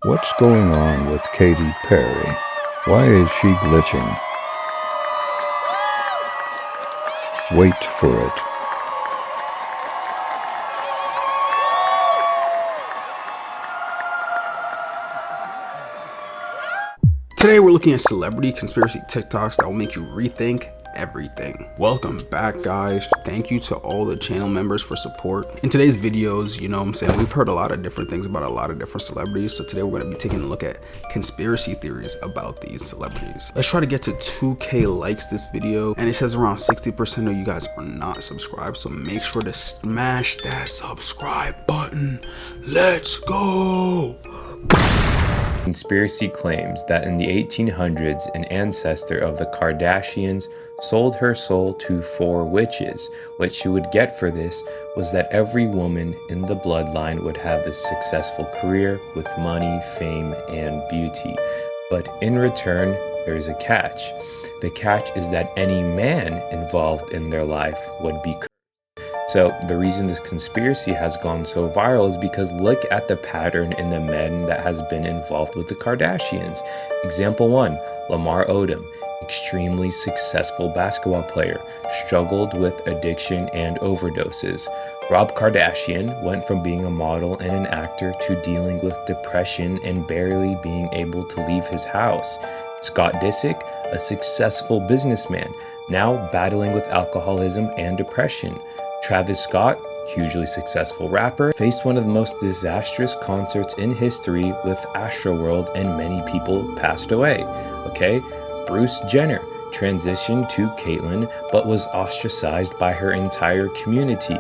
What's going on with Katy Perry? Why is she glitching? Wait for it. Today we're looking at celebrity conspiracy TikToks that will make you rethink everything. Welcome back, guys. Thank you to all the channel members for support. In today's videos, you know what I'm saying, we've heard a lot of different things about a lot of different celebrities. So today we're going to be taking a look at conspiracy theories about these celebrities. Let's try to get to 2K likes this video, and it says around 60% of you guys are not subscribed, so make sure to smash that subscribe button. Let's go. Conspiracy claims that in the 1800s, an ancestor of the Kardashians sold her soul to 4 witches. What she would get for this was that every woman in the bloodline would have a successful career with money, fame, and beauty. But in return, there's a catch. The catch is that any man involved in their life would be cursed. So the reason this conspiracy has gone so viral is because look at the pattern in the men that has been involved with the Kardashians. Example 1, Lamar Odom, extremely successful basketball player, struggled with addiction and overdoses. Rob Kardashian went from being a model and an actor to dealing with depression and barely being able to leave his house. Scott Disick, a successful businessman, now battling with alcoholism and depression. Travis Scott, hugely successful rapper, faced one of the most disastrous concerts in history with Astroworld, and many people passed away. Okay, Bruce Jenner transitioned to Caitlyn but was ostracized by her entire community.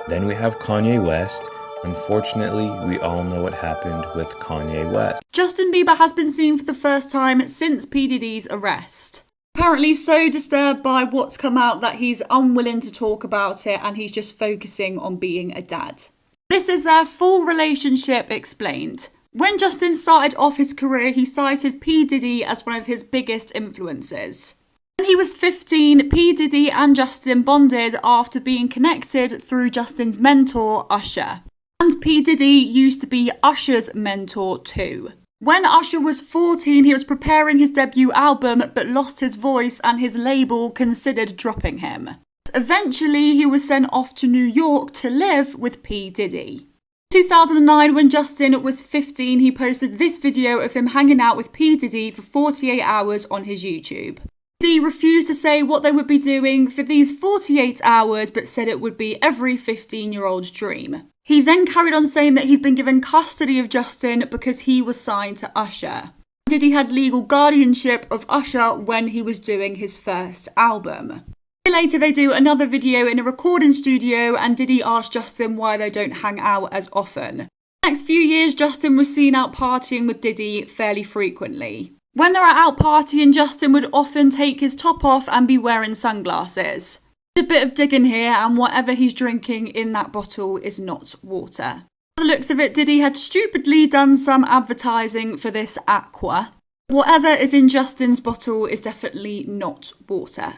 Then we have Kanye West. Unfortunately, we all know what happened with Kanye West. Justin Bieber has been seen for the first time since P. Diddy's arrest. Apparently so disturbed by what's come out that he's unwilling to talk about it and he's just focusing on being a dad. This is their full relationship explained. When Justin started off his career, he cited P. Diddy as one of his biggest influences. When he was 15, P. Diddy and Justin bonded after being connected through Justin's mentor, Usher. And P. Diddy used to be Usher's mentor too. When Usher was 14, he was preparing his debut album but lost his voice and his label considered dropping him. Eventually, he was sent off to New York to live with P. Diddy. In 2009, when Justin was 15, he posted this video of him hanging out with P. Diddy for 48 hours on his YouTube. Diddy refused to say what they would be doing for these 48 hours but said it would be every 15-year-old's dream. He then carried on saying that he'd been given custody of Justin because he was signed to Usher. Diddy had legal guardianship of Usher when he was doing his first album. Later they do another video in a recording studio and Diddy asked Justin why they don't hang out as often. The next few years Justin was seen out partying with Diddy fairly frequently. When they were out partying, Justin would often take his top off and be wearing sunglasses. A bit of digging here and whatever he's drinking in that bottle is not water. By the looks of it, Diddy had stupidly done some advertising for this aqua. Whatever is in Justin's bottle is definitely not water.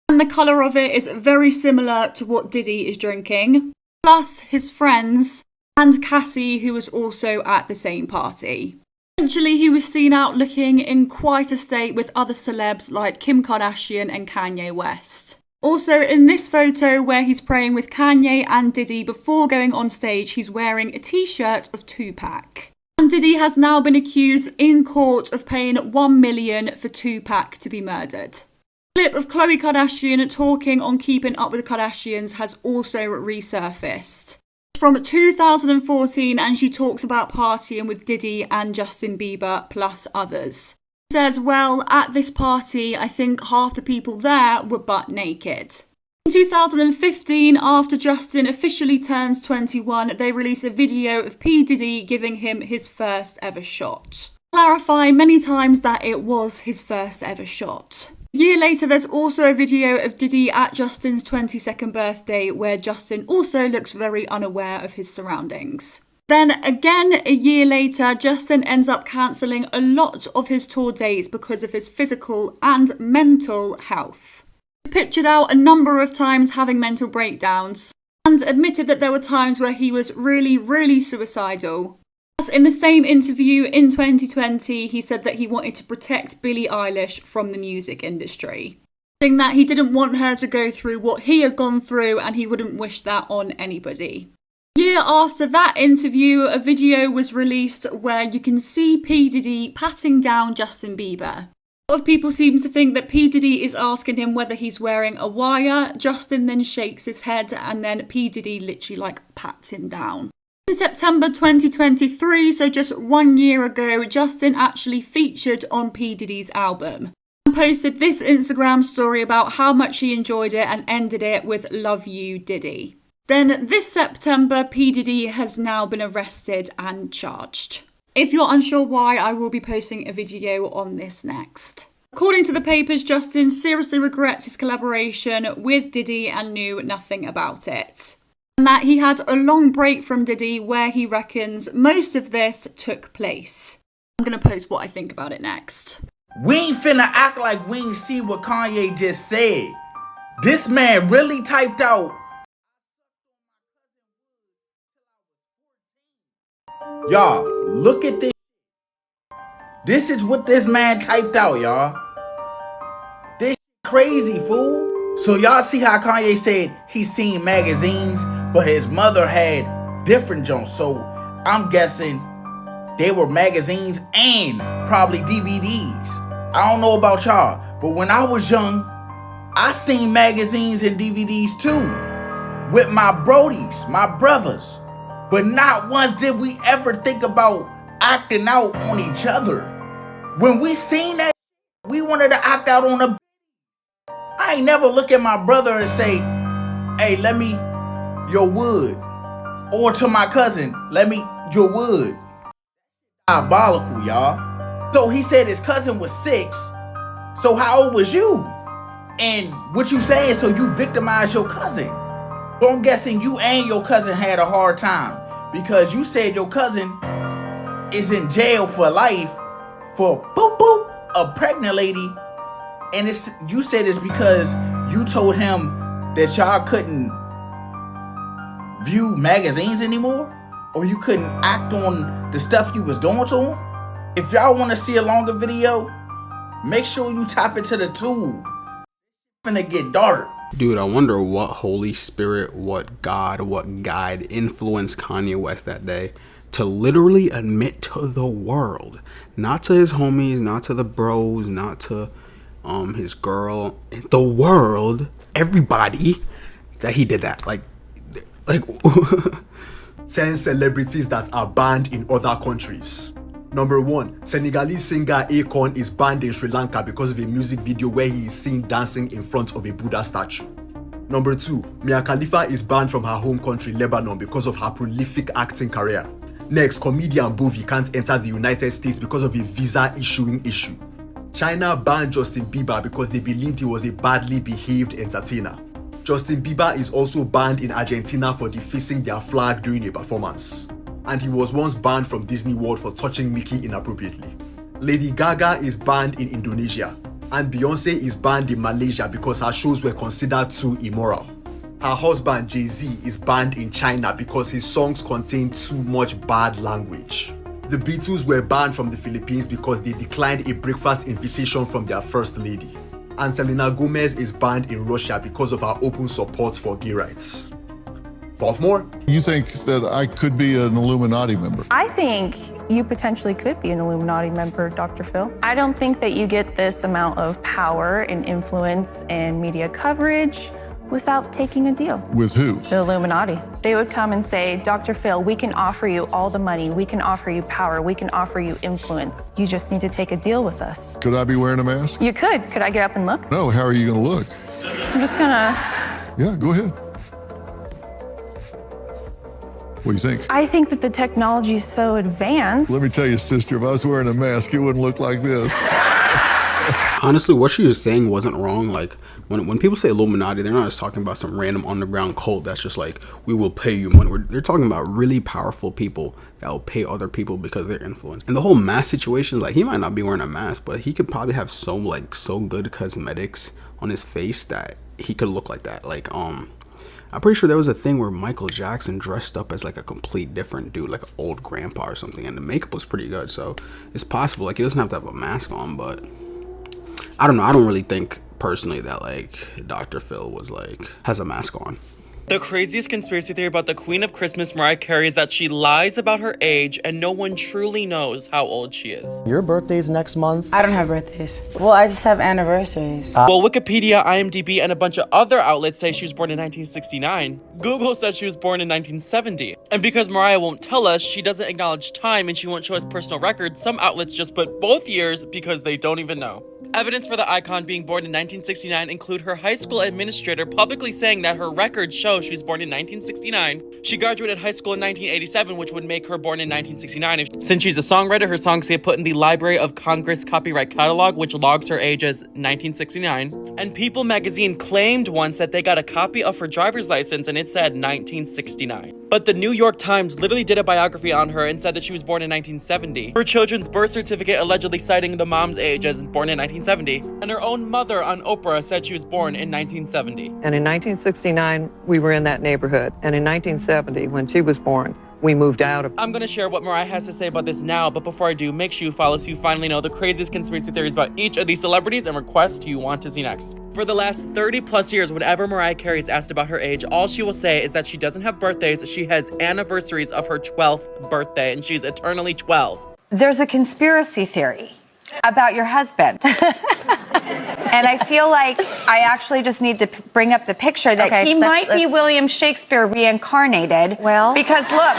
And the colour of it is very similar to what Diddy is drinking, plus his friends and Cassie, who was also at the same party. Eventually, he was seen out looking in quite a state with other celebs like Kim Kardashian and Kanye West. Also, in this photo where he's praying with Kanye and Diddy before going on stage, he's wearing a t-shirt of Tupac. And Diddy has now been accused in court of paying $1 million for Tupac to be murdered. A clip of Khloe Kardashian talking on Keeping Up with the Kardashians has also resurfaced. From 2014, and she talks about partying with Diddy and Justin Bieber plus others. Says, well, at this party, I think half the people there were butt naked. In 2015, after Justin officially turns 21, they release a video of P. Diddy giving him his first ever shot. Clarify many times that it was his first ever shot. A year later, there's also a video of Diddy at Justin's 22nd birthday where Justin also looks very unaware of his surroundings. Then again, a year later, Justin ends up cancelling a lot of his tour dates because of his physical and mental health. He's pictured out a number of times having mental breakdowns and admitted that there were times where he was really suicidal. In the same interview in 2020, he said that he wanted to protect Billie Eilish from the music industry, saying that he didn't want her to go through what he had gone through and he wouldn't wish that on anybody. A year after that interview, a video was released where you can see P. Diddy patting down Justin Bieber. A lot of people seem to think that P. Diddy is asking him whether he's wearing a wire. Justin then shakes his head and then P. Diddy literally pats him down. In September 2023, so just 1 year ago, Justin actually featured on P. Diddy's album and posted this Instagram story about how much he enjoyed it and ended it with "Love you, Diddy." Then this September, P. Diddy has now been arrested and charged. If you're unsure why, I will be posting a video on this next. According to the papers, Justin seriously regrets his collaboration with Diddy and knew nothing about it. And that he had a long break from Diddy where he reckons most of this took place. I'm going to post what I think about it next. We ain't finna act like we ain't see what Kanye just said. This man really typed out, y'all, look at this. This is what this man typed out, y'all. This crazy, fool. So y'all see how Kanye said he seen magazines, but his mother had different joints. So I'm guessing they were magazines and probably DVDs. I don't know about y'all, but when I was young, I seen magazines and DVDs too. With my brodies, my brothers. But not once did we ever think about acting out on each other. When we seen that, we wanted to act out on a. I ain't never look at my brother and say, hey, let me your wood. Or to my cousin, let me your wood. Diabolical, y'all. So he said his cousin was 6. So how old was you? And what you saying, so you victimized your cousin. So I'm guessing you and your cousin had a hard time because you said your cousin is in jail for life for boop boop, a pregnant lady. And you said it's because you told him that y'all couldn't view magazines anymore, or you couldn't act on the stuff you was doing to him. If y'all want to see a longer video, make sure you tap into the tube. It's finna get dark. Dude, I wonder what Holy Spirit, what God, what guide influenced Kanye West that day to literally admit to the world, not to his homies, not to the bros, not to his girl, the world, everybody, that he did that. Like 10 celebrities that are banned in other countries. Number 1, Senegalese singer Akon is banned in Sri Lanka because of a music video where he is seen dancing in front of a Buddha statue. Number 2, Mia Khalifa is banned from her home country, Lebanon, because of her prolific acting career. Next, comedian Bovi can't enter the United States because of a visa issuing issue. China banned Justin Bieber because they believed he was a badly behaved entertainer. Justin Bieber is also banned in Argentina for defacing their flag during a performance. And he was once banned from Disney World for touching Mickey inappropriately. Lady Gaga is banned in Indonesia, and Beyonce is banned in Malaysia because her shows were considered too immoral. Her husband Jay-Z is banned in China because his songs contain too much bad language. The Beatles were banned from the Philippines because they declined a breakfast invitation from their first lady. And Selena Gomez is banned in Russia because of her open support for gay rights. Thoughts more? You think that I could be an Illuminati member? I think you potentially could be an Illuminati member, Dr. Phil. I don't think that you get this amount of power and influence and media coverage without taking a deal. With who? The Illuminati. They would come and say, Dr. Phil, we can offer you all the money, we can offer you power, we can offer you influence. You just need to take a deal with us. Could I be wearing a mask? You could. Could I get up and look? No, how are you gonna look? I'm just gonna... Yeah, go ahead. What do you think? I think that the technology is so advanced. Let me tell you, sister, if I was wearing a mask, it wouldn't look like this. Honestly, what she was saying wasn't wrong. Like, when people say Illuminati, they're not just talking about some random underground cult that's just like, we will pay you money. They're talking about really powerful people that will pay other people because they're influenced. And the whole mask situation, like, he might not be wearing a mask, but he could probably have so good cosmetics on his face that he could look like that. Like, I'm pretty sure there was a thing where Michael Jackson dressed up as like a complete different dude, like an old grandpa or something, and the makeup was pretty good. So it's possible. Like, he doesn't have to have a mask on, but I don't know. I don't really think personally that like Dr. Phil was like has a mask on. The craziest conspiracy theory about the Queen of Christmas, Mariah Carey, is that she lies about her age and no one truly knows how old she is. Your birthday's next month? I don't have birthdays. Well, I just have anniversaries. Well, Wikipedia, IMDb, and a bunch of other outlets say she was born in 1969. Google says she was born in 1970. And because Mariah won't tell us, she doesn't acknowledge time and she won't show us personal records, some outlets just put both years because they don't even know. Evidence for the icon being born in 1969 include her high school administrator publicly saying that her records show she was born in 1969. She graduated high school in 1987, which would make her born in 1969. Since she's a songwriter, her songs get put in the Library of Congress copyright catalog, which logs her age as 1969. And People magazine claimed once that they got a copy of her driver's license and it said 1969. But the New York Times literally did a biography on her and said that she was born in 1970. Her children's birth certificate allegedly citing the mom's age as born in 1970. And her own mother on Oprah said she was born in 1970. And in 1969, we were in that neighborhood. And in 1970, when she was born, we moved out of. I'm gonna share what Mariah has to say about this now, but before I do, make sure you follow so you finally know the craziest conspiracy theories about each of these celebrities and request who you want to see next. For the last 30 plus years, whenever Mariah Carey is asked about her age, all she will say is that she doesn't have birthdays, she has anniversaries of her 12th birthday, and she's eternally 12. There's a conspiracy theory about your husband. And I feel like I actually just need to bring up the picture that he might be William Shakespeare reincarnated. Well, because look.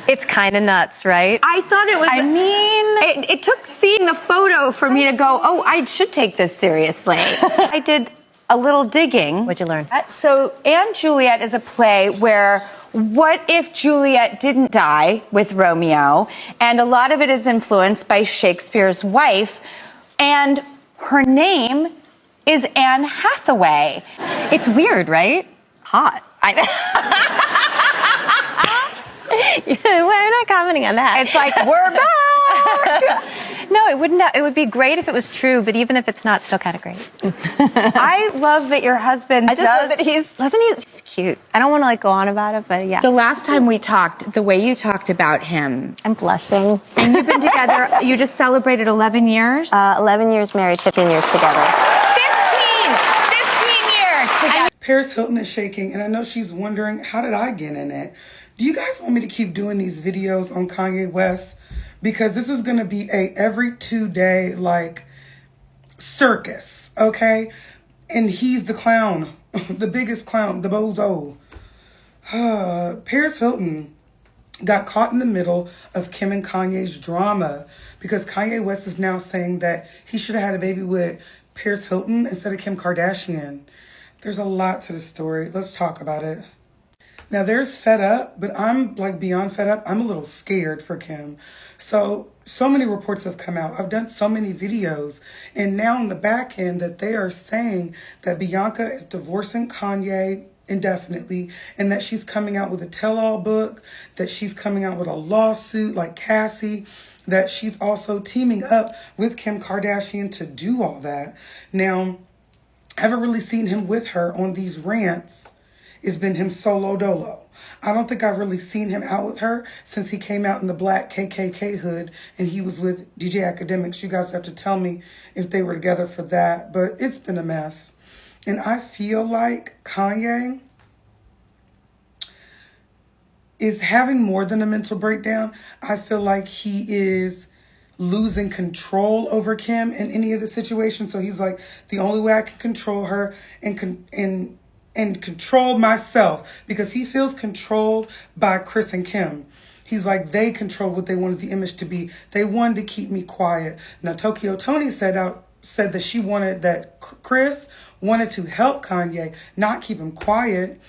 It's kind of nuts, right? I thought it was, I mean, it took seeing the photo for me to go, oh, I should take this seriously. I did a little digging. What'd you learn? So Anne Juliet is a play where what if Juliet didn't die with Romeo? And a lot of it is influenced by Shakespeare's wife. And her name is Anne Hathaway. It's weird, right? Hot. We're not commenting on that. It's like, we're back. No, it wouldn't. It would be great if it was true, but even if it's not, still kind of great. I love that your husband I just love that he's cute. I don't want to go on about it, but yeah. The last time we talked, the way you talked about him. I'm blushing. And you've been together, you just celebrated 11 years? 11 years married, 15 years together. 15 years together. Paris Hilton is shaking, and I know she's wondering, how did I get in it? Do you guys want me to keep doing these videos on Kanye West? Because this is going to be a every 2 day, like, circus, okay? And he's the clown, the biggest clown, the bozo. Paris Hilton got caught in the middle of Kim and Kanye's drama because Kanye West is now saying that he should have had a baby with Paris Hilton instead of Kim Kardashian. There's a lot to the story. Let's talk about it. Now, there's fed up, but I'm like beyond fed up. I'm a little scared for Kim. So many reports have come out. I've done so many videos. And now on the back end that they are saying that Bianca is divorcing Kanye indefinitely and that she's coming out with a tell-all book, that she's coming out with a lawsuit like Cassie, that she's also teaming up with Kim Kardashian to do all that. Now, I haven't really seen him with her on these rants. It's been him solo dolo. I don't think I've really seen him out with her since he came out in the black KKK hood and he was with DJ Academics. You guys have to tell me if they were together for that, but it's been a mess. And I feel like Kanye is having more than a mental breakdown. I feel like he is losing control over Kim in any of the situations. So he's like, the only way I can control her and control myself, because he feels controlled by Chris and Kim. He's like, they controlled what they wanted the image to be. They wanted to keep me quiet. Now, Tokyo Toni said that Chris wanted to help Kanye, not keep him quiet.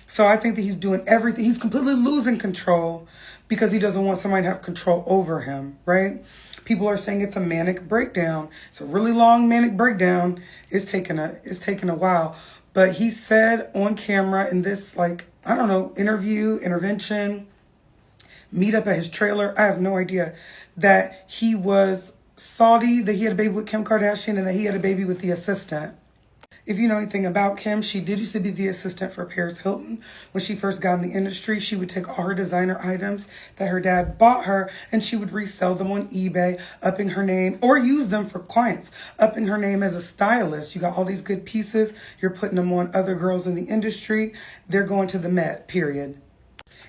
So I think that he's doing everything. He's completely losing control because he doesn't want somebody to have control over him, right? People are saying it's a manic breakdown. It's a really long manic breakdown. It's taken a while. But he said on camera in this, intervention, meet up at his trailer, I have no idea, that he was salty that he had a baby with Kim Kardashian and that he had a baby with the assistant. If you know anything about Kim, she did used to be the assistant for Paris Hilton. When she first got in the industry, she would take all her designer items that her dad bought her and she would resell them on eBay, upping her name, or use them for clients, upping her name as a stylist. You got all these good pieces, you're putting them on other girls in the industry, they're going to the Met, period.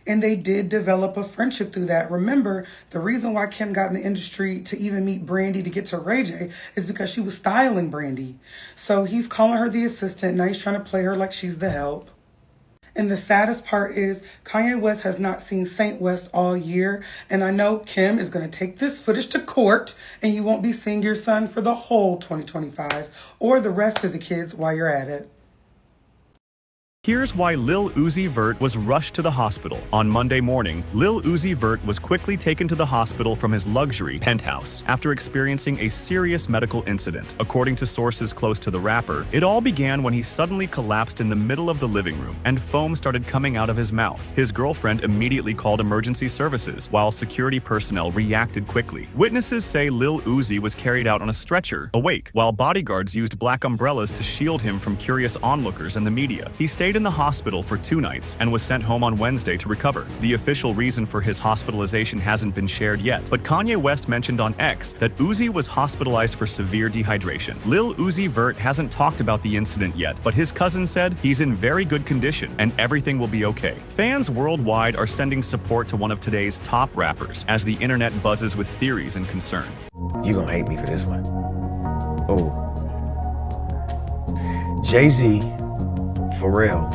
And they did develop a friendship through that. Remember, the reason why Kim got in the industry to even meet Brandy to get to Ray J is because she was styling Brandy. So he's calling her the assistant. Now he's trying to play her like she's the help. And the saddest part is Kanye West has not seen Saint West all year. And I know Kim is going to take this footage to court and you won't be seeing your son for the whole 2025 or the rest of the kids while you're at it. Here's why Lil Uzi Vert was rushed to the hospital. On Monday morning, Lil Uzi Vert was quickly taken to the hospital from his luxury penthouse after experiencing a serious medical incident. According to sources close to the rapper, it all began when he suddenly collapsed in the middle of the living room and foam started coming out of his mouth. His girlfriend immediately called emergency services while security personnel reacted quickly. Witnesses say Lil Uzi was carried out on a stretcher, awake, while bodyguards used black umbrellas to shield him from curious onlookers and the media. He stayed in the hospital for 2 nights and was sent home on Wednesday to recover. The official reason for his hospitalization hasn't been shared yet, but Kanye West mentioned on X that Uzi was hospitalized for severe dehydration. Lil Uzi Vert hasn't talked about the incident yet, but his cousin said he's in very good condition and everything will be okay. Fans worldwide are sending support to one of today's top rappers as the internet buzzes with theories and concern. You gonna hate me for this one. Oh. Jay-Z, Pharrell,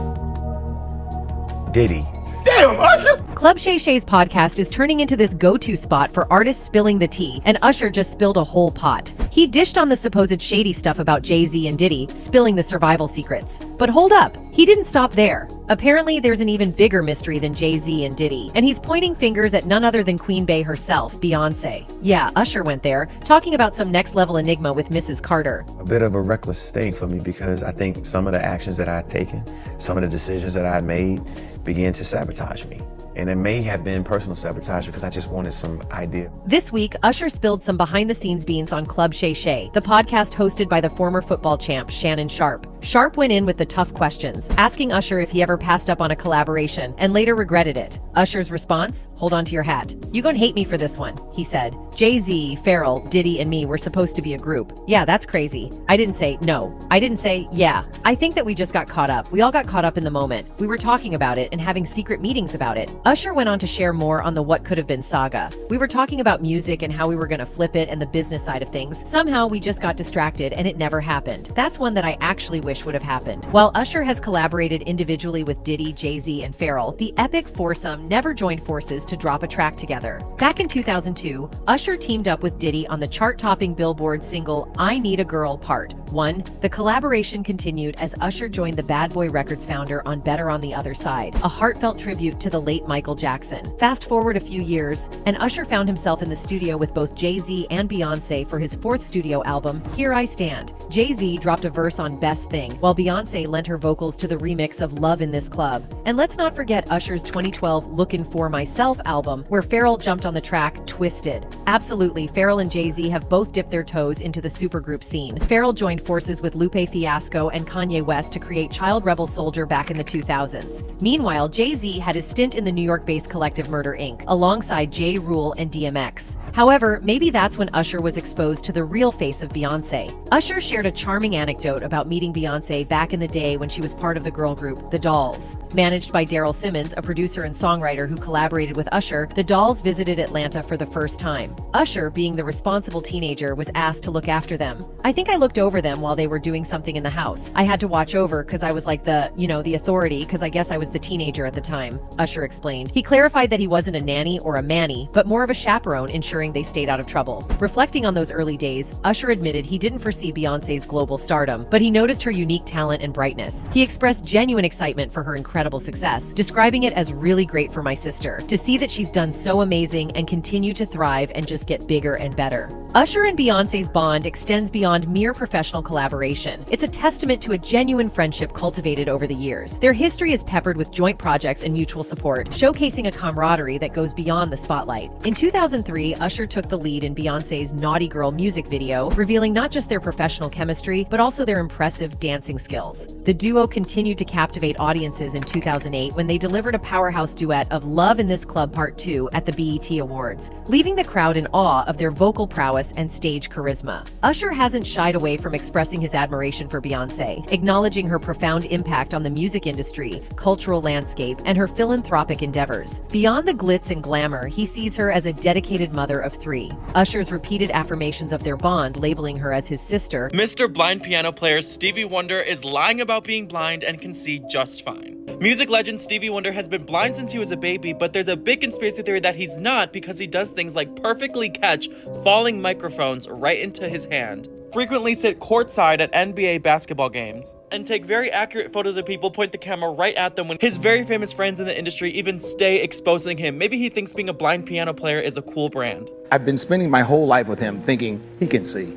Diddy. Damn, Usher! Club Shay Shay's podcast is turning into this go-to spot for artists spilling the tea, and Usher just spilled a whole pot. He dished on the supposed shady stuff about Jay-Z and Diddy, spilling the survival secrets. But hold up, he didn't stop there. Apparently, there's an even bigger mystery than Jay-Z and Diddy, and he's pointing fingers at none other than Queen Bey herself, Beyonce. Yeah, Usher went there, talking about some next-level enigma with Mrs. Carter. A bit of a reckless thing for me because I think some of the actions that I had taken, some of the decisions that I had made began to sabotage me. And it may have been personal sabotage because I just wanted some idea. This week, Usher spilled some behind-the-scenes beans on Club Shay Shay, the podcast hosted by the former football champ Shannon Sharpe. Sharpe went in with the tough questions, asking Usher if he ever passed up on a collaboration and later regretted it. Usher's response? Hold on to your hat. You gonna hate me for this one, he said. Jay-Z, Pharrell, Diddy, and me were supposed to be a group. Yeah, that's crazy. I didn't say no. I didn't say yeah. I think that we just got caught up. We all got caught up in the moment. We were talking about it and having secret meetings about it. Usher went on to share more on the What Could Have Been saga. We were talking about music and how we were gonna flip it and the business side of things. Somehow we just got distracted and it never happened. That's one that I actually wish would have happened. While Usher has collaborated individually with Diddy, Jay-Z, and Pharrell, the epic foursome never joined forces to drop a track together. Back in 2002, Usher teamed up with Diddy on the chart-topping Billboard single I Need a Girl Part 1. The collaboration continued as Usher joined the Bad Boy Records founder on Better on the Other Side, a heartfelt tribute to the late Michael Jackson. Fast forward a few years, and Usher found himself in the studio with both Jay-Z and Beyonce for his 4th studio album, Here I Stand. Jay-Z dropped a verse on Best Thing, while Beyonce lent her vocals to the remix of Love in This Club. And let's not forget Usher's 2012 Lookin' For Myself album, where Pharrell jumped on the track Twisted. Absolutely, Pharrell and Jay-Z have both dipped their toes into the supergroup scene. Pharrell joined forces with Lupe Fiasco and Kanye West to create Child Rebel Soldier back in the 2000s. Meanwhile, Jay-Z had his stint in the New York-based Collective Murder Inc., alongside J. Rule and DMX. However, maybe that's when Usher was exposed to the real face of Beyonce. Usher shared a charming anecdote about meeting Beyonce back in the day when she was part of the girl group, The Dolls. Managed by Daryl Simmons, a producer and songwriter who collaborated with Usher, The Dolls visited Atlanta for the first time. Usher, being the responsible teenager, was asked to look after them. I think I looked over them while they were doing something in the house. I had to watch over because I was like the authority because I guess I was the teenager at the time, Usher explained. He clarified that he wasn't a nanny or a manny, but more of a chaperone, ensuring they stayed out of trouble. Reflecting on those early days, Usher admitted he didn't foresee Beyonce's global stardom, but he noticed her unique talent and brightness. He expressed genuine excitement for her incredible success, describing it as really great for my sister, to see that she's done so amazing and continue to thrive and just get bigger and better. Usher and Beyonce's bond extends beyond mere professional collaboration. It's a testament to a genuine friendship cultivated over the years. Their history is peppered with joint projects and mutual support, showcasing a camaraderie that goes beyond the spotlight. In 2003, Usher took the lead in Beyonce's Naughty Girl music video, revealing not just their professional chemistry, but also their impressive dancing skills. The duo continued to captivate audiences in 2008 when they delivered a powerhouse duet of Love in This Club Part 2 at the BET Awards, leaving the crowd in awe of their vocal prowess and stage charisma. Usher hasn't shied away from expressing his admiration for Beyonce, acknowledging her profound impact on the music industry, cultural landscape, and her philanthropic endeavors. Beyond the glitz and glamour, he sees her as a dedicated mother of 3. Usher's repeated affirmations of their bond, labeling her as his sister. Mr. Blind piano player Stevie Wonder is lying about being blind and can see just fine. Music legend Stevie Wonder has been blind since he was a baby, but there's a big conspiracy theory that he's not because he does things like perfectly catch falling microphones right into his hand, frequently sit courtside at NBA basketball games, and take very accurate photos of people, point the camera right at them when his very famous friends in the industry even stay exposing him. Maybe he thinks being a blind piano player is a cool brand. I've been spending my whole life with him thinking he can see.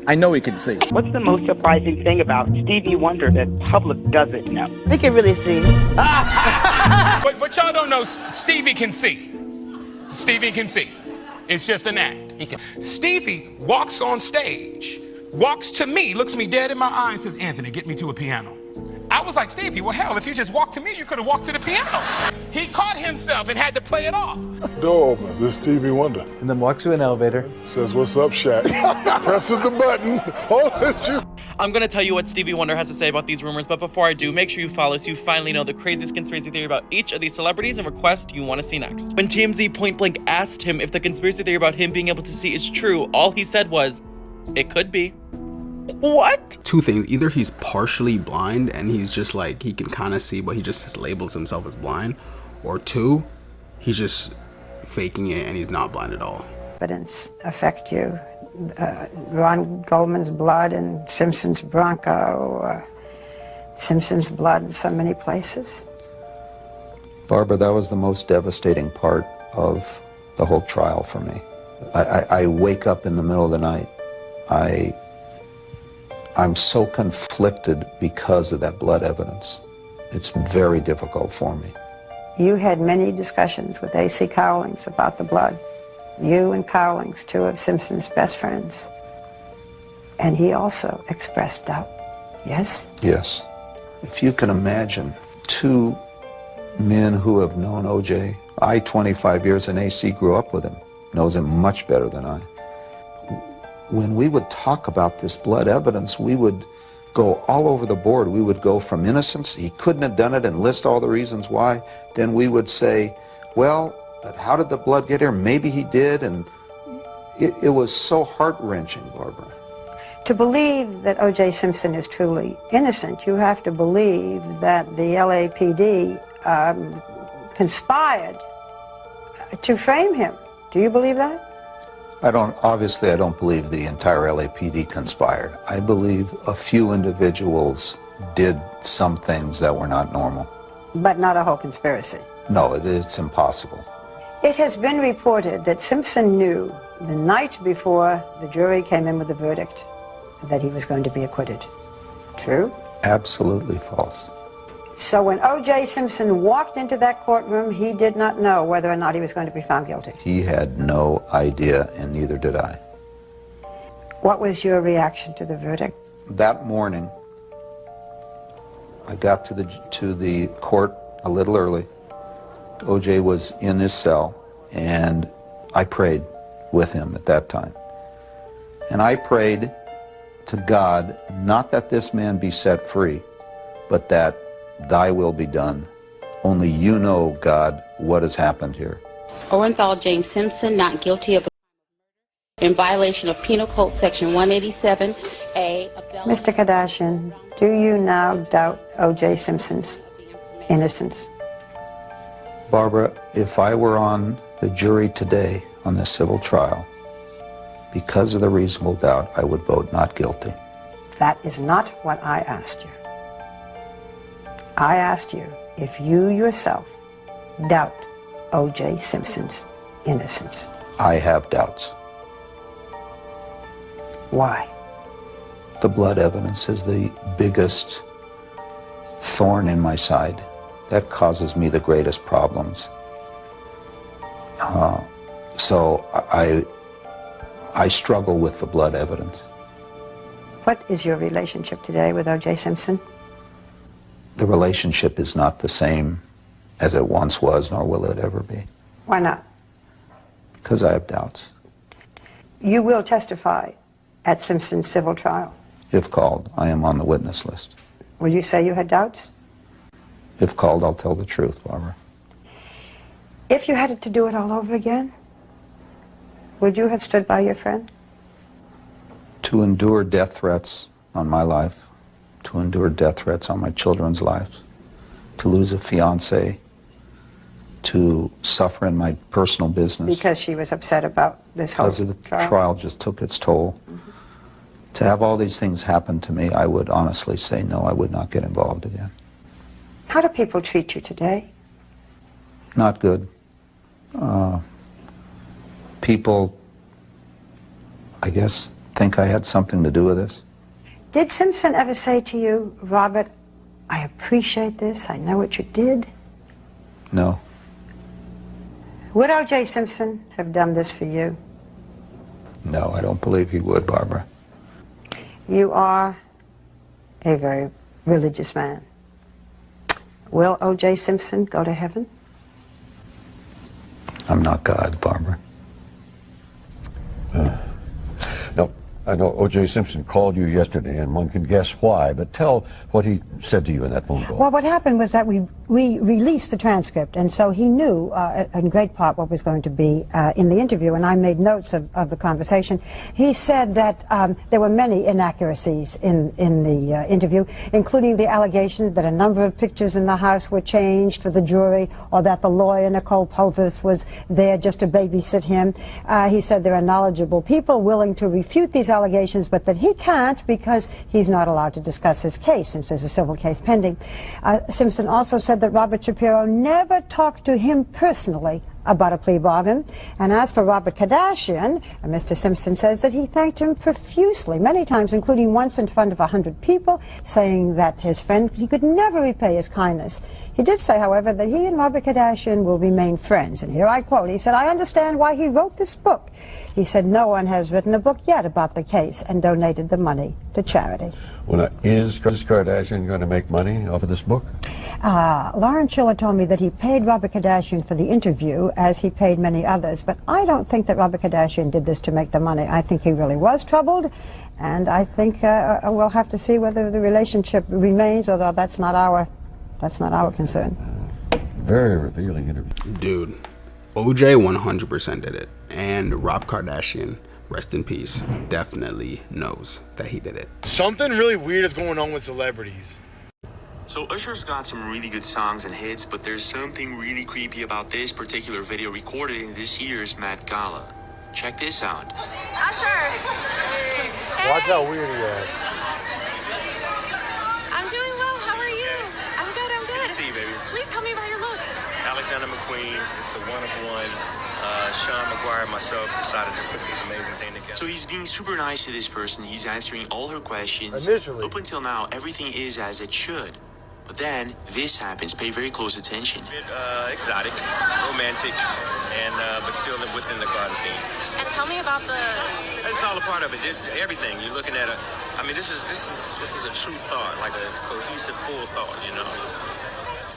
I know he can see. What's the most surprising thing about Stevie Wonder that public doesn't know? He can really see. But y'all don't know Stevie can see. Stevie can see. It's just an act. Stevie walks on stage, walks to me, looks me dead in my eye and says, Anthony, get me to a piano. I was like, Stevie, well, hell, if you just walked to me, you could have walked to the piano. He caught himself and had to play it off. Door opens, it's Stevie Wonder. And then walks to an elevator. Says, what's up, Shaq? Presses the button. I'm gonna tell you what Stevie Wonder has to say about these rumors, but before I do, make sure you follow so you finally know the craziest conspiracy theory about each of these celebrities and request you want to see next. When TMZ point blank asked him if the conspiracy theory about him being able to see is true, all he said was, it could be. What? 2 things. Either he's partially blind and he's just like, he can kind of see, but he just labels himself as blind. Or 2, he's just faking it and he's not blind at all. Evidence affect you. Ron Goldman's blood and Simpson's Bronco, Simpson's blood in so many places. Barbara, that was the most devastating part of the whole trial for me. I wake up in the middle of the night. I'm so conflicted because of that blood evidence. It's very difficult for me. You had many discussions with A.C. Cowlings about the blood. You and Cowlings, 2 of Simpson's best friends. And he also expressed doubt. Yes? Yes. If you can imagine 2 men who have known O.J. I, 25 years, and A.C. grew up with him, knows him much better than I. When we would talk about this blood evidence, we would go all over the board. We would go from innocence, he couldn't have done it, and list all the reasons why. Then we would say, well, but how did the blood get here? Maybe he did, and it was so heart-wrenching, Barbara. To believe that O.J. Simpson is truly innocent, you have to believe that the LAPD conspired to frame him. Do you believe that? Obviously, I don't believe the entire LAPD conspired. I believe a few individuals did some things that were not normal. But not a whole conspiracy. No, it's impossible. It has been reported that Simpson knew the night before the jury came in with the verdict that he was going to be acquitted. True? Absolutely false. So when O.J. Simpson walked into that courtroom, he did not know whether or not he was going to be found guilty. He had no idea, and neither did I. What was your reaction to the verdict? That morning, I got to the court a little early. O.J. was in his cell, and I prayed with him at that time. And I prayed to God, not that this man be set free, but that thy will be done. Only you know, God, what has happened here. Orenthal James Simpson, not guilty of in violation of Penal Code Section 187A. Mr. Kardashian, do you now doubt O.J. Simpson's innocence? Barbara, if I were on the jury today on this civil trial, because of the reasonable doubt, I would vote not guilty. That is not what I asked you. I asked you if you yourself doubt O.J. Simpson's innocence. I have doubts. Why? The blood evidence is the biggest thorn in my side. That causes me the greatest problems. So I struggle with the blood evidence. What is your relationship today with O.J. Simpson? The relationship is not the same as it once was, nor will it ever be. Why not? Because I have doubts. You will testify at Simpson's civil trial. If called, I am on the witness list. Will you say you had doubts? If called, I'll tell the truth, Barbara. If you had to do it all over again, would you have stood by your friend? To endure death threats on my life, to endure death threats on my children's lives, to lose a fiance, to suffer in my personal business. Because she was upset about this whole Because of the trial just took its toll. To have all these things happen to me, I would honestly say no, I would not get involved again. How do people treat you today? Not good. People, I guess, think I had something to do with this. Did Simpson ever say to you, Robert, I appreciate this, I know what you did? No. Would O.J. Simpson have done this for you? No, I don't believe he would, Barbara. You are a very religious man. Will O.J. Simpson go to heaven? I'm not God, Barbara. No, I know O.J. Simpson called you yesterday, and one can guess why, but tell what he said to you in that phone call. Well, what happened was that we released the transcript, and so he knew in great part what was going to be in the interview, and I made notes of the conversation. He said that there were many inaccuracies in the interview, including the allegation that a number of pictures in the house were changed for the jury, or that the lawyer, Nicole Pulvis, was there just to babysit him. He said there are knowledgeable people willing to refute these allegations, but that he can't because he's not allowed to discuss his case since there's a civil case pending. Simpson also said that Robert Shapiro never talked to him personally about a plea bargain. And as for Robert Kardashian, Mr. Simpson says that he thanked him profusely, many times, including once in front of 100 people, saying that his friend, he could never repay his kindness. He did say, however, that he and Robert Kardashian will remain friends. And here I quote, he said, I understand why he wrote this book. He said no one has written a book yet about the case, and donated the money to charity. Well, is Kardashian going to make money off of this book? Lauren Schiller told me that he paid Robert Kardashian for the interview, as he paid many others, but I don't think that Robert Kardashian did this to make the money. I think he really was troubled, and I think we'll have to see whether the relationship remains, although that's not our concern. Very revealing interview. Dude, OJ 100% did it, and Rob Kardashian, rest in peace, definitely knows that he did it. Something really weird is going on with celebrities. So Usher's got some really good songs and hits, but there's something really creepy about this particular video recorded in this year's Met Gala. Check this out. Usher! Hey. Watch how weird he is. I'm doing well, how are you? I'm good, I'm good. Good to see you, baby. Please tell me about your look. Alexander McQueen, it's a one-of-one. Sean McGuire and myself decided to put this amazing thing together. So he's being super nice to this person. He's answering all her questions. Initially. Up until now, everything is as it should. But then, this happens. Pay very close attention. A bit exotic, romantic, and but still within the garden theme. And tell me about the... It's all a part of it. Just everything. You're looking at I mean, this is a true thought, like a cohesive, full thought, you know?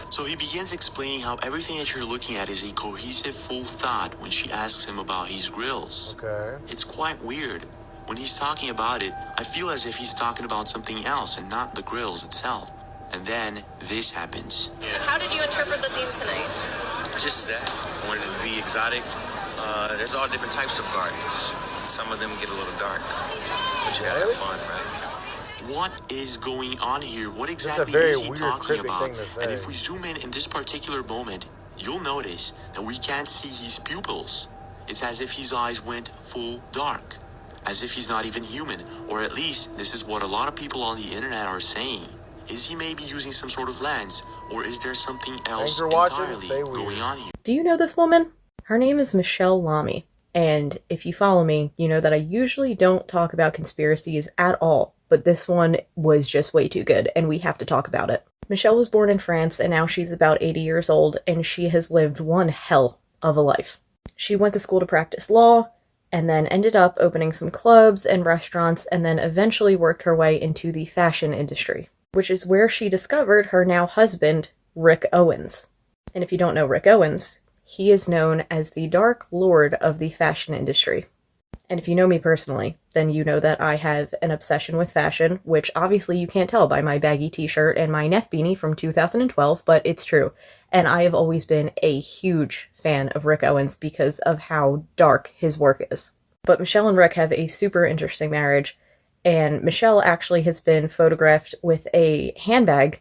So he begins explaining how everything that you're looking at is a cohesive, full thought when she asks him about his grills. Okay. It's quite weird. When he's talking about it, I feel as if he's talking about something else and not the grills itself. And then this happens. And how did you interpret the theme tonight? Just that. I wanted it to be exotic. There's all different types of gardens. Some of them get a little dark. But you gotta have fun, right? What is going on here? What exactly is he talking about? And if we zoom in this particular moment, you'll notice that we can't see his pupils. It's as if his eyes went full dark. As if he's not even human. Or at least, this is what a lot of people on the internet are saying. Is he maybe using some sort of lens? Or is there something else entirely going on here? Do you know this woman? Her name is Michelle Lami, And if you follow me, you know that I usually don't talk about conspiracies at all, but this one was just way too good, and we have to talk about it. Michelle was born in France, and now she's about 80 years old, and she has lived one hell of a life. She went to school to practice law, and then ended up opening some clubs and restaurants, and then eventually worked her way into the fashion industry, which is where she discovered her now husband, Rick Owens. And if you don't know Rick Owens, he is known as the Dark Lord of the fashion industry. And if you know me personally, then you know that I have an obsession with fashion, which obviously you can't tell by my baggy t-shirt and my Neff beanie from 2012, but it's true. And I have always been a huge fan of Rick Owens because of how dark his work is. But Michelle and Rick have a super interesting marriage, and Michelle actually has been photographed with a handbag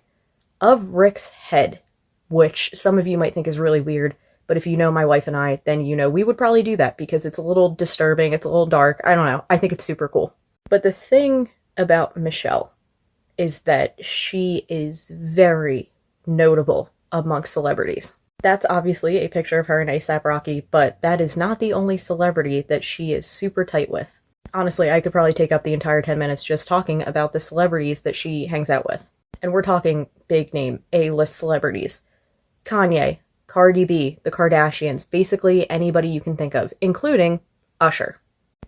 of Rick's head, which some of you might think is really weird. But if you know my wife and I, then you know we would probably do that because it's a little disturbing, it's a little dark, I don't know, I think it's super cool. But the thing about Michelle is that she is very notable amongst celebrities. That's obviously a picture of her and A$AP Rocky, but that is not the only celebrity that she is super tight with. Honestly, I could probably take up the entire 10 minutes just talking about the celebrities that she hangs out with. And we're talking big name, A-list celebrities. Kanye, Cardi B, the Kardashians, basically anybody you can think of, including Usher.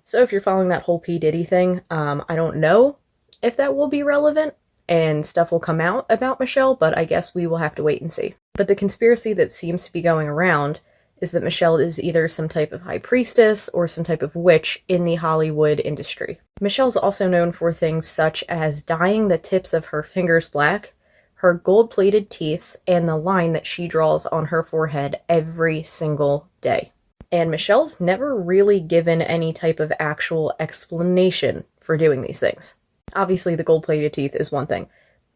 So if you're following that whole P. Diddy thing, I don't know if that will be relevant and stuff will come out about Michelle, but I guess we will have to wait and see. But the conspiracy that seems to be going around is that Michelle is either some type of high priestess or some type of witch in the Hollywood industry. Michelle's also known for things such as dyeing the tips of her fingers black, her gold-plated teeth, and the line that she draws on her forehead every single day. And Michelle's never really given any type of actual explanation for doing these things. Obviously, the gold-plated teeth is one thing,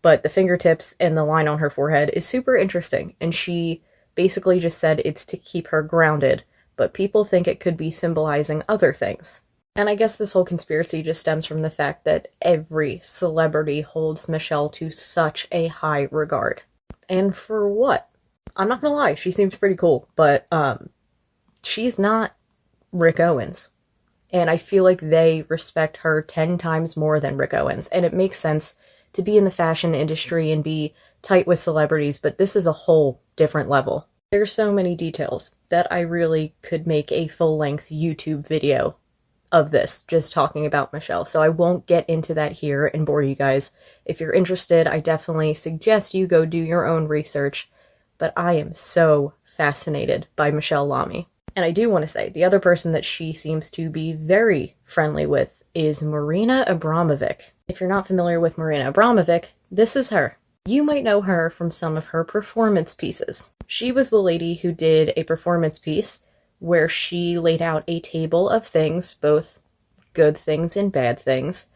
but the fingertips and the line on her forehead is super interesting, and she basically just said it's to keep her grounded, but people think it could be symbolizing other things. And I guess this whole conspiracy just stems from the fact that every celebrity holds Michelle to such a high regard. And for what? I'm not gonna lie, she seems pretty cool, but she's not Rick Owens. And I feel like they respect her 10 times more than Rick Owens. And it makes sense to be in the fashion industry and be tight with celebrities, but this is a whole different level. There's so many details that I really could make a full-length YouTube video of this, just talking about Michelle. So I won't get into that here and bore you guys. If you're interested, I definitely suggest you go do your own research. But I am so fascinated by Michelle Lami. And I do want to say, the other person that she seems to be very friendly with is Marina Abramovic. If you're not familiar with Marina Abramovic, this is her. You might know her from some of her performance pieces. She was the lady who did a performance piece where she laid out a table of things, both good things and bad things,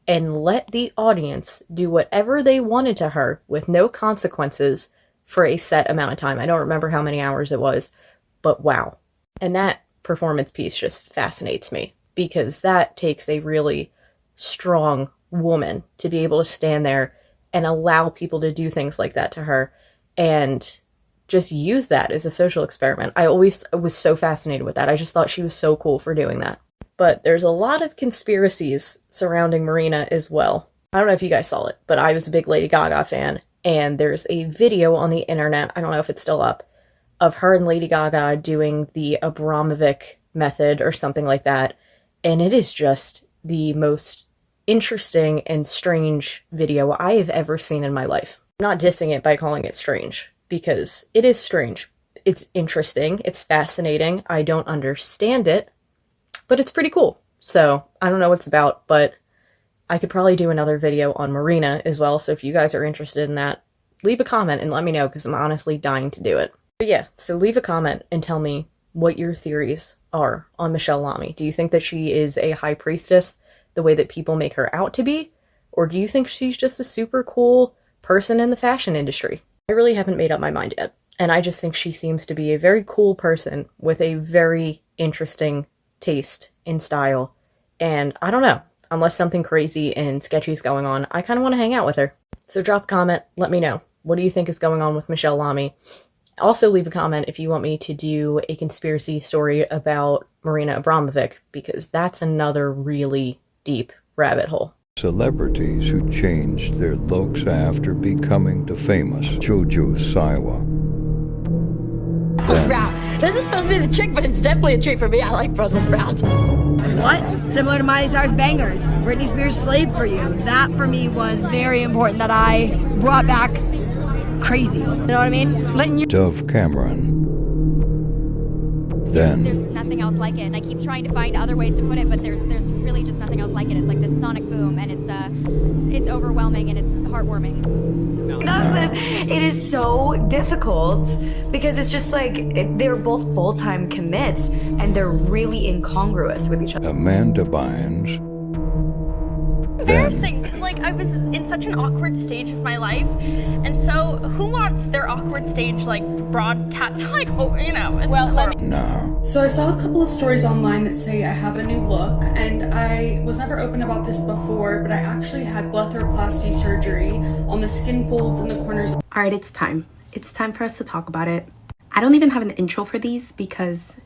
and let the audience do whatever they wanted to her with no consequences for a set amount of time. I don't remember how many hours it was, but wow. And that performance piece just fascinates me because that takes a really strong woman to be able to stand there and allow people to do things like that to her and just use that as a social experiment. I always was so fascinated with that. I just thought she was so cool for doing that. But there's a lot of conspiracies surrounding Marina as well. I don't know if you guys saw it, but I was a big Lady Gaga fan, and there's a video on the internet, I don't know if it's still up, of her and Lady Gaga doing the Abramovic method or something like that, and it is just the most interesting and strange video I have ever seen in my life. I'm not dissing it by calling it strange, because it is strange. It's interesting, it's fascinating, I don't understand it, but it's pretty cool. So, I don't know what it's about, but I could probably do another video on Marina as well, so if you guys are interested in that, leave a comment and let me know, because I'm honestly dying to do it. But yeah, so leave a comment and tell me what your theories are on Michelle Lami. Do you think that she is a high priestess, the way that people make her out to be? Or do you think she's just a super cool person in the fashion industry? I really haven't made up my mind yet, and I just think she seems to be a very cool person with a very interesting taste in style, and I don't know, unless something crazy and sketchy is going on, I kind of want to hang out with her. So drop a comment, let me know. What do you think is going on with Michelle Lami? Also leave a comment if you want me to do a conspiracy story about Marina Abramovic, because that's another really deep rabbit hole. Celebrities who changed their looks after becoming the famous Jojo Siwa. Brussels sprout. This is supposed to be the trick, but it's definitely a treat for me. I like Brussels sprouts. What? Similar to Miley Cyrus Bangers. Britney Spears' Slave for You. That for me was very important, that I brought back crazy. You know what I mean? Dove Cameron. Then There's nothing else like it, and I keep trying to find other ways to put it, but there's really just nothing else like it. It's like this sonic boom, and it's overwhelming and it's heartwarming. It is so difficult because it's just like they're both full-time commits and they're really incongruous with each other. Amanda Bynes. Embarrassing, because like I was in such an awkward stage of my life, and so who wants their awkward stage like broadcast, like, oh, you know? Now. So I saw a couple of stories online that say I have a new look, and I was never open about this before, but I actually had blepharoplasty surgery on the skin folds in the corners. All right, it's time. It's time for us to talk about it. I don't even have an intro for these because,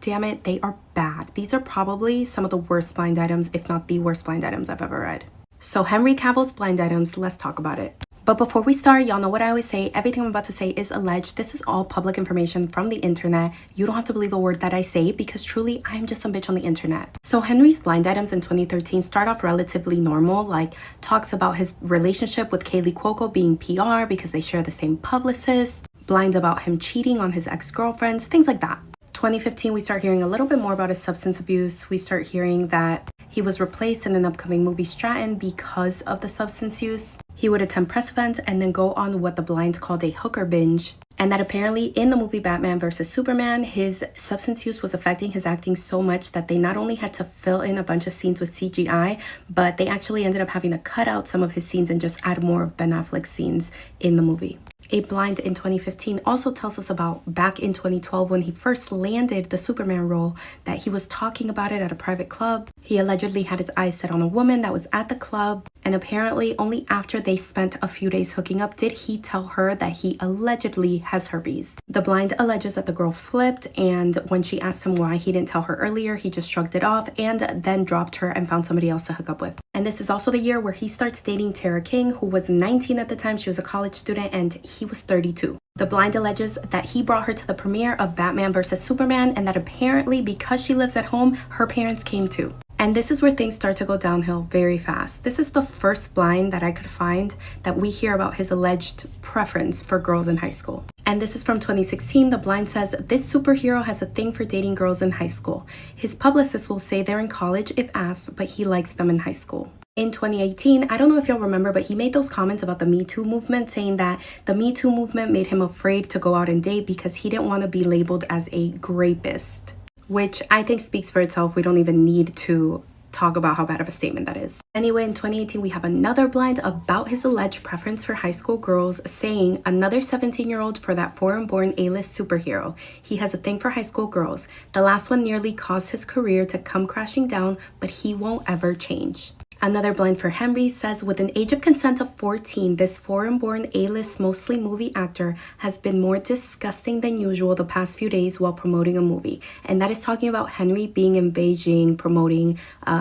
damn it, they are bad. These are probably some of the worst blind items, if not the worst blind items I've ever read. So Henry Cavill's blind items, let's talk about it. But before we start, y'all know what I always say. Everything I'm about to say is alleged. This is all public information from the internet. You don't have to believe a word that I say because truly, I'm just some bitch on the internet. So Henry's blind items in 2013 start off relatively normal, like talks about his relationship with Kaylee Cuoco being PR because they share the same publicist, blind about him cheating on his ex-girlfriends, things like that. 2015, we start hearing a little bit more about his substance abuse. We start hearing that he was replaced in an upcoming movie Stratton because of the substance use. He would attend press events and then go on what the blind called a hooker binge. And that apparently in the movie Batman vs. Superman, his substance use was affecting his acting so much that they not only had to fill in a bunch of scenes with CGI, but they actually ended up having to cut out some of his scenes and just add more of Ben Affleck's scenes in the movie. A blind in 2015 also tells us about back in 2012 when he first landed the Superman role, that he was talking about it at a private club. He allegedly had his eyes set on a woman that was at the club, and apparently only after they spent a few days hooking up did he tell her that he allegedly has herpes. The blind alleges that the girl flipped, and when she asked him why he didn't tell her earlier, he just shrugged it off and then dropped her and found somebody else to hook up with. And this is also the year where he starts dating Tara King, who was 19 at the time. She was a college student and he was 32. The blind alleges that he brought her to the premiere of Batman vs. Superman, and that apparently because she lives at home, her parents came too. And this is where things start to go downhill very fast. This is the first blind that I could find that we hear about his alleged preference for girls in high school. And this is from 2016. The blind says, this superhero has a thing for dating girls in high school. His publicist will say they're in college if asked, but he likes them in high school. In 2018, I don't know if y'all remember, but he made those comments about the Me Too movement, saying that the Me Too movement made him afraid to go out and date because he didn't want to be labeled as a grapist, which I think speaks for itself. We don't even need to talk about how bad of a statement that is. Anyway, in 2018, we have another blind about his alleged preference for high school girls, saying another 17-year-old for that foreign-born A-list superhero. He has a thing for high school girls. The last one nearly caused his career to come crashing down, but he won't ever change. Another blind for Henry says, with an age of consent of 14, this foreign-born A-list, mostly movie actor, has been more disgusting than usual the past few days while promoting a movie. And that is talking about Henry being in Beijing promoting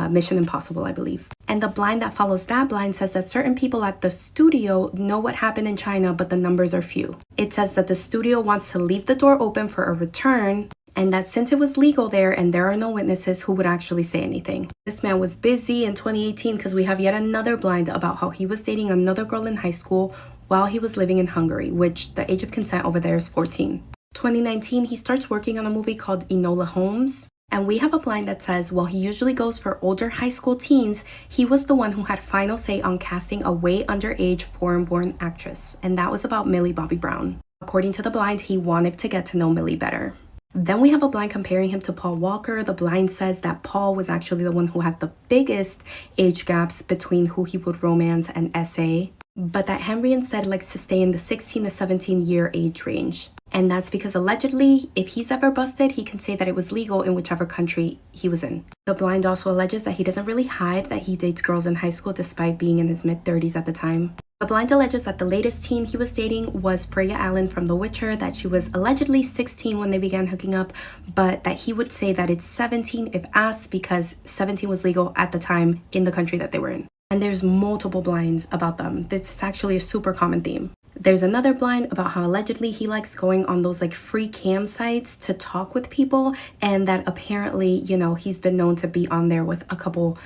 Mission Impossible, I believe. And the blind that follows that blind says that certain people at the studio know what happened in China, but the numbers are few. It says that the studio wants to leave the door open for a return, and that since it was legal there and there are no witnesses, who would actually say anything. This man was busy in 2018 because we have yet another blind about how he was dating another girl in high school while he was living in Hungary, which the age of consent over there is 14. 2019, he starts working on a movie called Enola Holmes. And we have a blind that says, while he usually goes for older high school teens, he was the one who had final say on casting a way underage foreign-born actress. And that was about Millie Bobby Brown. According to the blind, he wanted to get to know Millie better. Then we have a blind comparing him to Paul Walker. The blind says that Paul was actually the one who had the biggest age gaps between who he would romance and SA, but that Henry instead likes to stay in the 16 to 17 year age range. And that's because allegedly, if he's ever busted, he can say that it was legal in whichever country he was in. The blind also alleges that he doesn't really hide that he dates girls in high school despite being in his mid-30s at the time. The blind alleges that the latest teen he was dating was Freya Allen from The Witcher, that she was allegedly 16 when they began hooking up, but that he would say that it's 17 if asked because 17 was legal at the time in the country that they were in. And there's multiple blinds about them. This is actually a super common theme. There's another blind about how allegedly he likes going on those like free cam sites to talk with people, and that apparently, you know, he's been known to be on there with a couple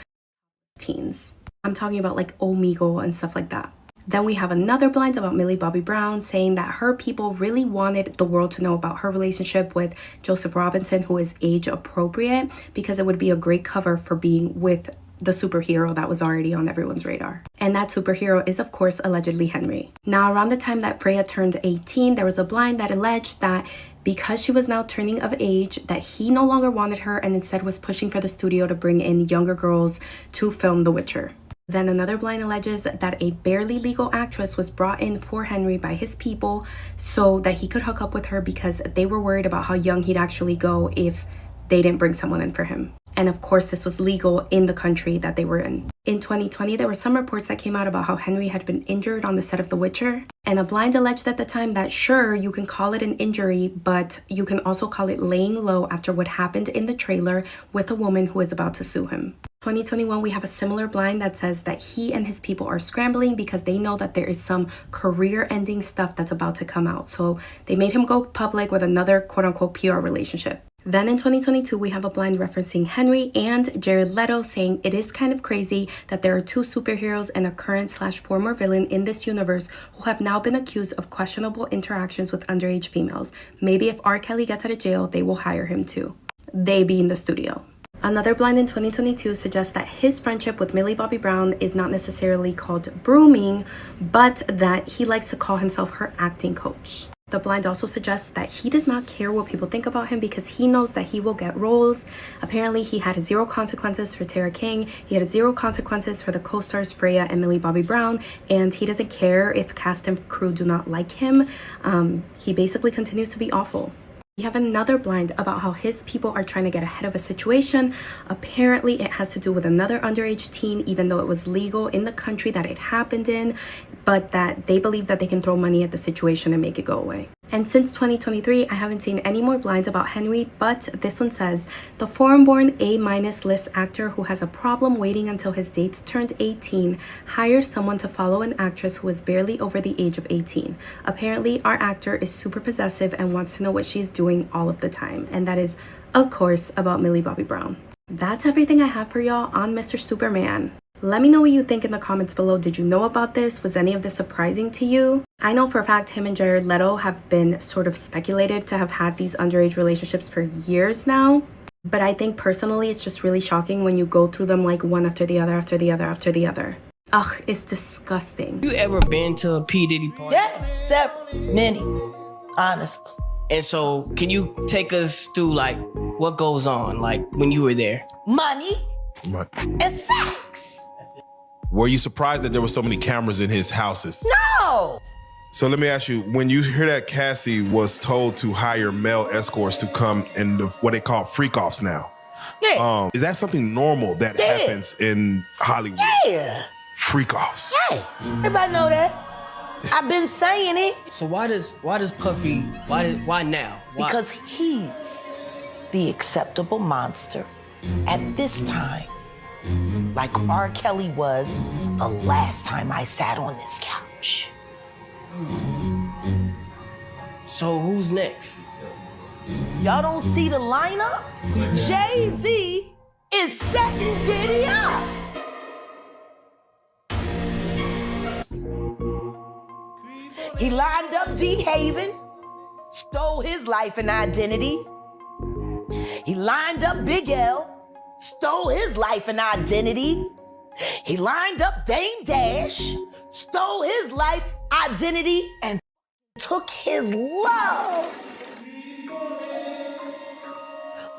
teens. I'm talking about like Omegle and stuff like that. Then we have another blind about Millie Bobby Brown saying that her people really wanted the world to know about her relationship with Joseph Robinson, who is age appropriate, because it would be a great cover for being with the superhero that was already on everyone's radar. And that superhero is, of course, allegedly Henry. Now, around the time that Freya turned 18, there was a blind that alleged that because she was now turning of age, that he no longer wanted her and instead was pushing for the studio to bring in younger girls to film The Witcher. Then another blind alleges that a barely legal actress was brought in for Henry by his people so that he could hook up with her because they were worried about how young he'd actually go if they didn't bring someone in for him. And of course, this was legal in the country that they were in. In 2020, there were some reports that came out about how Henry had been injured on the set of The Witcher. And a blind alleged at the time that sure, you can call it an injury, but you can also call it laying low after what happened in the trailer with a woman who is about to sue him. 2021, we have a similar blind that says that he and his people are scrambling because they know that there is some career-ending stuff that's about to come out. So they made him go public with another quote-unquote PR relationship. Then in 2022, we have a blind referencing Henry and Jared Leto saying it is kind of crazy that there are two superheroes and a current/former villain in this universe who have now been accused of questionable interactions with underage females. Maybe if R. Kelly gets out of jail, they will hire him too. They being the studio. Another blind in 2022 suggests that his friendship with Millie Bobby Brown is not necessarily called brooming, but that he likes to call himself her acting coach. The blind also suggests that he does not care what people think about him because he knows that he will get roles. Apparently, he had 0 consequences for Tara King. He had 0 consequences for the co-stars Freya and Millie Bobby Brown, and he doesn't care if cast and crew do not like him. He basically continues to be awful. We have another blind about how his people are trying to get ahead of a situation. Apparently, it has to do with another underage teen, even though it was legal in the country that it happened in, but that they believe that they can throw money at the situation and make it go away. And since 2023, I haven't seen any more blinds about Henry, but this one says, the foreign-born A-list actor who has a problem waiting until his date turned 18 hired someone to follow an actress who is barely over the age of 18. Apparently, our actor is super possessive and wants to know what she's doing all of the time. And that is, of course, about Millie Bobby Brown. That's everything I have for y'all on Mr. Superman. Let me know what you think in the comments below. Did you know about this? Was any of this surprising to you? I know for a fact him and Jared Leto have been sort of speculated to have had these underage relationships for years now. But I think personally it's just really shocking when you go through them like one after the other, after the other, after the other. Ugh, it's disgusting. You ever been to a P. Diddy party? Yeah, several, many, honestly. And so, can you take us through like what goes on, like when you were there? Money Right. and sex. Were you surprised that there were so many cameras in his houses? No! So let me ask you, when you hear that Cassie was told to hire male escorts to come in what they call freak-offs now, Yeah. Is that something normal that Yeah. happens in Hollywood? Yeah. Freak-offs. Hey, everybody know that. I've been saying it. So why does Puffy, why now? Why? Because he's the acceptable monster at this time. Like R. Kelly was the last time I sat on this couch. So who's next? Y'all don't see the lineup? Jay-Z is setting Diddy up. He lined up D. Haven, stole his life and identity. He lined up Big L, stole his life and identity. He lined up Dame Dash, stole his life, identity, and took his love.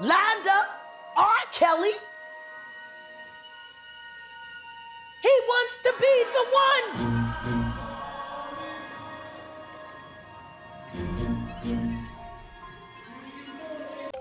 Lined up R. Kelly. He wants to be the one.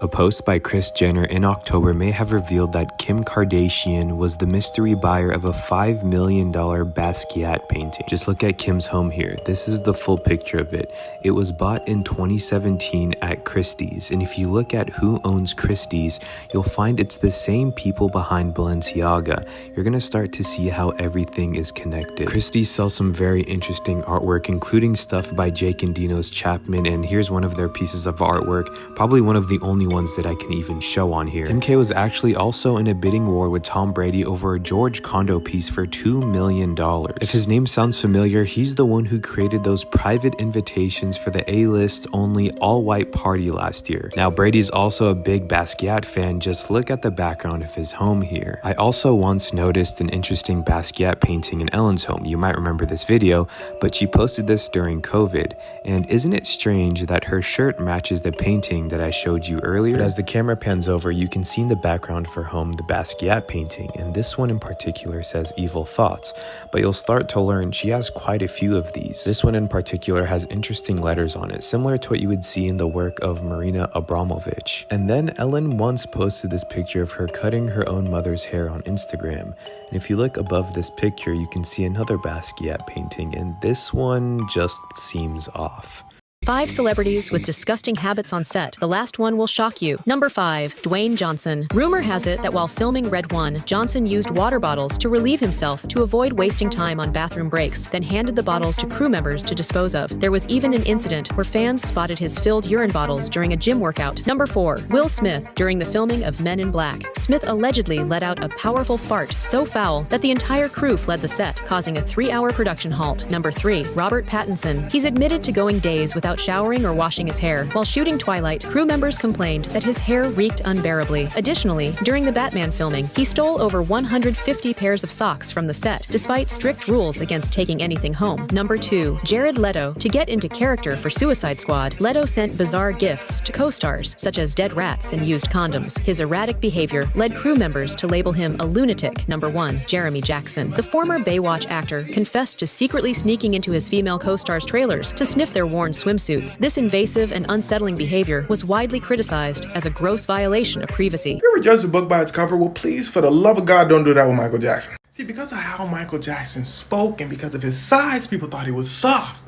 A post by Kris Jenner in October may have revealed that Kim Kardashian was the mystery buyer of a $5 million Basquiat painting. Just look at Kim's home here. This is the full picture of it. It was bought in 2017 at Christie's, and if you look at who owns Christie's, you'll find it's the same people behind Balenciaga. You're gonna start to see how everything is connected. Christie's sells some very interesting artwork, including stuff by Jake and Dino's Chapman, and here's one of their pieces of artwork, probably one of the only ones that I can even show on here. Kim K was actually also in a bidding war with Tom Brady over a George Condo piece for $2 million. If his name sounds familiar, he's the one who created those private invitations for the A-list only all-white party last year. Now Brady's also a big Basquiat fan. Just look at the background of his home here. I also once noticed an interesting Basquiat painting in Ellen's home. You might remember this video, but she posted this during COVID. And isn't it strange that her shirt matches the painting that I showed you earlier? But as the camera pans over, you can see in the background of her home the Basquiat painting, and this one in particular says evil thoughts, but you'll start to learn she has quite a few of these. This one in particular has interesting letters on it, similar to what you would see in the work of Marina Abramovich. And then Ellen once posted this picture of her cutting her own mother's hair on Instagram, and if you look above this picture, you can see another Basquiat painting, and this one just seems off. 5 celebrities with disgusting habits on set. The last one will shock you. Number 5, Dwayne Johnson. Rumor has it that while filming Red 1, Johnson used water bottles to relieve himself to avoid wasting time on bathroom breaks, then handed the bottles to crew members to dispose of. There was even an incident where fans spotted his filled urine bottles during a gym workout. Number 4, Will Smith. During the filming of Men in Black, Smith allegedly let out a powerful fart so foul that the entire crew fled the set, causing a 3-hour production halt. Number 3, Robert Pattinson. He's admitted to going days without showering or washing his hair. While shooting Twilight, crew members complained that his hair reeked unbearably. Additionally, during the Batman filming, he stole over 150 pairs of socks from the set, despite strict rules against taking anything home. Number 2, Jared Leto. To get into character for Suicide Squad, Leto sent bizarre gifts to co-stars, such as dead rats and used condoms. His erratic behavior led crew members to label him a lunatic. Number 1, Jeremy Jackson. The former Baywatch actor confessed to secretly sneaking into his female co-stars' trailers to sniff their worn swimsuits. This invasive and unsettling behavior was widely criticized as a gross violation of privacy. If you ever judge a book by its cover, well, please, for the love of God, don't do that with Michael Jackson. See, because of how Michael Jackson spoke and because of his size, people thought he was soft.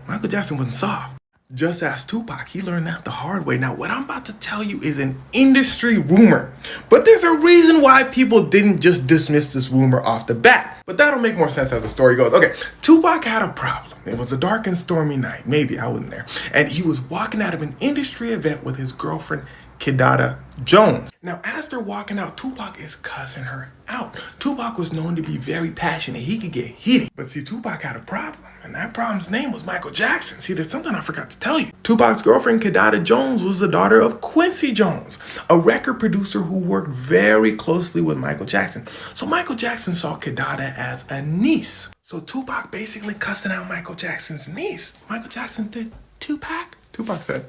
Michael Jackson wasn't soft. Just ask Tupac. He learned that the hard way. Now, what I'm about to tell you is an industry rumor. But there's a reason why people didn't just dismiss this rumor off the bat. But that'll make more sense as the story goes. Okay, Tupac had a problem. It was a dark and stormy night. Maybe, I wasn't there. And he was walking out of an industry event with his girlfriend, Kidada Jones. Now, as they're walking out, Tupac is cussing her out. Tupac was known to be very passionate. He could get heated. But see, Tupac had a problem. And that problem's name was Michael Jackson. See, there's something I forgot to tell you. Tupac's girlfriend, Kidada Jones, was the daughter of Quincy Jones, a record producer who worked very closely with Michael Jackson. So Michael Jackson saw Kidada as a niece. So Tupac basically cussing out Michael Jackson's niece. Michael Jackson did Tupac? Tupac said,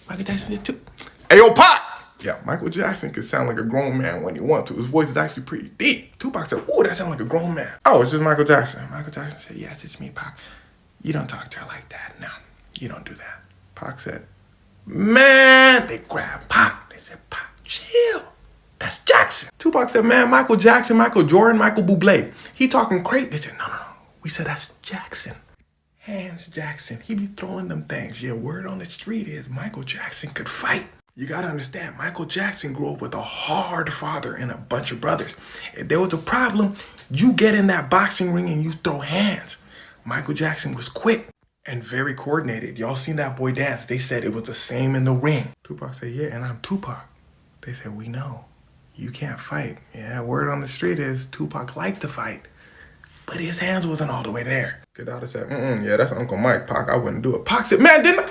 Michael Jackson did Tupac. Hey, yo, Pac! Yeah, Michael Jackson could sound like a grown man when he wants to. His voice is actually pretty deep. Tupac said, ooh, that sounds like a grown man. Oh, it's just Michael Jackson. Michael Jackson said, yes, it's me, Pac. You don't talk to her like that. No, you don't do that. Pac said, man, they grabbed Pac. They said, Pac, chill. That's Jackson. Tupac said, man, Michael Jackson, Michael Jordan, Michael Bublé. He talking crazy. They said, no. We said, that's Jackson. Hands Jackson. He be throwing them things. Yeah, word on the street is Michael Jackson could fight. You gotta understand, Michael Jackson grew up with a hard father and a bunch of brothers. If there was a problem, you get in that boxing ring and you throw hands. Michael Jackson was quick and very coordinated. Y'all seen that boy dance. They said it was the same in the ring. Tupac said, yeah, and I'm Tupac. They said, we know. You can't fight. Yeah, word on the street is Tupac liked to fight, but his hands wasn't all the way there. Kidada said, yeah, that's Uncle Mike, Pac. I wouldn't do it. Pac said, man, didn't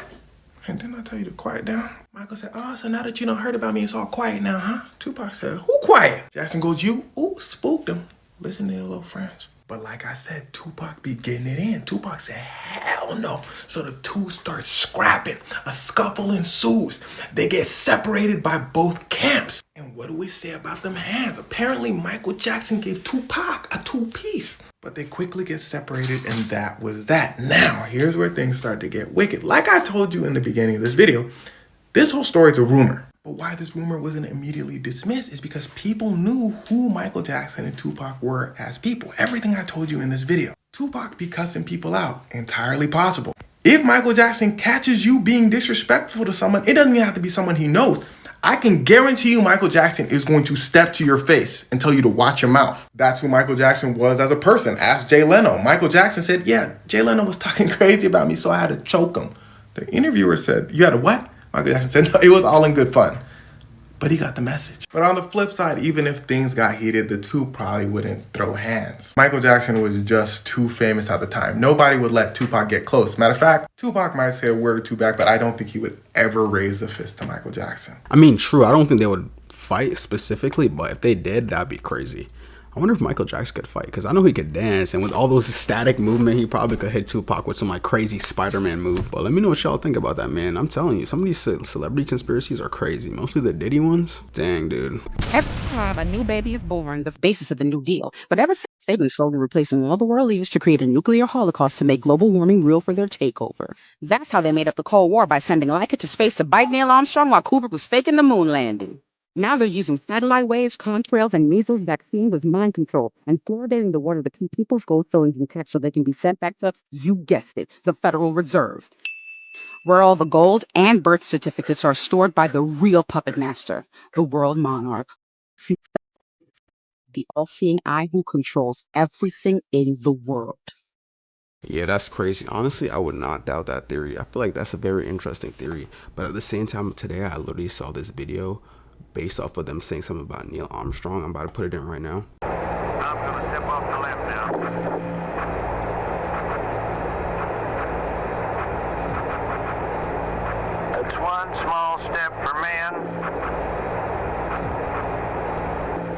I tell you to quiet down? Michael said, oh, so now that you done heard about me, it's all quiet now, huh? Tupac said, who quiet? Jackson goes, you? Ooh, spooked him. Listen to your little friends. But like I said, Tupac be getting it in. Tupac said, hell no. So the two start scrapping. A scuffle ensues. They get separated by both camps. And what do we say about them hands? Apparently, Michael Jackson gave Tupac a two-piece. But they quickly get separated, and that was that. Now, here's where things start to get wicked. Like I told you in the beginning of this video, this whole story is a rumor. But why this rumor wasn't immediately dismissed is because people knew who Michael Jackson and Tupac were as people. Everything I told you in this video. Tupac be cussing people out. Entirely possible. If Michael Jackson catches you being disrespectful to someone, it doesn't even have to be someone he knows. I can guarantee you Michael Jackson is going to step to your face and tell you to watch your mouth. That's who Michael Jackson was as a person. Ask Jay Leno. Michael Jackson said, yeah, Jay Leno was talking crazy about me, so I had to choke him. The interviewer said, you had to what? Michael Jackson said, no, it was all in good fun. But he got the message. But on the flip side, even if things got heated, the two probably wouldn't throw hands. Michael Jackson was just too famous at the time. Nobody would let Tupac get close. Matter of fact, Tupac might say a word or two back, but I don't think he would ever raise a fist to Michael Jackson. I mean, true, I don't think they would fight specifically, but if they did, that'd be crazy. I wonder if Michael Jackson could fight, because I know he could dance, and with all those static movement, he probably could hit Tupac with some like crazy Spider-Man move. But let me know what y'all think about that, man. I'm telling you, some of these celebrity conspiracies are crazy, mostly the Diddy ones. Dang, dude. Every time a new baby is born, the basis of the New Deal. But ever since, they've been slowly replacing all the world leaders to create a nuclear holocaust to make global warming real for their takeover. That's how they made up the Cold War, by sending Laika to space to bite Neil Armstrong while Kubrick was faking the moon landing. Now they're using satellite waves, contrails, and measles vaccines as mind control, and fluoridating the water to keep people's gold fillings intact so they can be sent back to, you guessed it, the Federal Reserve, where all the gold and birth certificates are stored by the real puppet master, the world monarch, the all-seeing eye who controls everything in the world. Yeah, that's crazy. Honestly, I would not doubt that theory. I feel like that's a very interesting theory. But at the same time, today I literally saw this video based off of them saying something about Neil Armstrong. I'm about to put it in right now. I'm going to step off the left now. It's one small step for man,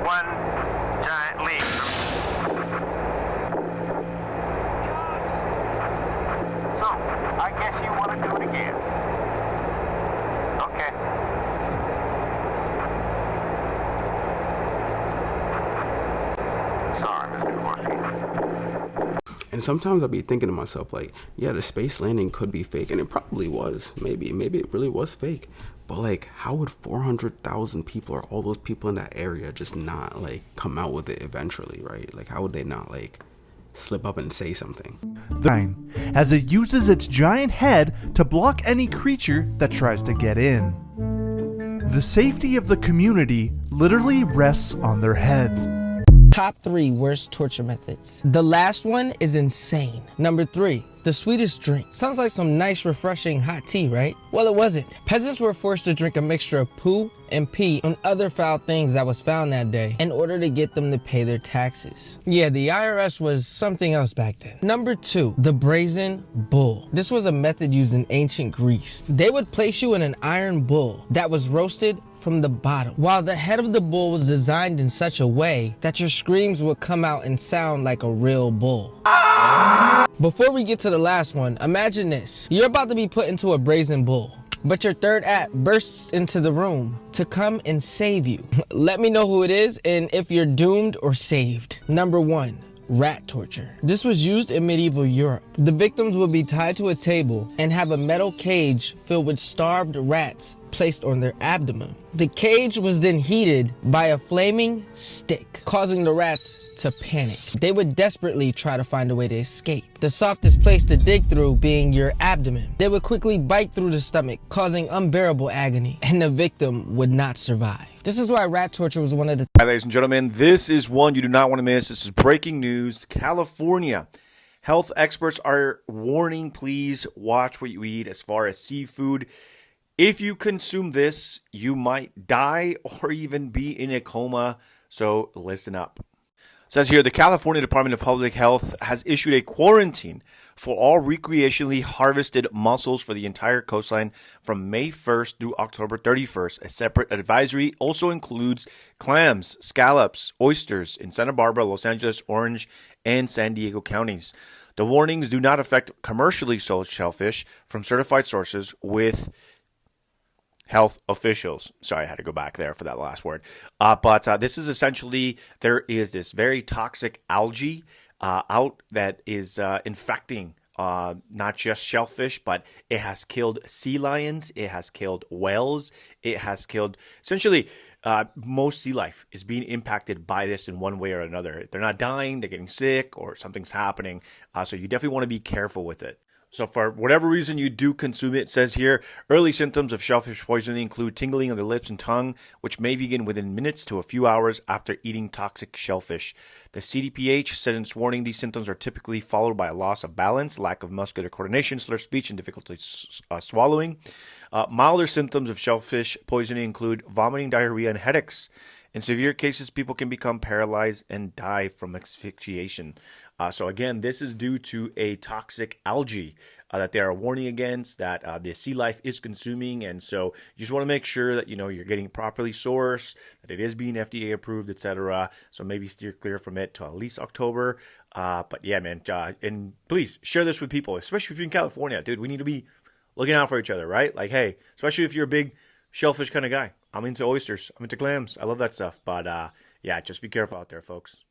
one giant leap So, I guess you want to do it again. Okay. And sometimes I'll be thinking to myself, like, yeah, the space landing could be fake, and it probably was. Maybe it really was fake. But like, how would 400,000 people or all those people in that area just not like come out with it eventually, right? Like, how would they not like slip up and say something? As it uses its giant head to block any creature that tries to get in. The safety of the community literally rests on their heads. Top 3 worst torture methods. The last one is insane. Number 3, the sweetest drink. Sounds like some nice, refreshing hot tea, right? Well, it wasn't. Peasants were forced to drink a mixture of poo and pee and other foul things that was found that day in order to get them to pay their taxes. Yeah, the IRS was something else back then. Number 2, the brazen bull. This was a method used in ancient Greece. They would place you in an iron bull that was roasted from the bottom, while the head of the bull was designed in such a way that your screams would come out and sound like a real bull. Before we get to the last one, imagine this. You're about to be put into a brazen bull, but your third act bursts into the room to come and save you. Let me know who it is and if you're doomed or saved. Number 1. Rat torture. This was used in medieval Europe. The victims would be tied to a table and have a metal cage filled with starved rats placed on their abdomen. The cage was then heated by a flaming stick, causing the rats to panic. They would desperately try to find a way to escape. The softest place to dig through being your abdomen. They would quickly bite through the stomach, causing unbearable agony, and the victim would not survive. This is why rat torture was one of the... Hi, ladies and gentlemen, this is one you do not want to miss. This is breaking news. California health experts are warning, please watch what you eat as far as seafood. If you consume this, you might die or even be in a coma, so listen up. It says here, the California Department of Public Health has issued a quarantine for all recreationally harvested mussels for the entire coastline from May 1st through October 31st. A separate advisory also includes clams, scallops, oysters in Santa Barbara, Los Angeles, Orange, and San Diego counties. The warnings do not affect commercially sold shellfish from certified sources with health officials. Sorry, I had to go back there for that last word. But this is essentially, there is this very toxic algae out that is infecting not just shellfish, but it has killed sea lions, it has killed whales, it has killed essentially most sea life is being impacted by this in one way or another. If they're not dying, they're getting sick, or something's happening. So you definitely want to be careful with it. So for whatever reason you do consume it, it says here, early symptoms of shellfish poisoning include tingling of the lips and tongue, which may begin within minutes to a few hours after eating toxic shellfish. The CDPH said in its warning, these symptoms are typically followed by a loss of balance, lack of muscular coordination, slurred speech, and difficulty swallowing. Milder symptoms of shellfish poisoning include vomiting, diarrhea, and headaches. In severe cases, people can become paralyzed and die from asphyxiation. So again, this is due to a toxic algae that they are warning against, that the sea life is consuming. And so you just want to make sure that, you know, you're getting properly sourced, that it is being FDA approved, etc. So maybe steer clear from it to at least October. But yeah, man, and please share this with people, especially if you're in California, dude. We need to be looking out for each other, right? Like, hey, especially if you're a big shellfish kind of guy. I'm into oysters. I'm into clams. I love that stuff. But yeah, just be careful out there, folks.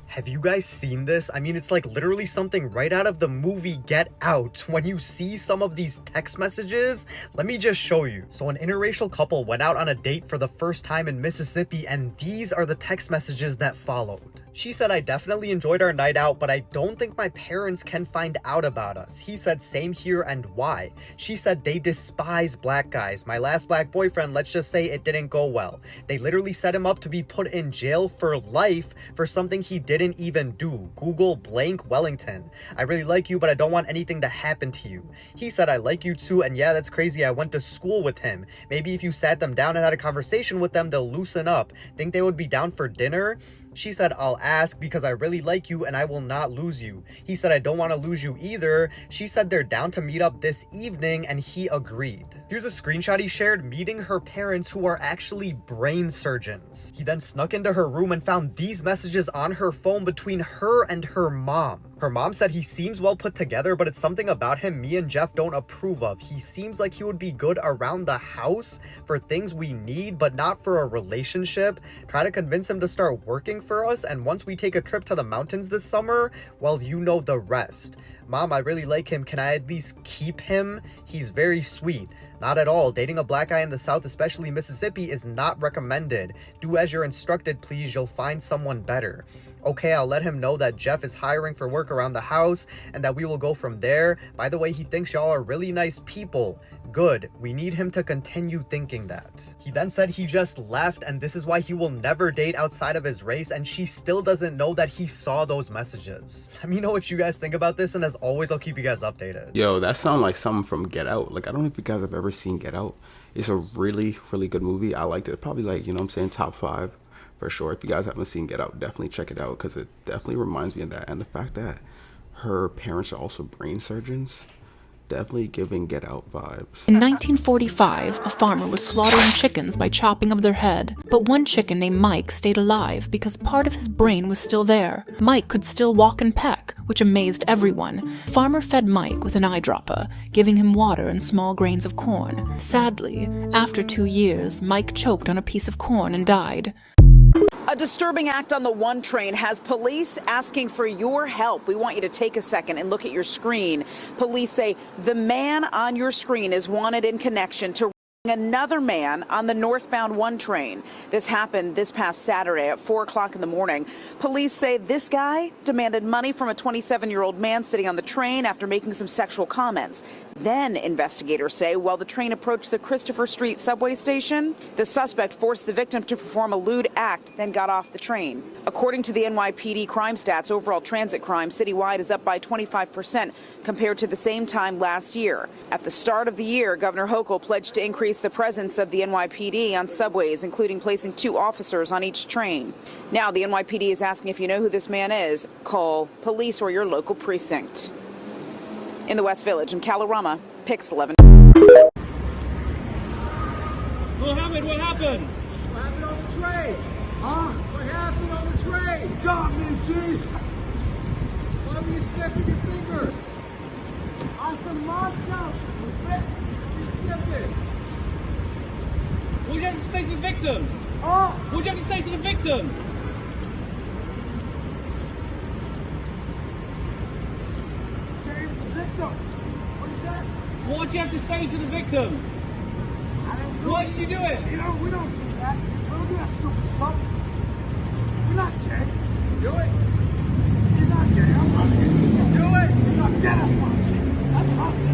Have you guys seen this? I mean, it's like literally something right out of the movie Get Out. When you see some of these text messages, let me just show you. So an interracial couple went out on a date for the first time in Mississippi, and these are the text messages that followed. She said, I definitely enjoyed our night out, but I don't think my parents can find out about us. He said, same here, and why? She said, they despise black guys. My last black boyfriend, let's just say it didn't go well. They literally set him up to be put in jail for life for something he didn't even do. Google blank Wellington. I really like you, but I don't want anything to happen to you. He said, I like you too, and yeah, that's crazy. I went to school with him. Maybe if you sat them down and had a conversation with them, they'll loosen up. Think they would be down for dinner? She said, I'll ask because I really like you and I will not lose you. He said, I don't want to lose you either. She said they're down to meet up this evening and he agreed. Here's a screenshot he shared meeting her parents who are actually brain surgeons. He then snuck into her room and found these messages on her phone between her and her mom. Her mom said he seems well put together, but it's something about him me and Jeff don't approve of. He seems like he would be good around the house for things we need, but not for a relationship. Try to convince him to start working for us, and once we take a trip to the mountains this summer, well, you know the rest. Mom, I really like him. Can I at least keep him? He's very sweet. Not at all. Dating a black guy in the South, especially Mississippi, is not recommended. Do as you're instructed, please. You'll find someone better. Okay, I'll let him know that Jeff is hiring for work around the house and that we will go from there. By the way, he thinks y'all are really nice people. Good. We need him to continue thinking that. He then said he just left and this is why he will never date outside of his race, and she still doesn't know that he saw those messages. Let me know what you guys think about this, and as always, I'll keep you guys updated. Yo, that sounds like something from Get Out. Like, I don't know if you guys have ever seen Get Out. It's a really, really good movie. I liked it. Probably like, you know what I'm saying, top 5 for sure. If you guys haven't seen Get Out, definitely check it out because it definitely reminds me of that. And the fact that her parents are also brain surgeons, definitely giving Get Out vibes. In 1945, a farmer was slaughtering chickens by chopping of their head. But one chicken named Mike stayed alive because part of his brain was still there. Mike could still walk and peck, which amazed everyone. Farmer fed Mike with an eyedropper, giving him water and small grains of corn. Sadly, after 2 years, Mike choked on a piece of corn and died. A disturbing act on the one train has police asking for your help. We want you to take a second and look at your screen. Police say the man on your screen is wanted in connection to another man on the northbound one train. This happened this past Saturday at 4 o'clock in the morning. Police say this guy demanded money from a 27-year-old man sitting on the train after making some sexual comments. Then investigators say while the train approached the Christopher Street subway station, the suspect forced the victim to perform a lewd act, then got off the train. According to the NYPD crime stats, overall transit crime citywide is up by 25% compared to the same time last year. At the start of the year, Governor Hochul pledged to increase the presence of the NYPD on subways, including placing 2 officers on each train. Now, the NYPD is asking if you know who this man is, call police or your local precinct. In the West Village, in Kalorama, Pix 11. What happened? What happened? What happened on the train? Huh? What happened on the train? Got me, G! Why were you sniffing your fingers? I'm from mom's house. You sniffing. What did you have to say to the victim? Oh! What did you have to say to the victim? Save the victim. What do you have to say to the victim? Why did you do it? You know, we don't do that. We don't do that stupid stuff. You're not gay. Do it. You're not gay. I'm not gay. Do it. You're not gay. That's not gay. That's not gay.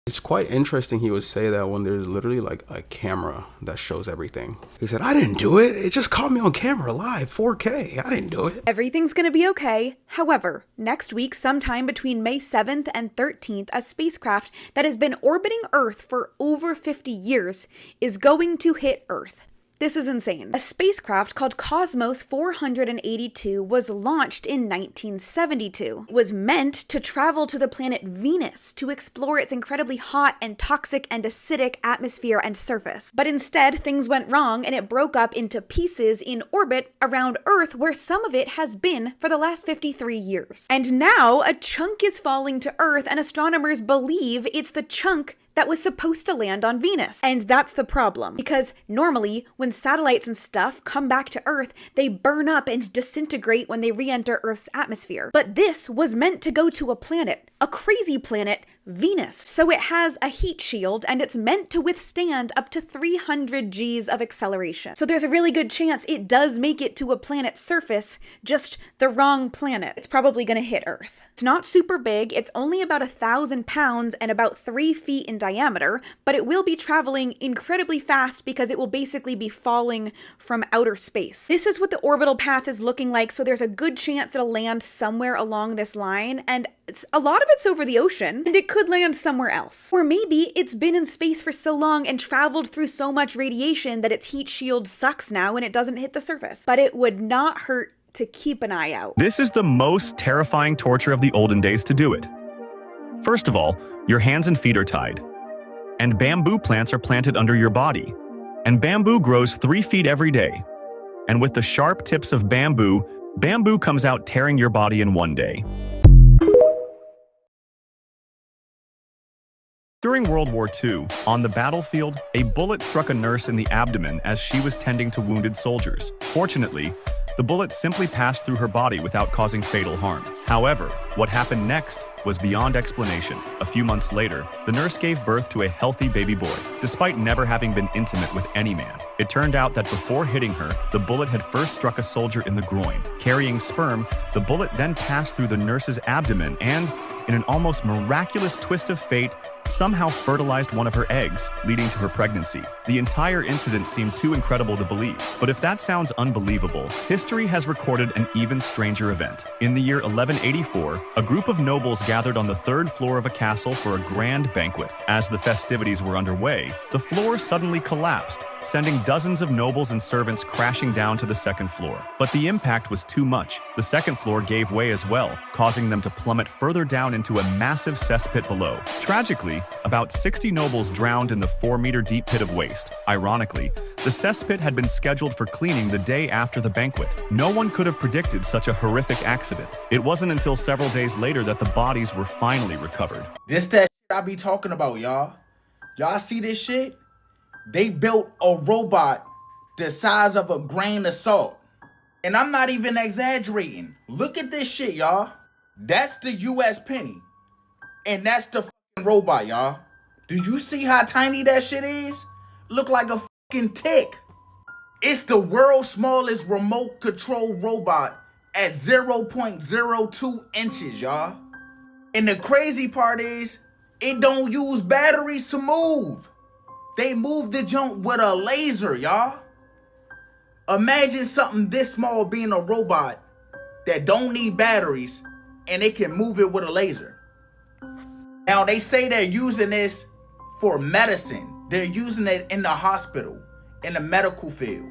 It's quite interesting he would say that when there's literally like a camera that shows everything. He said, I didn't do it. It just caught me on camera live, 4K. I didn't do it. Everything's gonna be okay. However, next week, sometime between May 7th and 13th, a spacecraft that has been orbiting Earth for over 50 years is going to hit Earth. This is insane. A spacecraft called Cosmos 482 was launched in 1972. It was meant to travel to the planet Venus to explore its incredibly hot and toxic and acidic atmosphere and surface. But instead, things went wrong and it broke up into pieces in orbit around Earth, where some of it has been for the last 53 years. And now a chunk is falling to Earth, and astronomers believe it's the chunk that was supposed to land on Venus. And that's the problem, because normally when satellites and stuff come back to Earth, they burn up and disintegrate when they re-enter Earth's atmosphere. But this was meant to go to a planet, a crazy planet, Venus. So it has a heat shield and it's meant to withstand up to 300 Gs of acceleration. So there's a really good chance it does make it to a planet's surface, just the wrong planet. It's probably gonna hit Earth. It's not super big, it's only about 1,000 pounds and about 3 feet in diameter, but it will be traveling incredibly fast because it will basically be falling from outer space. This is what the orbital path is looking like, so there's a good chance it'll land somewhere along this line, and a lot of it's over the ocean, and it could land somewhere else. Or maybe it's been in space for so long and traveled through so much radiation that its heat shield sucks now and it doesn't hit the surface. But it would not hurt to keep an eye out. This is the most terrifying torture of the olden days to do it. First of all, your hands and feet are tied, and bamboo plants are planted under your body. And bamboo grows 3 feet every day. And with the sharp tips of bamboo, bamboo comes out tearing your body in one day. During World War II, on the battlefield, a bullet struck a nurse in the abdomen as she was tending to wounded soldiers. Fortunately, the bullet simply passed through her body without causing fatal harm. However, what happened next was beyond explanation. A few months later, the nurse gave birth to a healthy baby boy, despite never having been intimate with any man. It turned out that before hitting her, the bullet had first struck a soldier in the groin. Carrying sperm, the bullet then passed through the nurse's abdomen and, in an almost miraculous twist of fate, somehow fertilized one of her eggs, leading to her pregnancy. The entire incident seemed too incredible to believe. But if that sounds unbelievable, history has recorded an even stranger event. In the year 1184, a group of nobles gathered on the 3rd floor of a castle for a grand banquet. As the festivities were underway, the floor suddenly collapsed, sending dozens of nobles and servants crashing down to the 2nd floor. But the impact was too much. The 2nd floor gave way as well, causing them to plummet further down into a massive cesspit below. Tragically, about 60 nobles drowned in the 4-meter deep pit of waste. Ironically, the cesspit had been scheduled for cleaning the day after the banquet. No one could have predicted such a horrific accident. It wasn't until several days later that the bodies were finally recovered. This that shit I be talking about, y'all. Y'all see this shit? They built a robot the size of a grain of salt. And I'm not even exaggerating. Look at this shit, y'all. That's the US penny. And that's the fucking robot, y'all. Do you see how tiny that shit is? Look like a fucking tick. It's the world's smallest remote control robot at 0.02 inches, y'all. And the crazy part is, it don't use batteries to move. They move the junk with a laser, y'all. Imagine something this small being a robot that don't need batteries and it can move it with a laser. Now they say they're using this for medicine. They're using it in the hospital, in the medical field.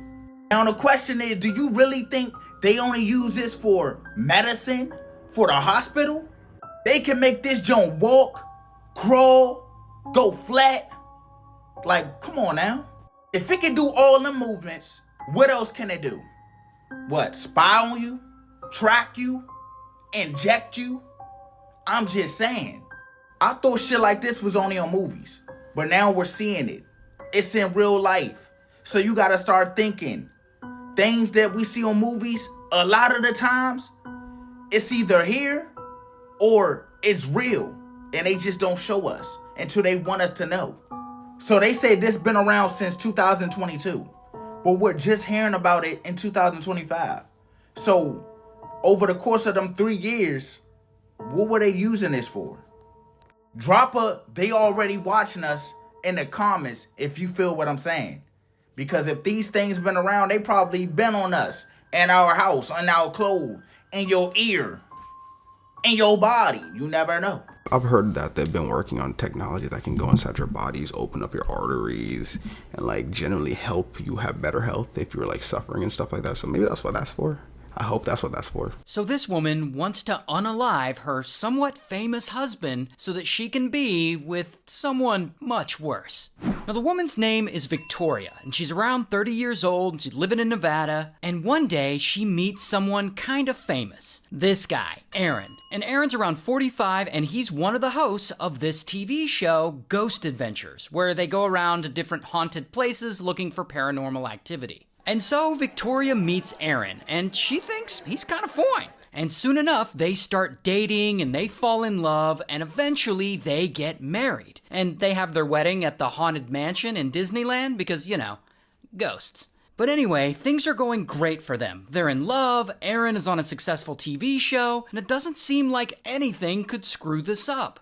Now the question is, do you really think they only use this for medicine, for the hospital? They can make this junk walk, crawl, go flat. Like, come on now. If it can do all the movements, what else can it do? What, spy on you? Track you? Inject you? I'm just saying. I thought shit like this was only on movies, but now we're seeing it. It's in real life. So you gotta start thinking. Things that we see on movies, a lot of the times, it's either here or it's real, and they just don't show us until they want us to know. So they say this been around since 2022, but we're just hearing about it in 2025. So over the course of them 3 years, what were they using this for? Drop a "they already watching us" in the comments if you feel what I'm saying. Because if these things been around, they probably been on us, in our house, on our clothes, in your ear, in your body. You never know. I've heard that they've been working on technology that can go inside your bodies, open up your arteries, and like generally help you have better health if you're like suffering and stuff like that. So maybe that's what that's for. I hope that's what that's for. So this woman wants to unalive her somewhat famous husband so that she can be with someone much worse. Now the woman's name is Victoria, and she's around 30 years old, and she's living in Nevada, and one day she meets someone kind of famous. This guy, Aaron. And Aaron's around 45, and he's one of the hosts of this TV show, Ghost Adventures, where they go around to different haunted places looking for paranormal activity. And so Victoria meets Aaron, and she thinks he's kind of fine. And soon enough, they start dating, and they fall in love, and eventually they get married. And they have their wedding at the Haunted Mansion in Disneyland because, you know, ghosts. But anyway, things are going great for them. They're in love, Aaron is on a successful TV show, and it doesn't seem like anything could screw this up.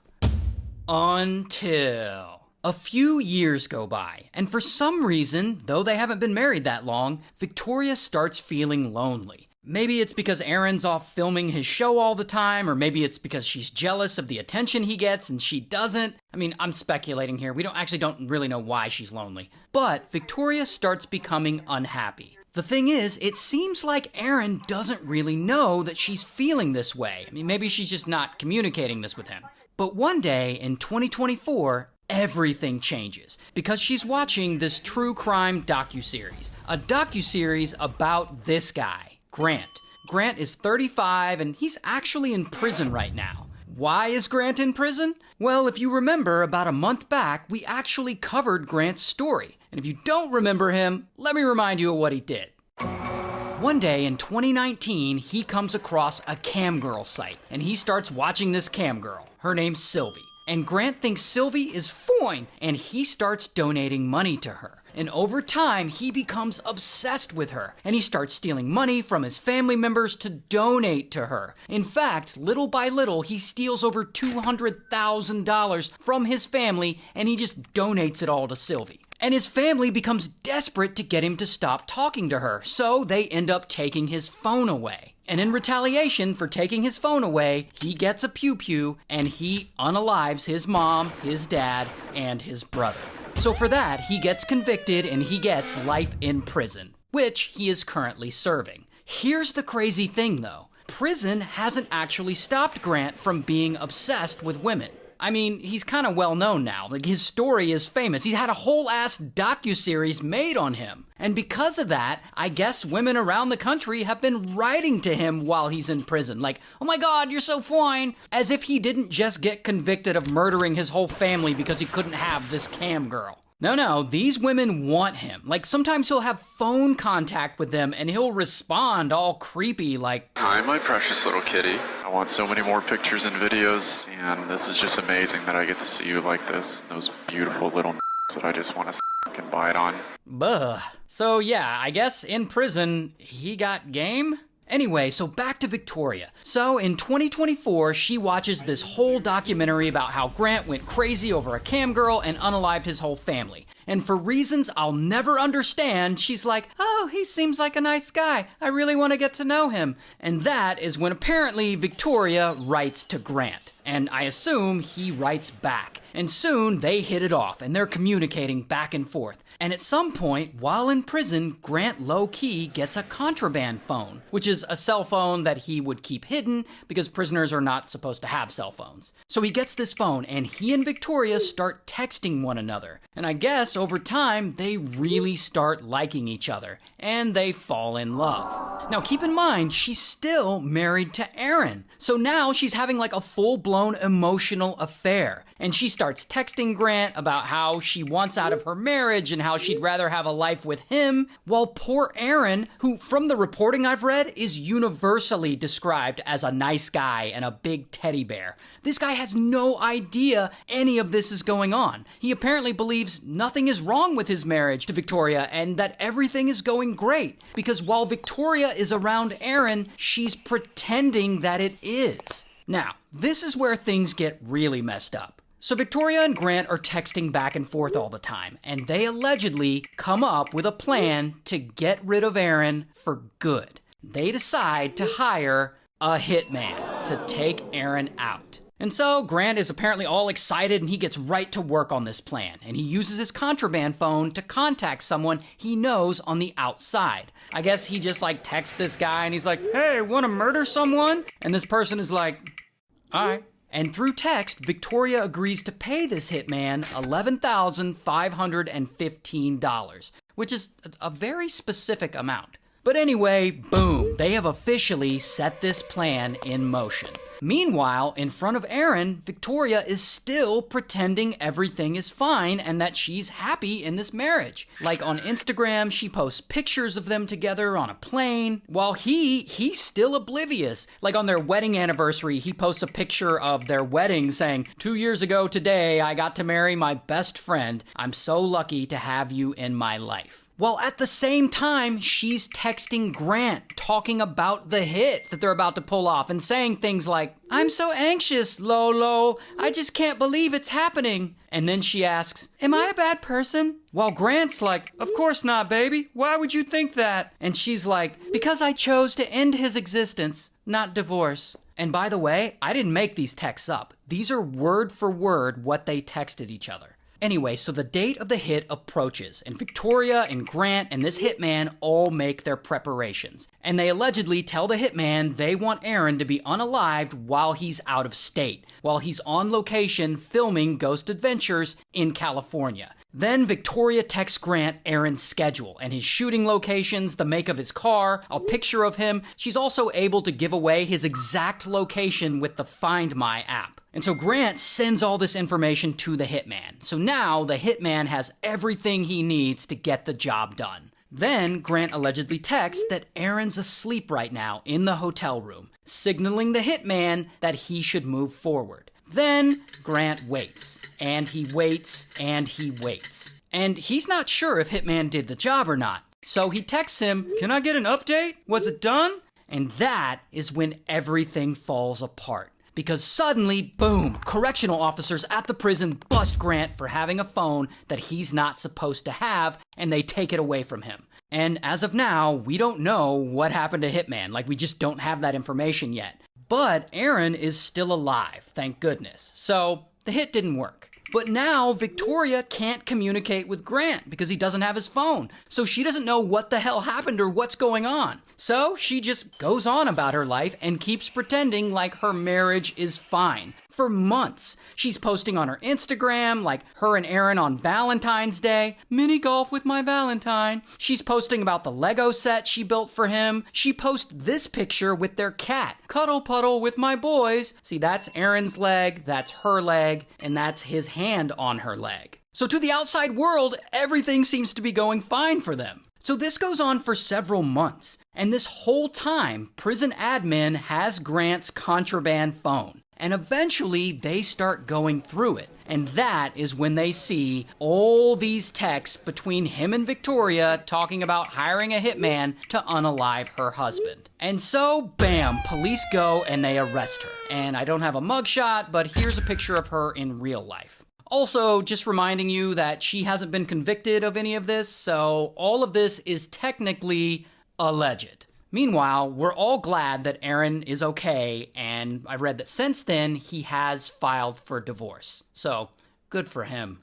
Until a few years go by, and for some reason, though they haven't been married that long, Victoria starts feeling lonely. Maybe it's because Aaron's off filming his show all the time, or maybe it's because she's jealous of the attention he gets and she doesn't. I mean, I'm speculating here. We don't really know why she's lonely. But Victoria starts becoming unhappy. The thing is, it seems like Aaron doesn't really know that she's feeling this way. I mean, maybe she's just not communicating this with him. But one day in 2024, everything changes because she's watching this true crime docuseries. A docuseries about this guy, Grant. Grant is 35 and he's actually in prison right now. Why is Grant in prison? Well, if you remember, about a month back, we actually covered Grant's story. And if you don't remember him, let me remind you of what he did. One day in 2019, he comes across a cam girl site and he starts watching this cam girl. Her name's Sylvie. And Grant thinks Sylvie is fine, and he starts donating money to her. And over time, he becomes obsessed with her, and he starts stealing money from his family members to donate to her. In fact, little by little, he steals over $200,000 from his family, and he just donates it all to Sylvie. And his family becomes desperate to get him to stop talking to her, so they end up taking his phone away. And in retaliation for taking his phone away, he gets a pew-pew and he unalives his mom, his dad, and his brother. So for that, he gets convicted and he gets life in prison, which he is currently serving. Here's the crazy thing though. Prison hasn't actually stopped Grant from being obsessed with women. I mean, he's kind of well known now. Like, his story is famous. He's had a whole ass docuseries made on him. And because of that, I guess women around the country have been writing to him while he's in prison. Like, oh my God, you're so fine. As if he didn't just get convicted of murdering his whole family because he couldn't have this cam girl. No, these women want him. Like, sometimes he'll have phone contact with them and he'll respond all creepy like, "Hi, my precious little kitty. I want so many more pictures and videos, and this is just amazing that I get to see you like this. Those beautiful little that I just want to fucking bite on." Buh. So yeah, I guess in prison, he got game? Anyway, so back to Victoria. So in 2024, she watches this whole documentary about how Grant went crazy over a cam girl and unalived his whole family. And for reasons I'll never understand, she's like, oh, he seems like a nice guy. I really want to get to know him. And that is when apparently Victoria writes to Grant. And I assume he writes back. And soon they hit it off and they're communicating back and forth. And at some point, while in prison, Grant low-key gets a contraband phone, which is a cell phone that he would keep hidden because prisoners are not supposed to have cell phones. So he gets this phone, and he and Victoria start texting one another. And I guess over time, they really start liking each other, and they fall in love. Now keep in mind, she's still married to Aaron. So now she's having like a full-blown emotional affair. And she starts texting Grant about how she wants out of her marriage and how how she'd rather have a life with him, while poor Aaron, who from the reporting I've read is universally described as a nice guy and a big teddy bear. This guy has no idea any of this is going on. He apparently believes nothing is wrong with his marriage to Victoria and that everything is going great, because while Victoria is around Aaron, she's pretending that it is. Now, this is where things get really messed up. So Victoria and Grant are texting back and forth all the time, and they allegedly come up with a plan to get rid of Aaron for good. They decide to hire a hitman to take Aaron out. And so Grant is apparently all excited and he gets right to work on this plan. And he uses his contraband phone to contact someone he knows on the outside. I guess he just texts this guy and he's like, "Hey, wanna murder someone?" And this person is like, "All right." And through text, Victoria agrees to pay this hitman $11,515, which is a very specific amount. But anyway, boom, they have officially set this plan in motion. Meanwhile, in front of Aaron, Victoria is still pretending everything is fine and that she's happy in this marriage. Like on Instagram, she posts pictures of them together on a plane, while he's still oblivious. Like on their wedding anniversary, he posts a picture of their wedding saying, "2 years ago today, I got to marry my best friend. I'm so lucky to have you in my life." While at the same time, she's texting Grant, talking about the hit that they're about to pull off and saying things like, "I'm so anxious, Lolo. I just can't believe it's happening." And then she asks, "Am I a bad person?" While Grant's like, "Of course not, baby. Why would you think that?" And she's like, "Because I chose to end his existence, not divorce." And by the way, I didn't make these texts up. These are word for word what they texted each other. Anyway, so the date of the hit approaches, and Victoria and Grant and this hitman all make their preparations. And they allegedly tell the hitman they want Aaron to be unalived while he's out of state, while he's on location filming Ghost Adventures in California. Then Victoria texts Grant Aaron's schedule and his shooting locations, the make of his car, a picture of him. She's also able to give away his exact location with the Find My app. And so Grant sends all this information to the hitman. So now the hitman has everything he needs to get the job done. Then Grant allegedly texts that Aaron's asleep right now in the hotel room, signaling the hitman that he should move forward. Then Grant waits, and he waits, and he waits. And he's not sure if Hitman did the job or not. So he texts him, "Can I get an update? Was it done?" And that is when everything falls apart. Because suddenly, boom, correctional officers at the prison bust Grant for having a phone that he's not supposed to have, and they take it away from him. And as of now, we don't know what happened to Hitman. We just don't have that information yet. But Aaron is still alive, thank goodness. So the hit didn't work. But now Victoria can't communicate with Grant because he doesn't have his phone. So she doesn't know what the hell happened or what's going on. So she just goes on about her life and keeps pretending like her marriage is fine. For months, she's posting on her Instagram, like her and Aaron on Valentine's Day, mini golf with my Valentine. She's posting about the Lego set she built for him. She posts this picture with their cat, cuddle puddle with my boys. See, that's Aaron's leg, that's her leg, and that's his hand on her leg. So to the outside world, everything seems to be going fine for them. So this goes on for several months. And this whole time, prison admin has Grant's contraband phone. And eventually, they start going through it. And that is when they see all these texts between him and Victoria talking about hiring a hitman to unalive her husband. And so, bam, police go and they arrest her. And I don't have a mugshot, but here's a picture of her in real life. Also, just reminding you that she hasn't been convicted of any of this, so all of this is technically alleged. Meanwhile, we're all glad that Aaron is okay, and I've read that since then, he has filed for divorce. So, good for him.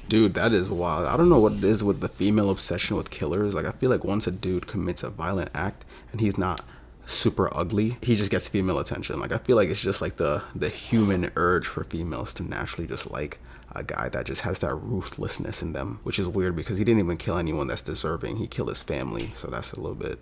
Dude, that is wild. I don't know what it is with the female obsession with killers. I feel like once a dude commits a violent act and he's not super ugly, he just gets female attention. I feel like it's just the human urge for females to naturally just like a guy that just has that ruthlessness in them, which is weird because he didn't even kill anyone that's deserving. He killed his family, so that's a little bit...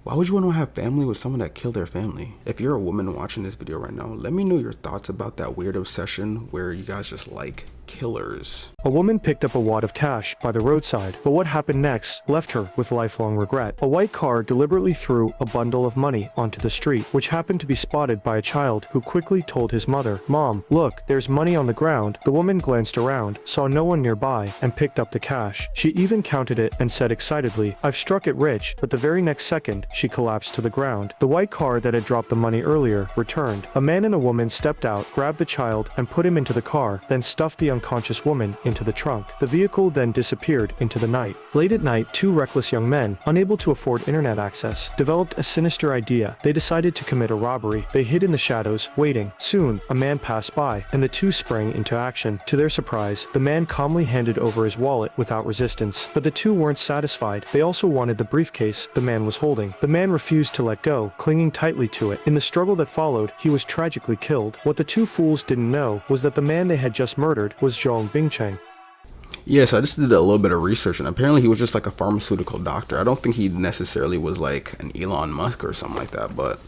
Why would you want to have family with someone that killed their family? If you're a woman watching this video right now, let me know your thoughts about that weird obsession where you guys just like killers. A woman picked up a wad of cash by the roadside, but what happened next left her with lifelong regret. A white car deliberately threw a bundle of money onto the street, which happened to be spotted by a child who quickly told his mother, "Mom, look, there's money on the ground." The woman glanced around, saw no one nearby, and picked up the cash. She even counted it and said excitedly, "I've struck it rich," but the very next second, she collapsed to the ground. The white car that had dropped the money earlier returned. A man and a woman stepped out, grabbed the child, and put him into the car, then stuffed the unconscious woman into the trunk. The vehicle then disappeared into the night. Late at night, two reckless young men, unable to afford internet access, developed a sinister idea. They decided to commit a robbery. They hid in the shadows, waiting. Soon, a man passed by, and the two sprang into action. To their surprise, the man calmly handed over his wallet without resistance. But the two weren't satisfied. They also wanted the briefcase the man was holding. The man refused to let go, clinging tightly to it. In the struggle that followed, he was tragically killed. What the two fools didn't know was that the man they had just murdered was Zhong Bingcheng. Yes, I just did a little bit of research, and apparently he was just like a pharmaceutical doctor. I don't think he necessarily was like an Elon Musk or something like that, but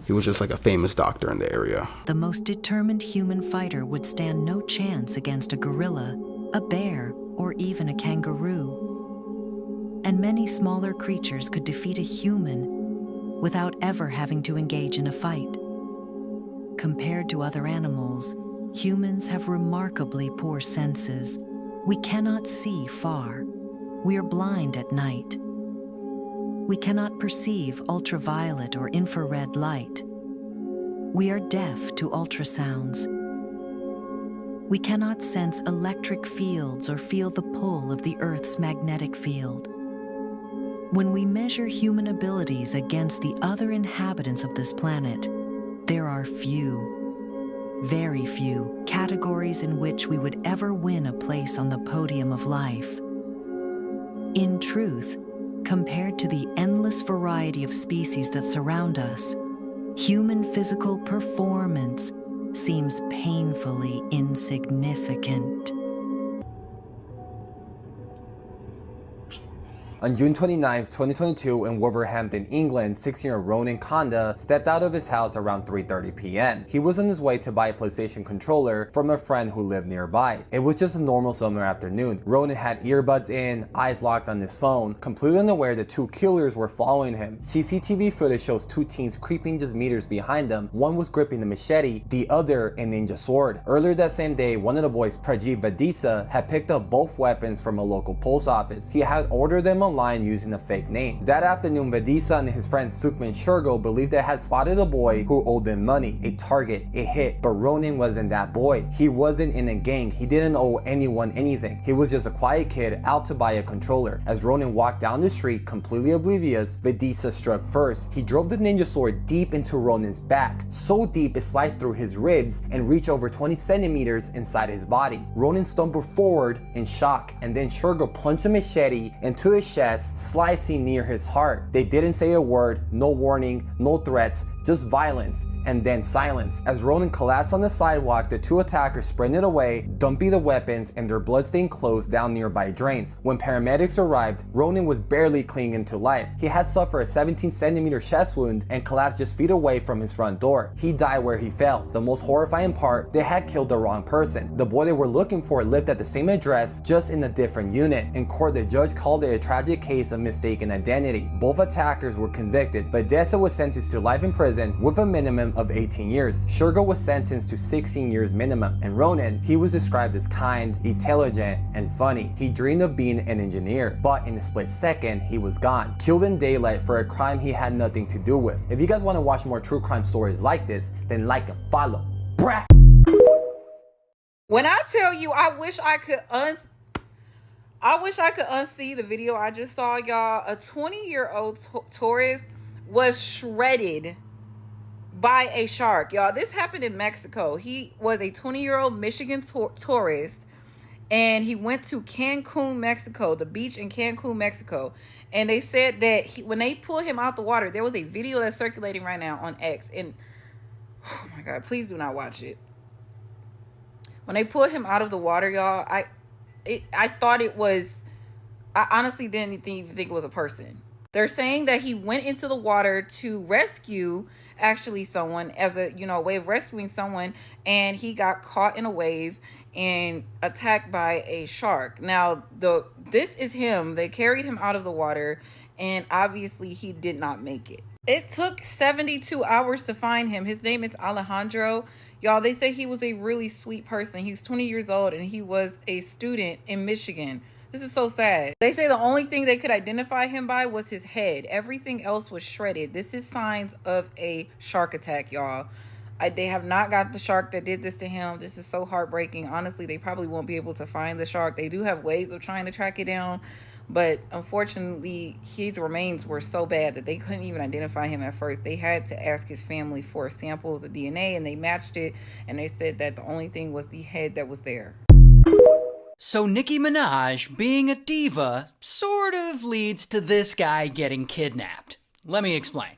he was just like a famous doctor in the area. The most determined human fighter would stand no chance against a gorilla, a bear, or even a kangaroo. And many smaller creatures could defeat a human without ever having to engage in a fight. Compared to other animals, humans have remarkably poor senses. We cannot see far. We are blind at night. We cannot perceive ultraviolet or infrared light. We are deaf to ultrasounds. We cannot sense electric fields or feel the pull of the Earth's magnetic field. When we measure human abilities against the other inhabitants of this planet, there are few, very few, categories in which we would ever win a place on the podium of life. In truth, compared to the endless variety of species that surround us, human physical performance seems painfully insignificant. On June 29, 2022, in Wolverhampton, England, 16-year-old Ronan Kanda stepped out of his house around 3:30 p.m. He was on his way to buy a PlayStation controller from a friend who lived nearby. It was just a normal summer afternoon. Ronan had earbuds in, eyes locked on his phone, completely unaware that two killers were following him. CCTV footage shows two teens creeping just meters behind them. One was gripping a machete, the other a ninja sword. Earlier that same day, one of the boys, Prajit Vadisa, had picked up both weapons from a local post office. He had ordered them online using a fake name. That afternoon, Vadisa and his friend Sukhman Shergill believed they had spotted a boy who owed them money, a target, a hit, but Ronan wasn't that boy. He wasn't in a gang. He didn't owe anyone anything. He was just a quiet kid out to buy a controller. As Ronan walked down the street, completely oblivious, Vadisa struck first. He drove the ninja sword deep into Ronan's back, so deep it sliced through his ribs and reached over 20 centimeters inside his body. Ronan stumbled forward in shock, and then Shergill plunged a machete into his chest, slicing near his heart. They didn't say a word, no warning, no threats, just violence, and then silence. As Ronan collapsed on the sidewalk, the two attackers sprinted away, dumping the weapons and their bloodstained clothes down nearby drains. When paramedics arrived, Ronan was barely clinging to life. He had suffered a 17-centimeter chest wound and collapsed just feet away from his front door. He died where he fell. The most horrifying part, they had killed the wrong person. The boy they were looking for lived at the same address, just in a different unit. In court, the judge called it a tragic case of mistaken identity. Both attackers were convicted. Vadesa was sentenced to life in prison with a minimum of 18 years. Shergill was sentenced to 16 years minimum. And Ronan, he was described as kind, intelligent, and funny. He dreamed of being an engineer, but in a split second, he was gone, killed in daylight for a crime he had nothing to do with. If you guys want to watch more true crime stories like this, then like and follow. Brah! When I tell you, I wish I could unsee the video I just saw, y'all. A 20-year-old tourist was shredded by a shark, y'all. This happened in Mexico. He was a 20-year-old Michigan tourist, and he went to Cancun, Mexico, the beach in Cancun, Mexico. And they said that when they pulled him out the water, there was a video that's circulating right now on X. And oh my God, please do not watch it. When they pulled him out of the water, y'all, I thought it was, I honestly didn't even think it was a person. They're saying that he went into the water to rescue actually someone, as a way of rescuing someone, and he got caught in a wave and attacked by a shark. Now, this is him. They carried him out of the water, and obviously he did not make it. It took 72 hours to find him. His name is Alejandro. Y'all, they say he was a really sweet person. He's 20 years old, and he was a student in Michigan. This is so sad. They say the only thing they could identify him by was his head. Everything else was shredded. This is signs of a shark attack, y'all. They have not got the shark that did this to him. This is so heartbreaking. Honestly, they probably won't be able to find the shark. They do have ways of trying to track it down, but unfortunately, his remains were so bad that they couldn't even identify him at first. They had to ask his family for samples of DNA, and they matched it, and they said that the only thing was the head that was there. So Nicki Minaj, being a diva, sort of leads to this guy getting kidnapped. Let me explain.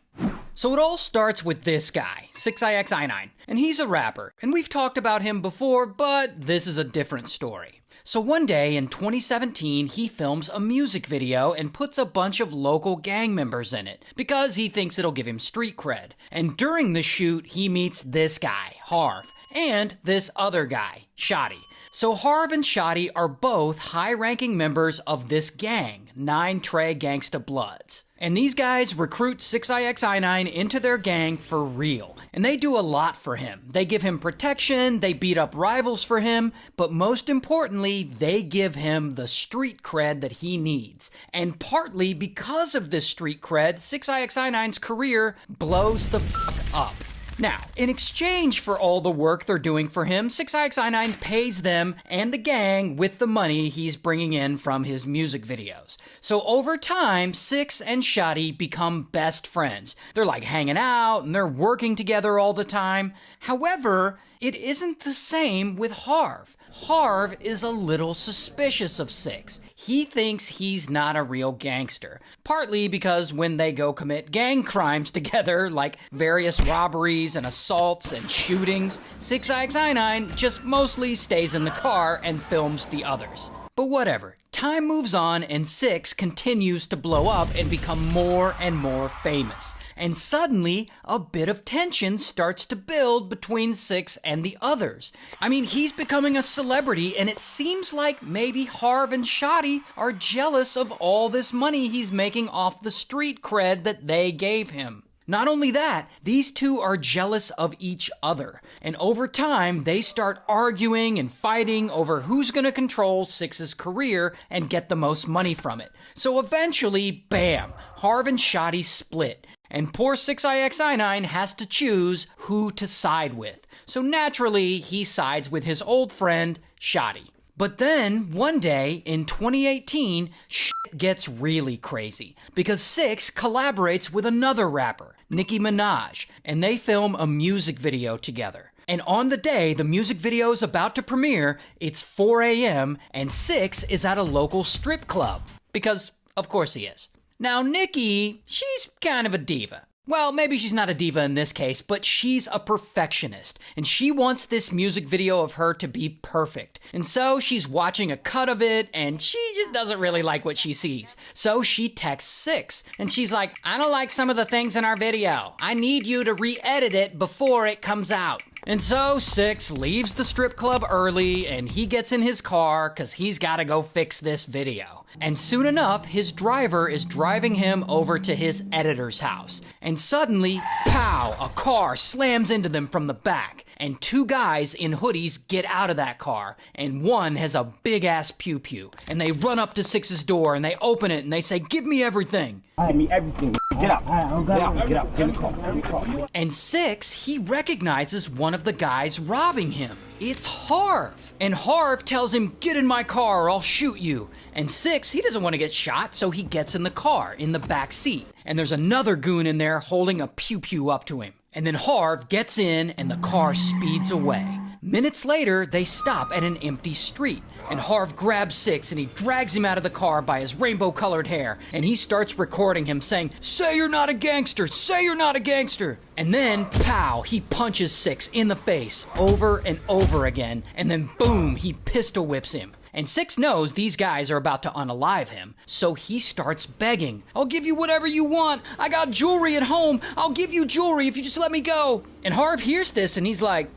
So it all starts with this guy, 6ixI9, and he's a rapper, and we've talked about him before, but this is a different story. So one day in 2017, he films a music video and puts a bunch of local gang members in it, because he thinks it'll give him street cred. And during the shoot, he meets this guy, Harv, and this other guy, Shotty. So Harv and Shotty are both high-ranking members of this gang, 9 Trey Gangsta Bloods. And these guys recruit 6ixI9 into their gang for real. And they do a lot for him. They give him protection, they beat up rivals for him, but most importantly, they give him the street cred that he needs. And partly because of this street cred, 6ixI9's career blows the fuck up. Now, in exchange for all the work they're doing for him, 6ixI9 pays them and the gang with the money he's bringing in from his music videos. So over time, 6 and Shotty become best friends. They're like hanging out and they're working together all the time. However, it isn't the same with Harv. Harv is a little suspicious of 6. He thinks he's not a real gangster. Partly because when they go commit gang crimes together, like various robberies and assaults and shootings, 6ixI9 just mostly stays in the car and films the others. But whatever. Time moves on and 6 continues to blow up and become more and more famous. And suddenly, a bit of tension starts to build between 6 and the others. I mean, he's becoming a celebrity, and it seems like maybe Harv and Shotty are jealous of all this money he's making off the street cred that they gave him. Not only that, these two are jealous of each other, and over time, they start arguing and fighting over who's gonna control 6's career and get the most money from it. So eventually, bam, Harv and Shotty split. And poor 6ixI9 has to choose who to side with. So naturally, he sides with his old friend, Shotty. But then, one day, in 2018, shit gets really crazy. Because 6 collaborates with another rapper, Nicki Minaj, and they film a music video together. And on the day the music video is about to premiere, it's 4 a.m. and 6 is at a local strip club. Because, of course he is. Now, Nicki, she's kind of a diva. Well, maybe she's not a diva in this case, but she's a perfectionist, and she wants this music video of her to be perfect. And so she's watching a cut of it, and she just doesn't really like what she sees. So she texts 6, and she's like, I don't like some of the things in our video. I need you to re-edit it before it comes out. And so 6 leaves the strip club early, and he gets in his car because he's got to go fix this video. And soon enough, his driver is driving him over to his editor's house. And suddenly, pow, a car slams into them from the back. And 2 guys in hoodies get out of that car, and one has a big-ass pew-pew. And they run up to 6's door, and they open it, and they say, give me everything. I need everything. Get out. Get out. Get in the car. And 6, he recognizes one of the guys robbing him. It's Harv. And Harv tells him, get in my car or I'll shoot you. And 6, he doesn't want to get shot, so he gets in the car, in the back seat. And there's another goon in there holding a pew-pew up to him. And then Harv gets in and the car speeds away. Minutes later, they stop at an empty street. And Harv grabs 6 and he drags him out of the car by his rainbow-colored hair. And he starts recording him saying, say you're not a gangster, say you're not a gangster. And then, pow, he punches 6 in the face over and over again. And then boom, he pistol whips him. And 6 knows these guys are about to unalive him, so he starts begging. I'll give you whatever you want. I got jewelry at home. I'll give you jewelry if you just let me go. And Harv hears this and he's like,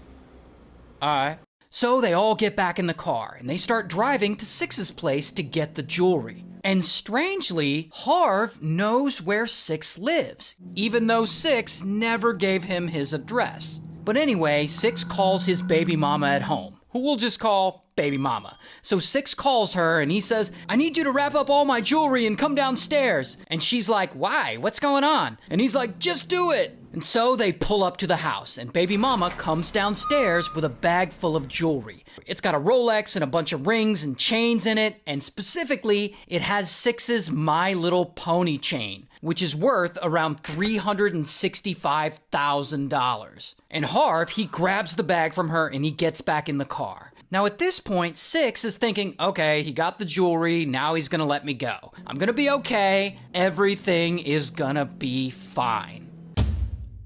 alright. So they all get back in the car and they start driving to Six's place to get the jewelry. And strangely, Harv knows where Six lives, even though Six never gave him his address. But anyway, Six calls his baby mama at home, who we'll just call baby mama. So Six calls her and he says, I need you to wrap up all my jewelry and come downstairs. And she's like, why? What's going on? And he's like, just do it. And so they pull up to the house and baby mama comes downstairs with a bag full of jewelry. It's got a Rolex and a bunch of rings and chains in it. And specifically, it has Six's My Little Pony chain, which is worth around $365,000. And Harv, he grabs the bag from her and he gets back in the car. Now at this point, Six is thinking, okay, he got the jewelry, now he's gonna let me go. I'm gonna be okay, everything is gonna be fine.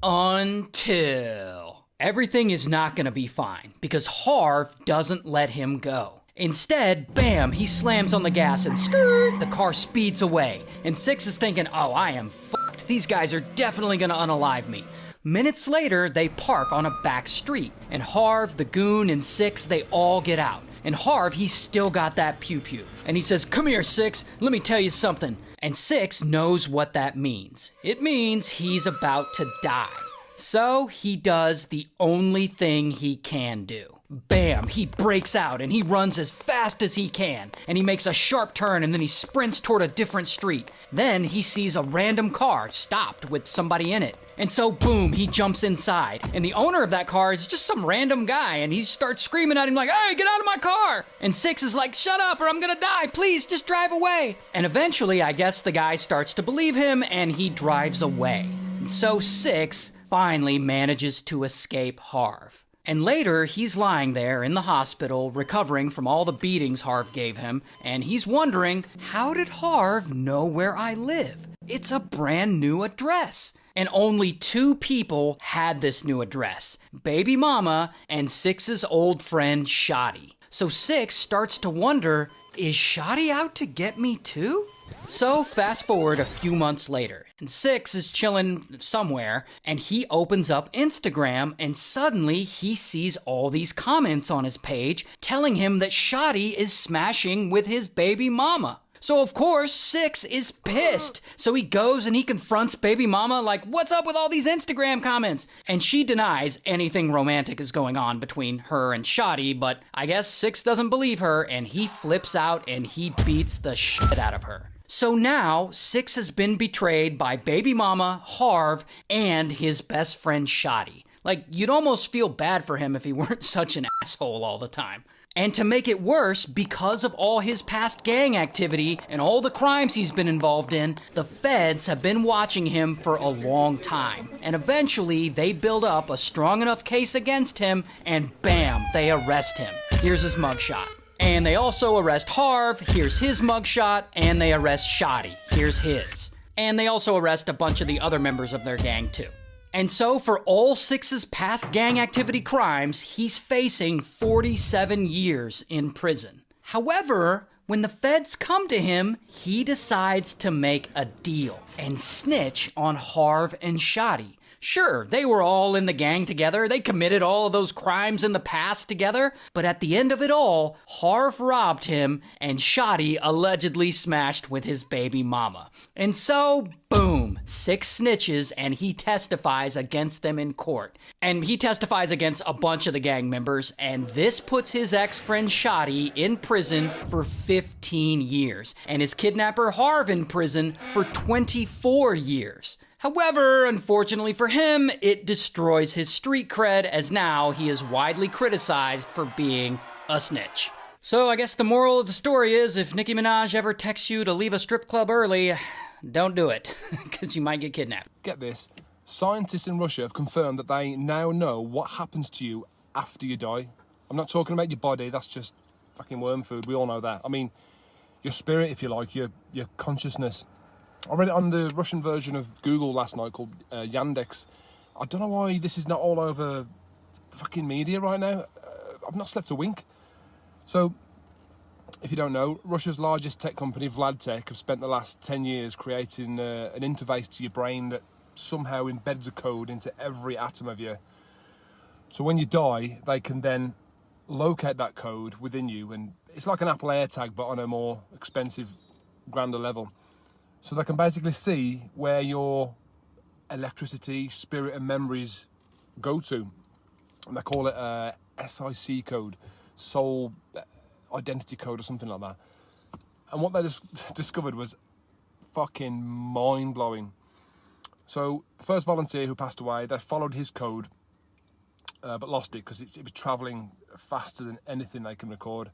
Until everything is not gonna be fine, because Harv doesn't let him go. Instead, bam, he slams on the gas and skirt, the car speeds away. And Six is thinking, oh, I am fucked. These guys are definitely gonna unalive me. Minutes later, they park on a back street. And Harv, the goon, and Six, they all get out. And Harv, he's still got that pew-pew. And he says, come here, Six, let me tell you something. And Six knows what that means. It means he's about to die. So he does the only thing he can do. Bam, he breaks out and he runs as fast as he can. And he makes a sharp turn and then he sprints toward a different street. Then he sees a random car stopped with somebody in it. And so boom, he jumps inside. And the owner of that car is just some random guy. And he starts screaming at him like, hey, get out of my car. And Six is like, shut up or I'm gonna die. Please, just drive away. And eventually, I guess the guy starts to believe him and he drives away. And so Six finally manages to escape Harv. And later, he's lying there in the hospital, recovering from all the beatings Harv gave him, and he's wondering, how did Harv know where I live? It's a brand new address. And only 2 people had this new address, Baby Mama and Six's old friend, Shotty. So Six starts to wonder, is Shotty out to get me too? So fast forward a few months later, and Six is chilling somewhere, and he opens up Instagram, and suddenly he sees all these comments on his page telling him that Shotty is smashing with his baby mama. So of course, Six is pissed. So he goes and he confronts baby mama like, what's up with all these Instagram comments? And she denies anything romantic is going on between her and Shotty, but I guess Six doesn't believe her and he flips out and he beats the shit out of her. So now, Six has been betrayed by baby mama, Harv, and his best friend Shotty. Like, you'd almost feel bad for him if he weren't such an asshole all the time. And to make it worse, because of all his past gang activity and all the crimes he's been involved in, the feds have been watching him for a long time. And eventually, they build up a strong enough case against him, and bam, they arrest him. Here's his mugshot. And they also arrest Harv, here's his mugshot, and they arrest Shotty, here's his. And they also arrest a bunch of the other members of their gang too. And so for all Six's past gang activity crimes, he's facing 47 years in prison. However, when the feds come to him, he decides to make a deal and snitch on Harv and Shotty. Sure, they were all in the gang together, they committed all of those crimes in the past together, but at the end of it all, Harv robbed him and Shotty allegedly smashed with his baby mama. And so, boom, Six snitches and he testifies against them in court. And he testifies against a bunch of the gang members, and this puts his ex-friend Shotty in prison for 15 years, and his kidnapper Harv in prison for 24 years. However, unfortunately for him, it destroys his street cred as now he is widely criticized for being a snitch. So I guess the moral of the story is if Nicki Minaj ever texts you to leave a strip club early, don't do it, because you might get kidnapped. Get this, scientists in Russia have confirmed that they now know what happens to you after you die. I'm not talking about your body, that's just fucking worm food, we all know that. I mean, your spirit, if you like, your consciousness. I read it on the Russian version of Google last night called Yandex. I don't know why this is not all over the fucking media right now. I've not slept a wink. So, if you don't know, Russia's largest tech company, Vladtech, have spent the last 10 years creating an interface to your brain that somehow embeds a code into every atom of you. So when you die, they can then locate that code within you, and it's like an Apple AirTag but on a more expensive, grander level. So they can basically see where your electricity, spirit and memories go to, and they call it a SIC code, soul identity code or something like that. And what they just discovered was fucking mind-blowing. So the first volunteer who passed away, they followed his code, but lost it because it was travelling faster than anything they can record.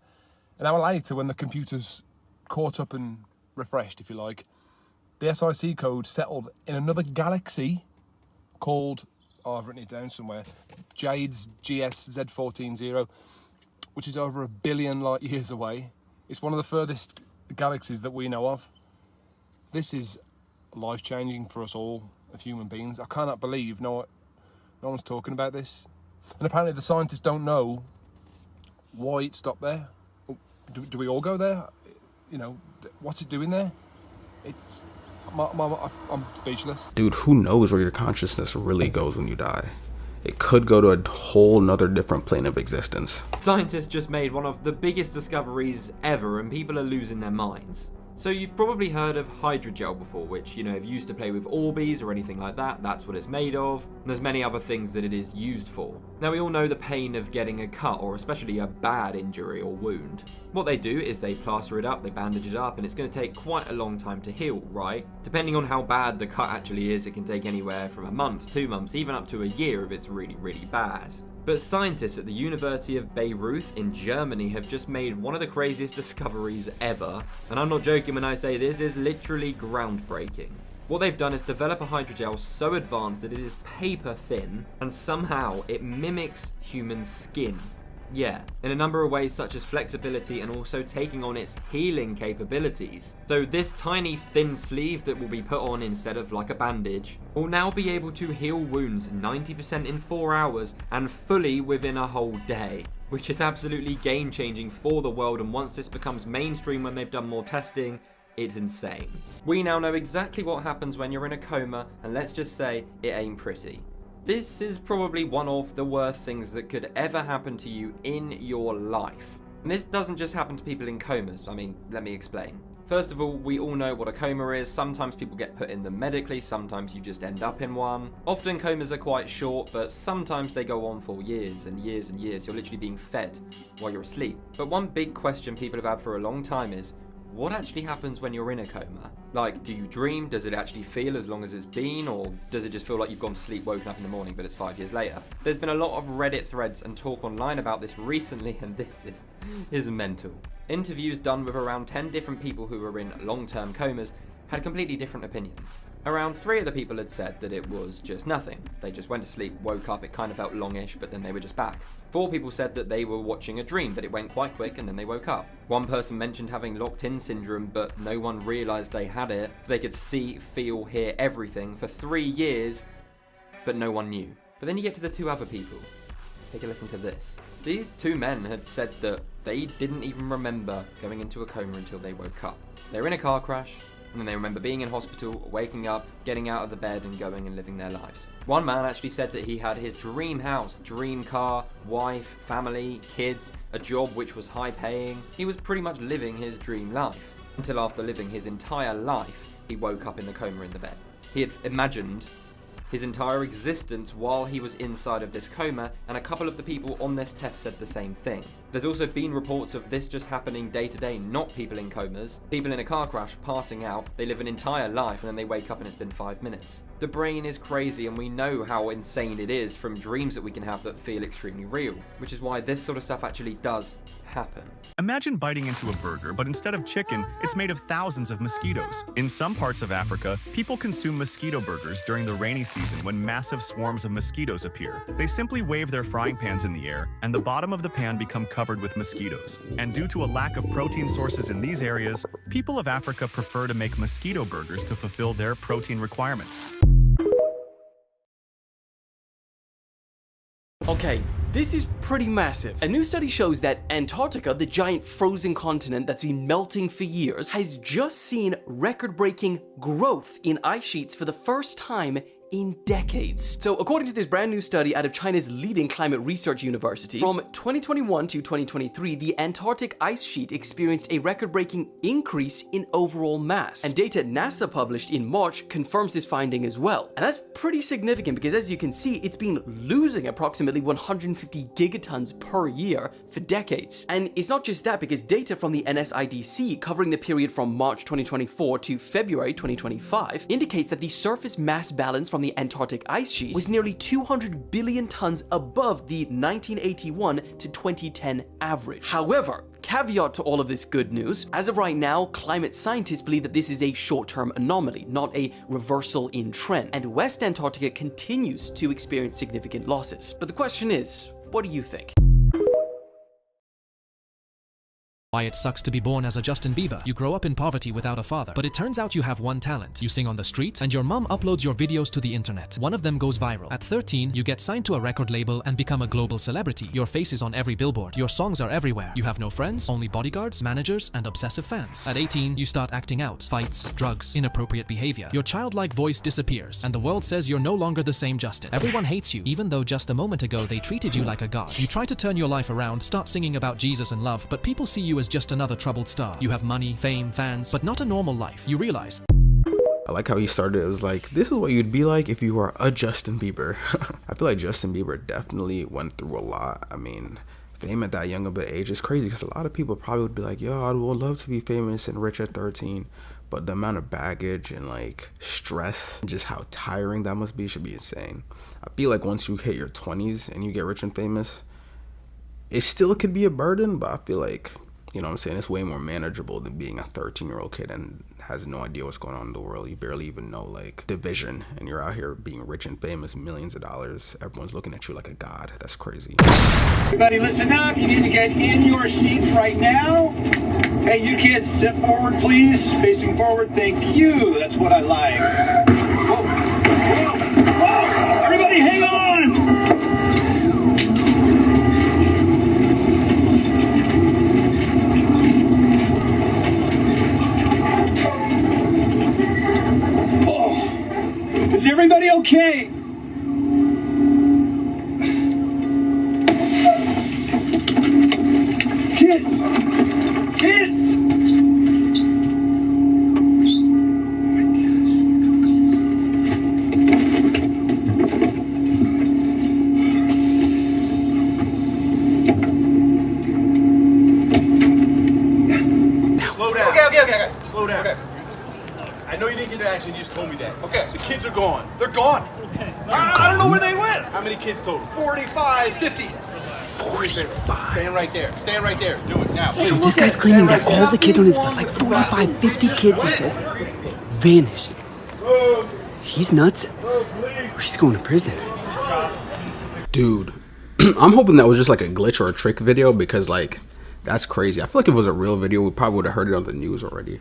An hour later, when the computers caught up and refreshed, if you like, the SIC code settled in another galaxy called, oh, I've written it down somewhere, Jade's GS-Z140, which is over 1 billion light years away. It's one of the furthest galaxies that we know of. This is life-changing for us all, of human beings. I cannot believe no one's talking about this. And apparently the scientists don't know why it stopped there. Do we all go there? You know, what's it doing there? It's... I'm speechless. Dude, who knows where your consciousness really goes when you die? It could go to a whole nother different plane of existence. Scientists just made one of the biggest discoveries ever, and people are losing their minds. So you've probably heard of hydrogel before, which, you know, if you used to play with Orbeez or anything like that, that's what it's made of. And there's many other things that it is used for. Now, we all know the pain of getting a cut, or especially a bad injury or wound. What they do is they plaster it up, they bandage it up, and it's going to take quite a long time to heal, right? Depending on how bad the cut actually is, it can take anywhere from a month, 2 months, even up to a year if it's really, really bad. But scientists at the University of Bayreuth in Germany have just made one of the craziest discoveries ever. And I'm not joking when I say this is literally groundbreaking. What they've done is develop a hydrogel so advanced that it is paper thin, and somehow it mimics human skin. Yeah, in a number of ways such as flexibility and also taking on its healing capabilities. So this tiny thin sleeve that will be put on instead of like a bandage will now be able to heal wounds 90% in 4 hours and fully within a whole day, which is absolutely game changing for the world, and once this becomes mainstream when they've done more testing, it's insane. We now know exactly what happens when you're in a coma, and let's just say it ain't pretty. This is probably one of the worst things that could ever happen to you in your life. And this doesn't just happen to people in comas. I mean, let me explain. First of all, we all know what a coma is. Sometimes people get put in them medically, sometimes you just end up in one. Often comas are quite short, but sometimes they go on for years and years and years. You're literally being fed while you're asleep. But one big question people have had for a long time is, what actually happens when you're in a coma? Like, do you dream? Does it actually feel as long as it's been? Or does it just feel like you've gone to sleep, woken up in the morning, but it's 5 years later? There's been a lot of Reddit threads and talk online about this recently, and this is mental. Interviews done with around 10 different people who were in long-term comas had completely different opinions. Around 3 of the people had said that it was just nothing. They just went to sleep, woke up, it kind of felt longish, but then they were just back. 4 people said that they were watching a dream, but it went quite quick and then they woke up. One person mentioned having locked-in syndrome, but no one realised they had it. So they could see, feel, hear everything for 3 years, but no one knew. But then you get to the 2 other people. Take a listen to this. These 2 men had said that they didn't even remember going into a coma until they woke up. They were in a car crash, and then they remember being in hospital, waking up, getting out of the bed and going and living their lives. One man actually said that he had his dream house, dream car, wife, family, kids, a job which was high paying. He was pretty much living his dream life. Until after living his entire life, he woke up in the coma in the bed. He had imagined his entire existence while he was inside of this coma, and a couple of the people on this test said the same thing. There's also been reports of this just happening day to day, not people in comas. People in a car crash passing out, they live an entire life and then they wake up and it's been 5 minutes. The brain is crazy, and we know how insane it is from dreams that we can have that feel extremely real, which is why this sort of stuff actually does happen. Imagine biting into a burger, but instead of chicken, it's made of thousands of mosquitoes. In some parts of Africa, people consume mosquito burgers during the rainy season when massive swarms of mosquitoes appear. They simply wave their frying pans in the air, and the bottom of the pan become covered with mosquitoes. And due to a lack of protein sources in these areas, people of Africa prefer to make mosquito burgers to fulfill their protein requirements. Okay, this is pretty massive. A new study shows that Antarctica, the giant frozen continent that's been melting for years, has just seen record-breaking growth in ice sheets for the first time in decades. So according to this brand new study out of China's leading climate research university, from 2021 to 2023, the Antarctic ice sheet experienced a record-breaking increase in overall mass. And data NASA published in March confirms this finding as well. And that's pretty significant because, as you can see, it's been losing approximately 150 gigatons per year for decades. And it's not just that, because data from the NSIDC covering the period from March 2024 to February 2025 indicates that the surface mass balance from the Antarctic ice sheet was nearly 200 billion tons above the 1981 to 2010 average. However, caveat to all of this good news, as of right now, climate scientists believe that this is a short-term anomaly, not a reversal in trend, and West Antarctica continues to experience significant losses. But the question is, what do you think? Why it sucks to be born as a Justin Bieber. You grow up in poverty without a father, but it turns out you have one talent. You sing on the street, and your mom uploads your videos to the internet. One of them goes viral. At 13, you get signed to a record label and become a global celebrity. Your face is on every billboard. Your songs are everywhere. You have no friends, only bodyguards, managers, and obsessive fans. At 18, you start acting out. Fights, drugs, inappropriate behavior. Your childlike voice disappears, and the world says you're no longer the same Justin. Everyone hates you, even though just a moment ago they treated you like a god. You try to turn your life around, start singing about Jesus and love, but people see you as just another troubled star. You have money, fame, fans, but not a normal life. You realize. I like how he started. It was like, this is what you'd be like if you were a Justin Bieber. I feel like Justin Bieber definitely went through a lot. I mean, fame at that young of an age is crazy, because a lot of people probably would be like, yo, I would love to be famous and rich at 13. But the amount of baggage and like stress, just how tiring that must be, should be insane. I feel like once you hit your 20s and you get rich and famous, it still could be a burden, but I feel like, you know what I'm saying, it's way more manageable than being a 13-year-old kid and has no idea what's going on in the world. You barely even know like division, and you're out here being rich and famous, millions of dollars. Everyone's looking at you like a god. That's crazy. Everybody listen up. You need to get in your seats right now. Hey, you kids, step forward, please. Facing forward, thank you. That's what I like. Whoa, whoa, whoa. Everybody hang on. Is everybody okay? Kids! Kids! Slow down. Okay. Slow down. Okay. I know you didn't get to action, you just told me that. Okay, the kids are gone. They're gone. I don't know where they went. How many kids total? 45, 50. 45. Stand right there. Stand right there. Do it now. So this guy's claiming that all the kids on his bus, like 45, 50 kids, he says, vanished. He's nuts. He's going to prison. Dude, I'm hoping that was just like a glitch or a trick video, because like, that's crazy. I feel like if it was a real video, we probably would have heard it on the news already.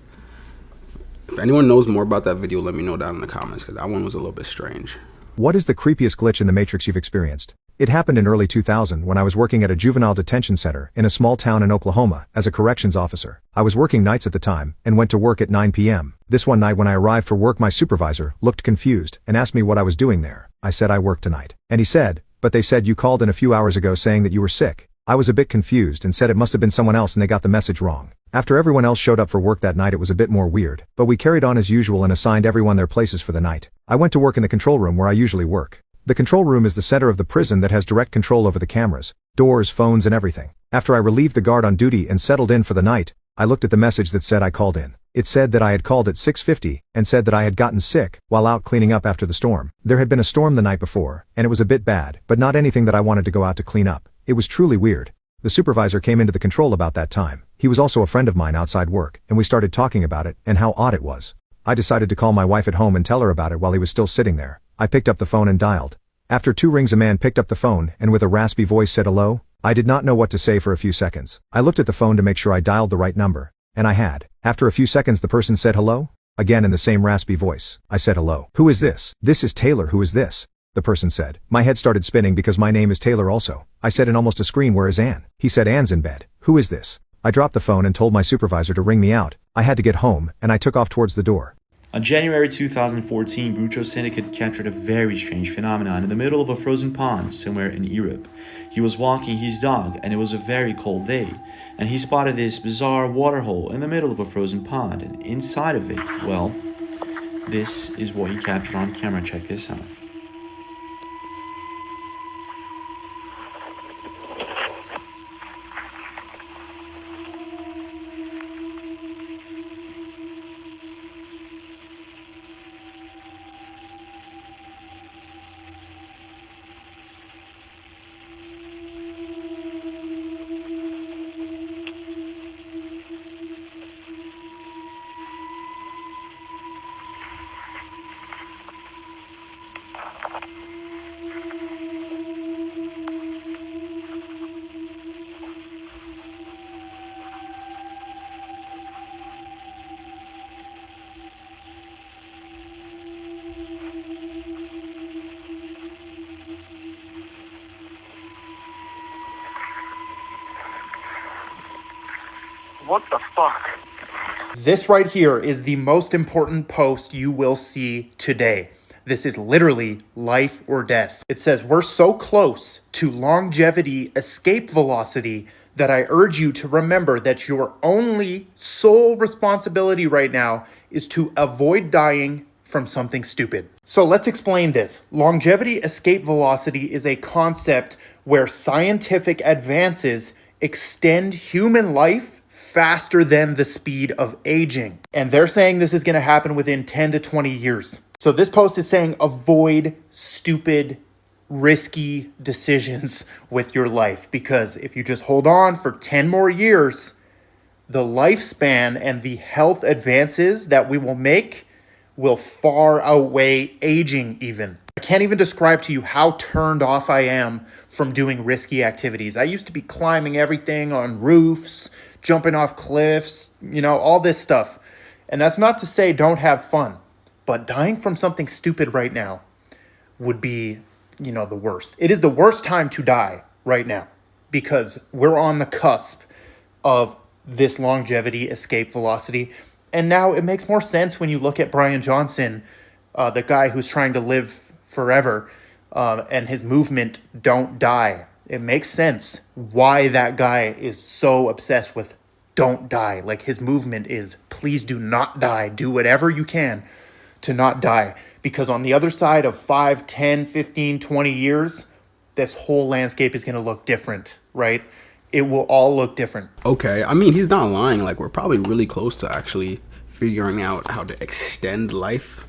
If anyone knows more about that video, let me know down in the comments, because that one was a little bit strange. What is the creepiest glitch in the Matrix you've experienced? It happened in early 2000 when I was working at a juvenile detention center in a small town in Oklahoma as a corrections officer. I was working nights at the time and went to work at 9 p.m. This one night when I arrived for work, my supervisor looked confused and asked me what I was doing there. I said I work tonight. And he said, but they said you called in a few hours ago saying that you were sick. I was a bit confused and said it must have been someone else and they got the message wrong. After everyone else showed up for work that night, it was a bit more weird, but we carried on as usual and assigned everyone their places for the night. I went to work in the control room where I usually work. The control room is the center of the prison that has direct control over the cameras, doors, phones, and everything. After I relieved the guard on duty and settled in for the night, I looked at the message that said I called in. It said that I had called at 6:50 and said that I had gotten sick while out cleaning up after the storm. There had been a storm the night before, and it was a bit bad, but not anything that I wanted to go out to clean up. It was truly weird. The supervisor came into the control about that time. He was also a friend of mine outside work, and we started talking about it and how odd it was. I decided to call my wife at home and tell her about it while he was still sitting there. I picked up the phone and dialed. After 2 rings, a man picked up the phone and with a raspy voice said hello. I did not know what to say for a few seconds. I looked at the phone to make sure I dialed the right number, and I had. After a few seconds, the person said hello, again in the same raspy voice. I said hello. Who is this? This is Taylor. Who is this? The person said. My head started spinning because my name is Taylor also. I said in almost a scream, where is Ann? He said Ann's in bed. Who is this? I dropped the phone and told my supervisor to ring me out. I had to get home, and I took off towards the door. On January 2014, Bucho Syndicate captured a very strange phenomenon in the middle of a frozen pond somewhere in Europe. He was walking his dog and it was a very cold day, and he spotted this bizarre water hole in the middle of a frozen pond, and inside of it, well, this is what he captured on camera. Check this out. What the fuck? This right here is the most important post you will see today. This is literally life or death. It says, we're so close to longevity escape velocity that I urge you to remember that your only sole responsibility right now is to avoid dying from something stupid. So let's explain this. Longevity escape velocity is a concept where scientific advances extend human life faster than the speed of aging. And they're saying this is going to happen within 10 to 20 years. So this post is saying avoid stupid, risky decisions with your life, because if you just hold on for 10 more years, the lifespan and the health advances that we will make will far outweigh aging even. I can't even describe to you how turned off I am from doing risky activities. I used to be climbing everything on roofs, jumping off cliffs, you know, all this stuff. And that's not to say don't have fun, but dying from something stupid right now would be, you know, the worst. It is the worst time to die right now because we're on the cusp of this longevity escape velocity. And now it makes more sense when you look at Brian Johnson, the guy who's trying to live forever, and his movement Don't Die. It makes sense why that guy is so obsessed with don't die. Like, his movement is, please do not die. Do whatever you can to not die. Because on the other side of 5, 10, 15, 20 years, this whole landscape is going to look different, right? It will all look different. Okay, I mean, he's not lying. Like, we're probably really close to actually figuring out how to extend life.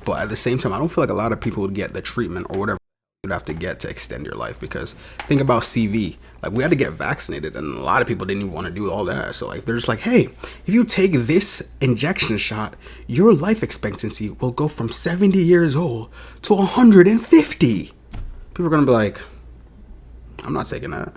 But at the same time, I don't feel like a lot of people would get the treatment or whatever you'd have to get to extend your life. Because think about CV. Like, we had to get vaccinated, and a lot of people didn't even want to do all that. So, like, they're just like, hey, if you take this injection shot, your life expectancy will go from 70 years old to 150. People are going to be like, I'm not taking that.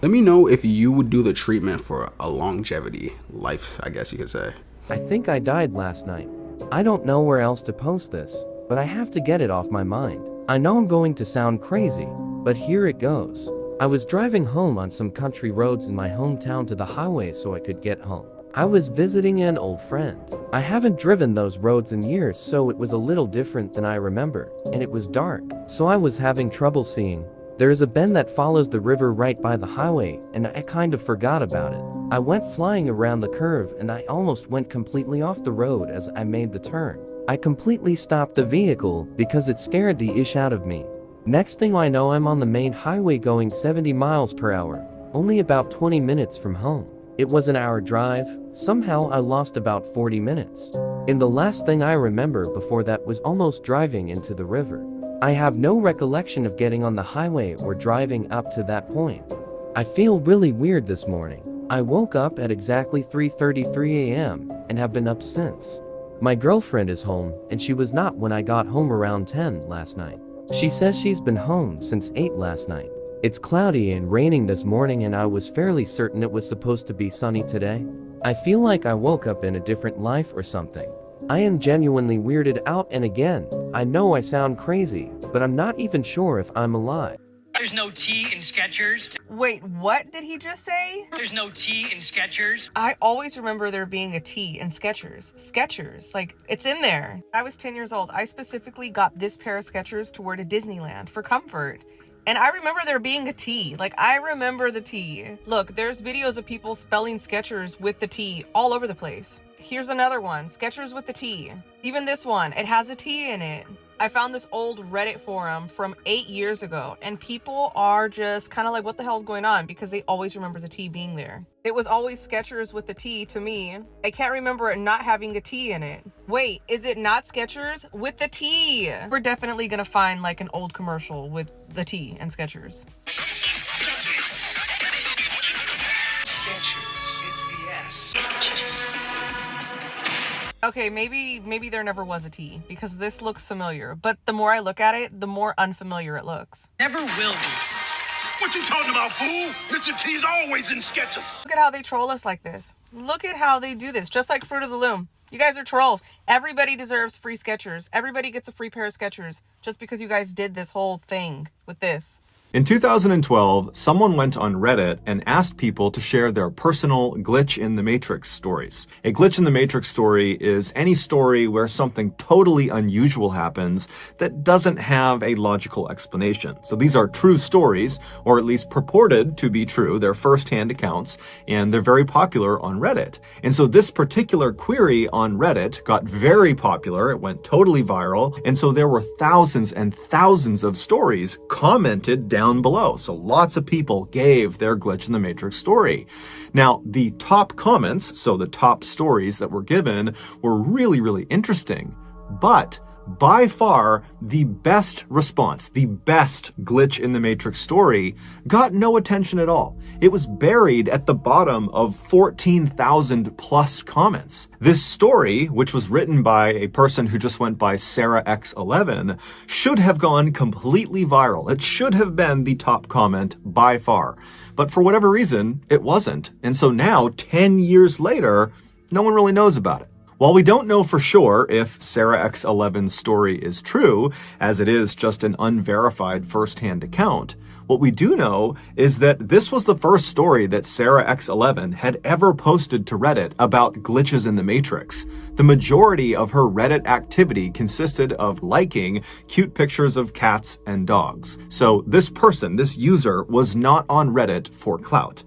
Let me know if you would do the treatment for a longevity life, I guess you could say. I think I died last night. I don't know where else to post this, but I have to get it off my mind. I know I'm going to sound crazy, but here it goes. I was driving home on some country roads in my hometown to the highway so I could get home. I was visiting an old friend. I haven't driven those roads in years, so it was a little different than I remember, and it was dark, so I was having trouble seeing. There is a bend that follows the river right by the highway, and I kind of forgot about it. I went flying around the curve and I almost went completely off the road as I made the turn. I completely stopped the vehicle because it scared the ish out of me. Next thing I know, I'm on the main highway going 70 miles per hour, only about 20 minutes from home. It was an hour drive. Somehow I lost about 40 minutes. And the last thing I remember before that was almost driving into the river. I have no recollection of getting on the highway or driving up to that point. I feel really weird this morning. I woke up at exactly 3:33 a.m. and have been up since. My girlfriend is home, and she was not when I got home around 10 last night. She says she's been home since 8 last night. It's cloudy and raining this morning, and I was fairly certain it was supposed to be sunny today. I feel like I woke up in a different life or something. I am genuinely weirded out, and again, I know I sound crazy, but I'm not even sure if I'm alive. There's no T in Skechers. Wait, what did he just say? There's no T in Skechers. I always remember there being a T in Skechers. Skechers, like, it's in there. I was 10 years old. I specifically got this pair of Skechers to wear to Disneyland for comfort. And I remember there being a T. Like, I remember the T. Look, there's videos of people spelling Skechers with the T all over the place. Here's another one, Skechers with the T. Even this one, it has a T in it. I found this old Reddit forum from 8 years ago, and people are just kind of like, what the hell's going on? Because they always remember the T being there. It was always Skechers with the T to me. I can't remember it not having a T in it. Wait, is it not Skechers with the T? We're definitely gonna find like an old commercial with the T and Skechers. Skechers, it's the S. Okay, maybe there never was a T, because this looks familiar, but the more I look at it, the more unfamiliar it looks. Never will be. What you talking about, fool? Mr. T's always in Skechers. Look at how they troll us like this. Look at how they do this, just like Fruit of the Loom. You guys are trolls. Everybody deserves free Skechers. Everybody gets a free pair of Skechers just because you guys did this whole thing with this. In 2012, someone went on Reddit and asked people to share their personal glitch in the Matrix stories. A glitch in the Matrix story is any story where something totally unusual happens that doesn't have a logical explanation. So these are true stories, or at least purported to be true. They're first-hand accounts, and they're very popular on Reddit. And so this particular query on Reddit got very popular. It went totally viral. And so there were thousands and thousands of stories commented down below. So lots of people gave their glitch in the Matrix story. Now, the top comments, so the top stories that were given, were really, really interesting. But by far, the best response, the best glitch in the Matrix story, got no attention at all. It was buried at the bottom of 14,000 plus comments. This story, which was written by a person who just went by Sarah X11, should have gone completely viral. It should have been the top comment by far. But for whatever reason, it wasn't. And so now, 10 years later, no one really knows about it. While we don't know for sure if Sarah X11's story is true, as it is just an unverified first-hand account, what we do know is that this was the first story that Sarah X11 had ever posted to Reddit about glitches in the Matrix. The majority of her Reddit activity consisted of liking cute pictures of cats and dogs. So this person, this user, was not on Reddit for clout.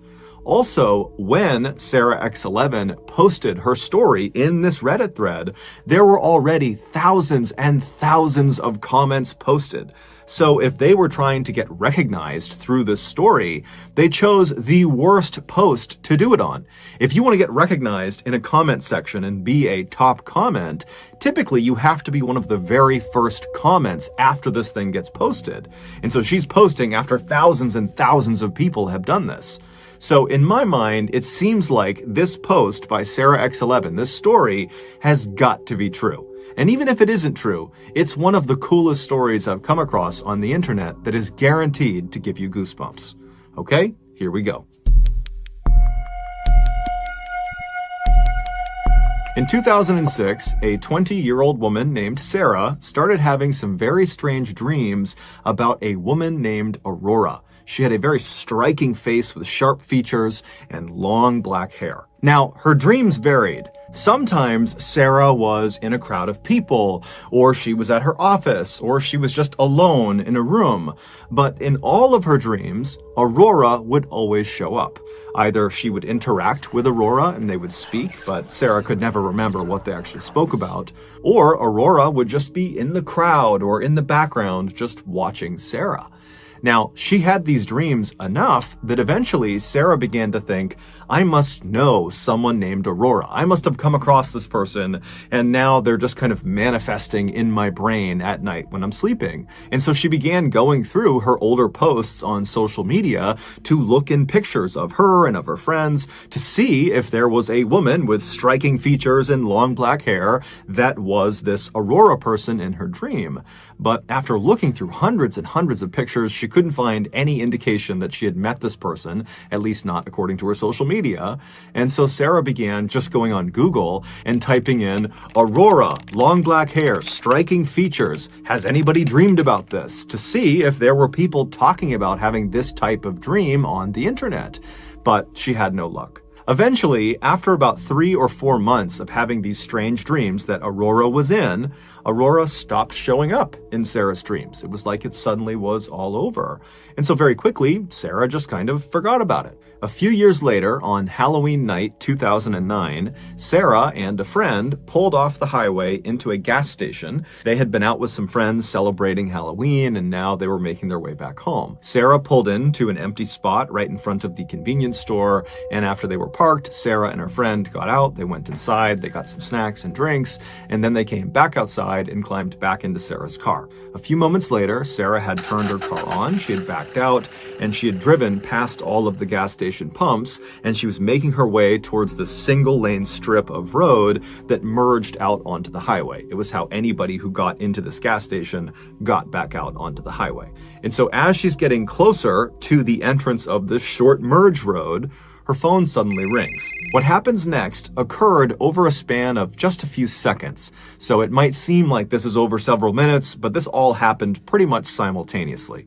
Also, when Sarah X11 posted her story in this Reddit thread, there were already thousands and thousands of comments posted. So if they were trying to get recognized through this story, they chose the worst post to do it on. If you want to get recognized in a comment section and be a top comment, typically you have to be one of the very first comments after this thing gets posted. And so she's posting after thousands and thousands of people have done this. So in my mind, it seems like this post by Sarah X11, this story, has got to be true. And even if it isn't true, it's one of the coolest stories I've come across on the internet that is guaranteed to give you goosebumps. Okay, here we go. In 2006, a 20-year-old woman named Sarah started having some very strange dreams about a woman named Aurora. She had a very striking face with sharp features and long black hair. Now, her dreams varied. Sometimes Sarah was in a crowd of people, or she was at her office, or she was just alone in a room. But in all of her dreams, Aurora would always show up. Either she would interact with Aurora and they would speak, but Sarah could never remember what they actually spoke about, or Aurora would just be in the crowd or in the background just watching Sarah. Now, she had these dreams enough that eventually Sarah began to think, I must know someone named Aurora. I must have come across this person, and now they're just kind of manifesting in my brain at night when I'm sleeping. And so she began going through her older posts on social media to look in pictures of her and of her friends to see if there was a woman with striking features and long black hair that was this Aurora person in her dream. But after looking through hundreds and hundreds of pictures, she couldn't find any indication that she had met this person, at least not according to her social media. And so Sarah began just going on Google and typing in Aurora, long black hair, striking features. Has anybody dreamed about this? To see if there were people talking about having this type of dream on the internet. But she had no luck. Eventually, after about 3 or 4 months of having these strange dreams that Aurora was in, Aurora stopped showing up in Sarah's dreams. It was like it suddenly was all over. And so very quickly, Sarah just kind of forgot about it. A few years later, on Halloween night 2009, Sarah and a friend pulled off the highway into a gas station. They had been out with some friends celebrating Halloween, and now they were making their way back home. Sarah pulled into an empty spot right in front of the convenience store, and after they were parked, Sarah and her friend got out, they went inside, they got some snacks and drinks, and then they came back outside and climbed back into Sarah's car. A few moments later, Sarah had turned her car on, she had backed out, and she had driven past all of the gas station pumps, and she was making her way towards the single-lane strip of road that merged out onto the highway. It was how anybody who got into this gas station got back out onto the highway. And so as she's getting closer to the entrance of this short merge road, her phone suddenly rings. What happens next occurred over a span of just a few seconds. So it might seem like this is over several minutes, but this all happened pretty much simultaneously.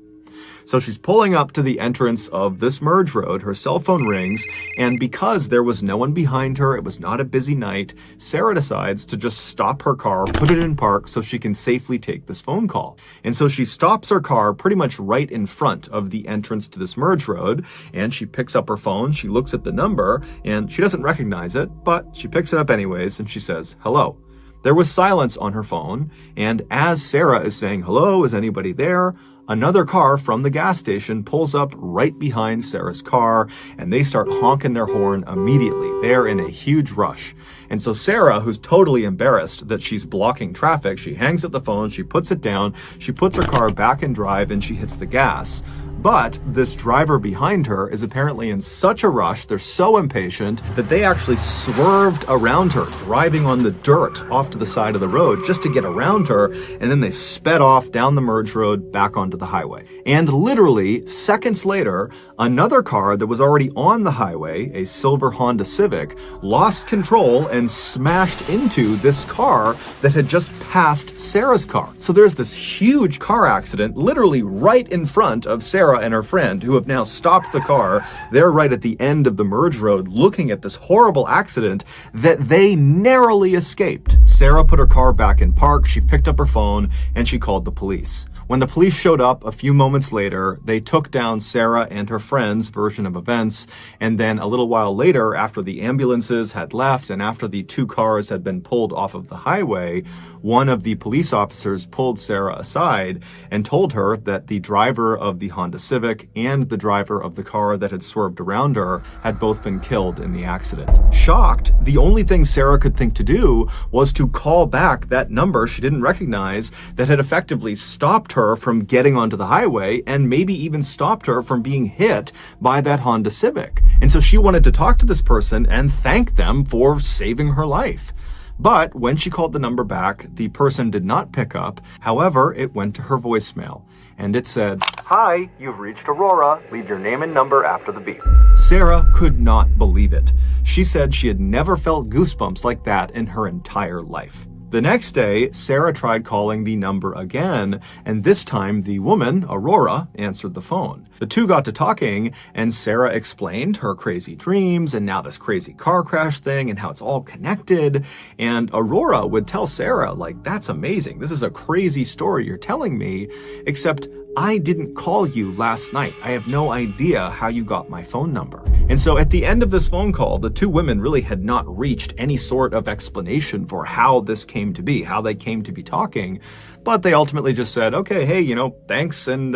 So she's pulling up to the entrance of this merge road, her cell phone rings, and because there was no one behind her, it was not a busy night, Sarah decides to just stop her car, put it in park so she can safely take this phone call. And so she stops her car pretty much right in front of the entrance to this merge road, and she picks up her phone, she looks at the number, and she doesn't recognize it, but she picks it up anyways, and she says, "Hello." There was silence on her phone, and as Sarah is saying, "Hello, is anybody there?" another car from the gas station pulls up right behind Sarah's car, and they start honking their horn immediately. They're in a huge rush. And so Sarah, who's totally embarrassed that she's blocking traffic, she hangs up the phone, she puts it down, she puts her car back in drive, and she hits the gas. But this driver behind her is apparently in such a rush, they're so impatient, that they actually swerved around her, driving on the dirt off to the side of the road just to get around her, and then they sped off down the merge road back onto the highway. And literally, seconds later, another car that was already on the highway, a silver Honda Civic, lost control and smashed into this car that had just passed Sarah's car. So there's this huge car accident literally right in front of Sarah and her friend, who have now stopped the car. They're right at the end of the merge road looking at this horrible accident that they narrowly escaped. Sarah put her car back in park, she picked up her phone, and she called the police. When the police showed up a few moments later, they took down Sarah and her friend's version of events, and then a little while later, after the ambulances had left and after the two cars had been pulled off of the highway, one of the police officers pulled Sarah aside and told her that the driver of the Honda Civic and the driver of the car that had swerved around her had both been killed in the accident. Shocked, the only thing Sarah could think to do was to call back that number she didn't recognize that had effectively stopped her from getting onto the highway and maybe even stopped her from being hit by that Honda Civic. And so she wanted to talk to this person and thank them for saving her life. But when she called the number back, the person did not pick up. However, it went to her voicemail, and it said, "Hi, you've reached Aurora. Leave your name and number after the beep." Sarah could not believe it. She said she had never felt goosebumps like that in her entire life. The next day, Sarah tried calling the number again, and this time the woman, Aurora, answered the phone. The two got to talking, and Sarah explained her crazy dreams and now this crazy car crash thing and how it's all connected. And Aurora would tell Sarah, like, "That's amazing. This is a crazy story you're telling me, except I didn't call you last night. I have no idea how you got my phone number." And so at the end of this phone call, the two women really had not reached any sort of explanation for how this came to be, how they came to be talking. But they ultimately just said, "Okay, hey, thanks and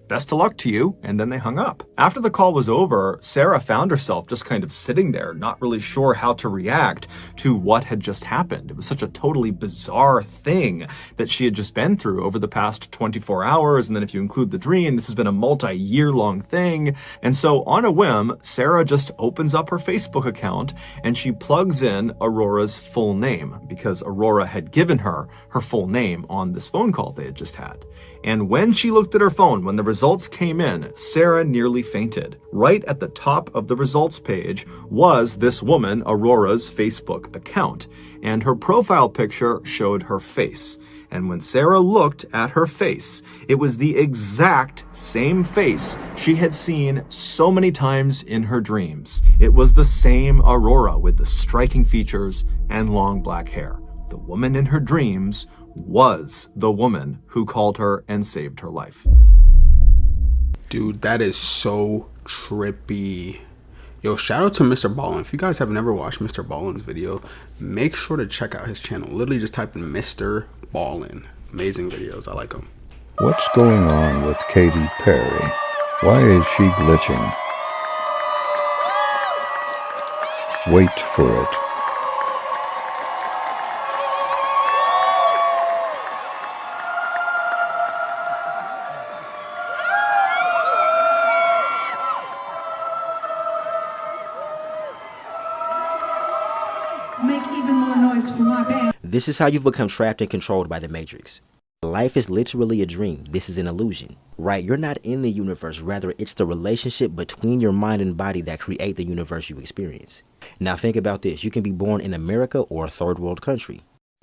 best of luck to you." And then they hung up. After the call was over, Sarah found herself just kind of sitting there, not really sure how to react to what had just happened. It was such a totally bizarre thing that she had just been through over the past 24 hours. And then if you include the dream, this has been a multi-year long thing. And so on a whim, Sarah just opens up her Facebook account and she plugs in Aurora's full name, because Aurora had given her her full name on this phone call they had just had. And when she looked at her phone, when the results came in, Sarah nearly fainted. Right at the top of the results page was this woman, Aurora's Facebook account, and her profile picture showed her face. And when Sarah looked at her face, it was the exact same face she had seen so many times in her dreams. It was the same Aurora with the striking features and long black hair. The woman in her dreams was the woman who called her and saved her life. Dude, that is so trippy. Yo, shout out to Mr. Ballin. If you guys have never watched Mr. Ballin's video, make sure to check out his channel. Literally just type in Mr. Ballin. Amazing videos. I like them. What's going on with Katy Perry? Why is she glitching? Wait for it. Make even more noise for my band. This is how you've become trapped and controlled by the Matrix. Life is literally a dream. This is an illusion, right? You're not in the universe. Rather, it's the relationship between your mind and body that create the universe you experience. Now think about this. You can be born in America or a third world country.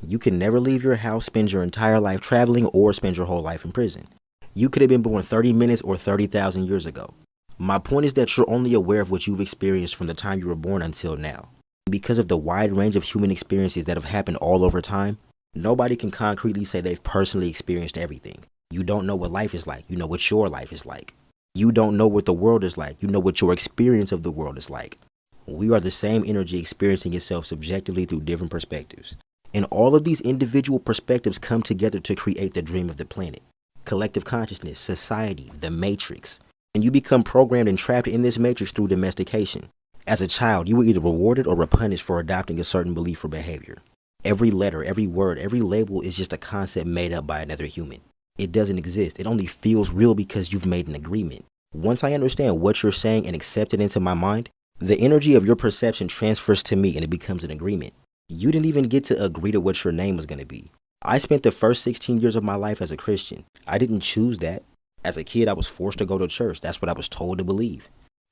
You can never leave your house, spend your entire life traveling, or spend your whole life in prison. You could have been born 30 minutes or 30,000 years ago. My point is that you're only aware of what you've experienced from the time you were born until now. Because of the wide range of human experiences that have happened all over time, nobody can concretely say they've personally experienced everything. You don't know what life is like. You know what your life is like. You don't know what the world is like. You know what your experience of the world is like. We are the same energy experiencing itself subjectively through different perspectives. And all of these individual perspectives come together to create the dream of the planet. Collective consciousness, society, the matrix. And you become programmed and trapped in this matrix through domestication. As a child, you were either rewarded or punished for adopting a certain belief or behavior. Every letter, every word, every label is just a concept made up by another human. It doesn't exist. It only feels real because you've made an agreement. Once I understand what you're saying and accept it into my mind, the energy of your perception transfers to me and it becomes an agreement. You didn't even get to agree to what your name was going to be. I spent the first 16 years of my life as a Christian. I didn't choose that. As a kid, I was forced to go to church. That's what I was told to believe.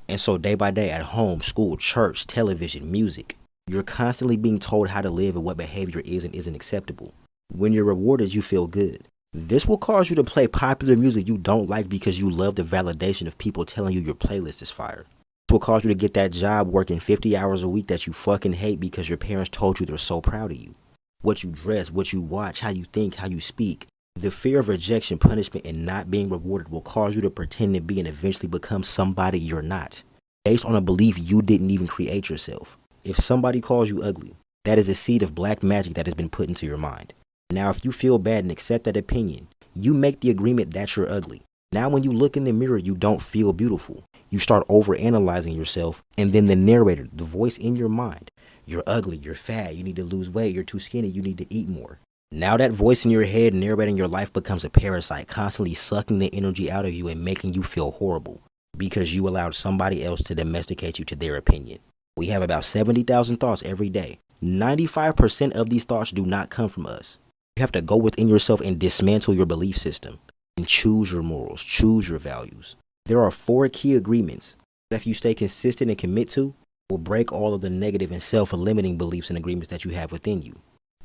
And so day by day, at home, school, church, television, music, you're constantly being told how to live and what behavior is and isn't acceptable. When you're rewarded, you feel good. This will cause you to play popular music you don't like because you love the validation of people telling you your playlist is fire. This will cause you to get that job working 50 hours a week that you fucking hate because your parents told you they're so proud of you. What you dress, what you watch, how you think, how you speak. The fear of rejection, punishment, and not being rewarded will cause you to pretend to be and eventually become somebody you're not, based on a belief you didn't even create yourself. If somebody calls you ugly, that is a seed of black magic that has been put into your mind. Now, if you feel bad and accept that opinion, you make the agreement that you're ugly. Now, when you look in the mirror, you don't feel beautiful. You start overanalyzing yourself, and then the narrator, the voice in your mind, you're ugly, you're fat, you need to lose weight, you're too skinny, you need to eat more. Now that voice in your head narrating your life becomes a parasite, constantly sucking the energy out of you and making you feel horrible because you allowed somebody else to domesticate you to their opinion. We have about 70,000 thoughts every day. 95% of these thoughts do not come from us. You have to go within yourself and dismantle your belief system and choose your morals, choose your values. There are 4 key agreements that if you stay consistent and commit to, will break all of the negative and self-limiting beliefs and agreements that you have within you.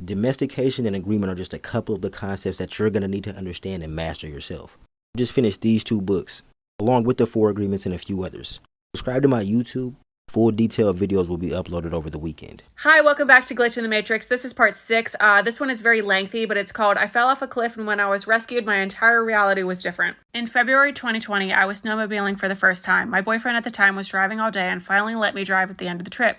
Domestication and agreement are just a couple of the concepts that you're going to need to understand and master yourself. I just finished these 2 books, along with the 4 agreements and a few others. Subscribe to my YouTube. Full detailed videos will be uploaded over the weekend. Hi, welcome back to Glitch in the Matrix. This is part 6. This one is very lengthy, but it's called I Fell Off a Cliff and When I Was Rescued, My Entire Reality Was Different. In February 2020, I was snowmobiling for the first time. My boyfriend at the time was driving all day and finally let me drive at the end of the trip.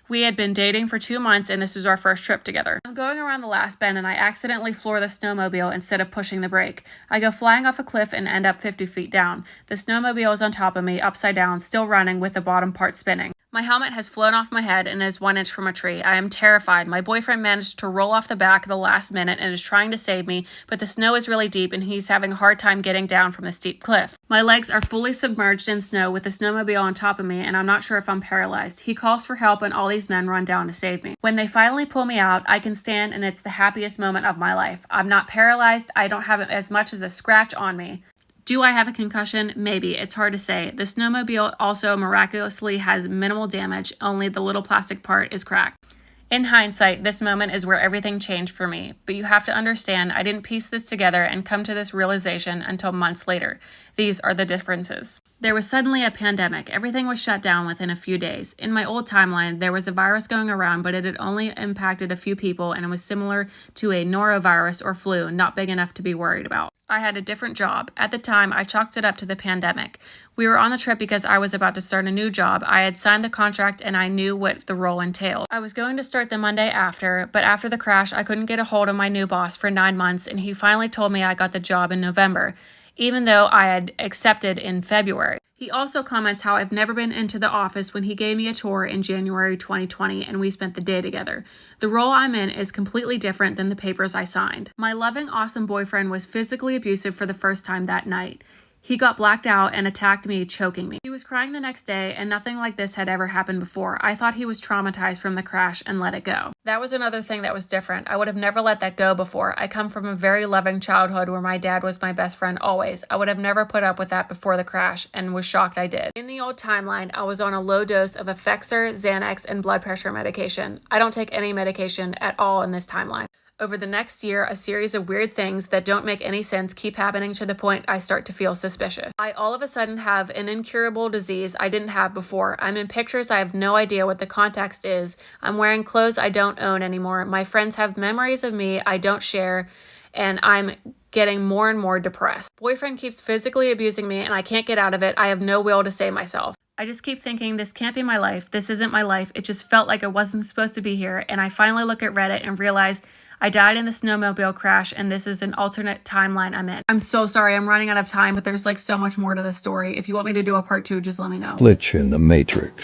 We had been dating for 2 months and this was our first trip together. I'm going around the last bend and I accidentally floor the snowmobile instead of pushing the brake. I go flying off a cliff and end up 50 feet down. The snowmobile is on top of me, upside down, still running with the bottom part spinning. My helmet has flown off my head and is 1 inch from a tree. I am terrified. My boyfriend managed to roll off the back at the last minute and is trying to save me, but the snow is really deep and he's having a hard time getting down from the steep cliff. My legs are fully submerged in snow with the snowmobile on top of me, and I'm not sure if I'm paralyzed. He calls for help and all these men run down to save me. When they finally pull me out, I can stand and it's the happiest moment of my life. I'm not paralyzed. I don't have as much as a scratch on me. Do I have a concussion? Maybe. It's hard to say. The snowmobile also miraculously has minimal damage, only the little plastic part is cracked. In hindsight, this moment is where everything changed for me, but you have to understand I didn't piece this together and come to this realization until months later. These are the differences. There was suddenly a pandemic. Everything was shut down within a few days. In my old timeline, there was a virus going around, but it had only impacted a few people and it was similar to a norovirus or flu, not big enough to be worried about. I had a different job. At the time, I chalked it up to the pandemic. We were on the trip because I was about to start a new job. I had signed the contract and I knew what the role entailed. I was going to start the Monday after, but after the crash, I couldn't get a hold of my new boss for 9 months, and he finally told me I got the job in November, even though I had accepted in February. He also comments how I've never been into the office when he gave me a tour in January 2020 and we spent the day together. The role I'm in is completely different than the papers I signed. My loving, awesome boyfriend was physically abusive for the first time that night. He got blacked out and attacked me, choking me. He was crying the next day, and nothing like this had ever happened before. I thought he was traumatized from the crash and let it go. That was another thing that was different. I would have never let that go before. I come from a very loving childhood where my dad was my best friend always. I would have never put up with that before the crash and was shocked I did. In the old timeline, I was on a low dose of Effexor, Xanax, and blood pressure medication. I don't take any medication at all in this timeline. Over the next year, a series of weird things that don't make any sense keep happening to the point I start to feel suspicious. I all of a sudden have an incurable disease I didn't have before. I'm in pictures I have no idea what the context is. I'm wearing clothes I don't own anymore. My friends have memories of me I don't share, and I'm getting more and more depressed. Boyfriend keeps physically abusing me and I can't get out of it. I have no will to save myself. I just keep thinking, this can't be my life. This isn't my life. It just felt like I wasn't supposed to be here. And I finally look at Reddit and realize I died in the snowmobile crash, and this is an alternate timeline I'm in. I'm so sorry, I'm running out of time, but there's like so much more to the story. If you want me to do a part 2, just let me know. Glitch in the Matrix.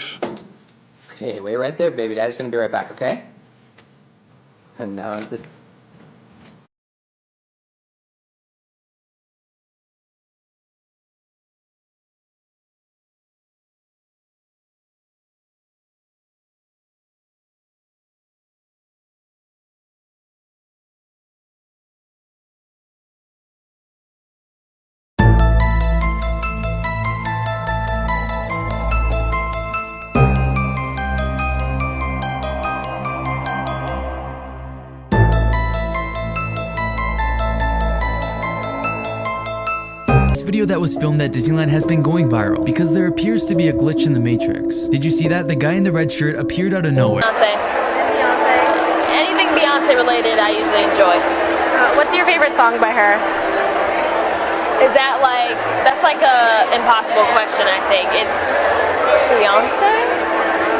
Okay, wait right there, baby. Daddy's gonna be right back, okay? And now this. This video that was filmed at Disneyland has been going viral because there appears to be a glitch in the Matrix. Did you see that? The guy in the red shirt appeared out of nowhere. Beyonce. Anything Beyonce related I usually enjoy. What's your favorite song by her? Is that like, that's like a impossible question, I think. It's Beyonce?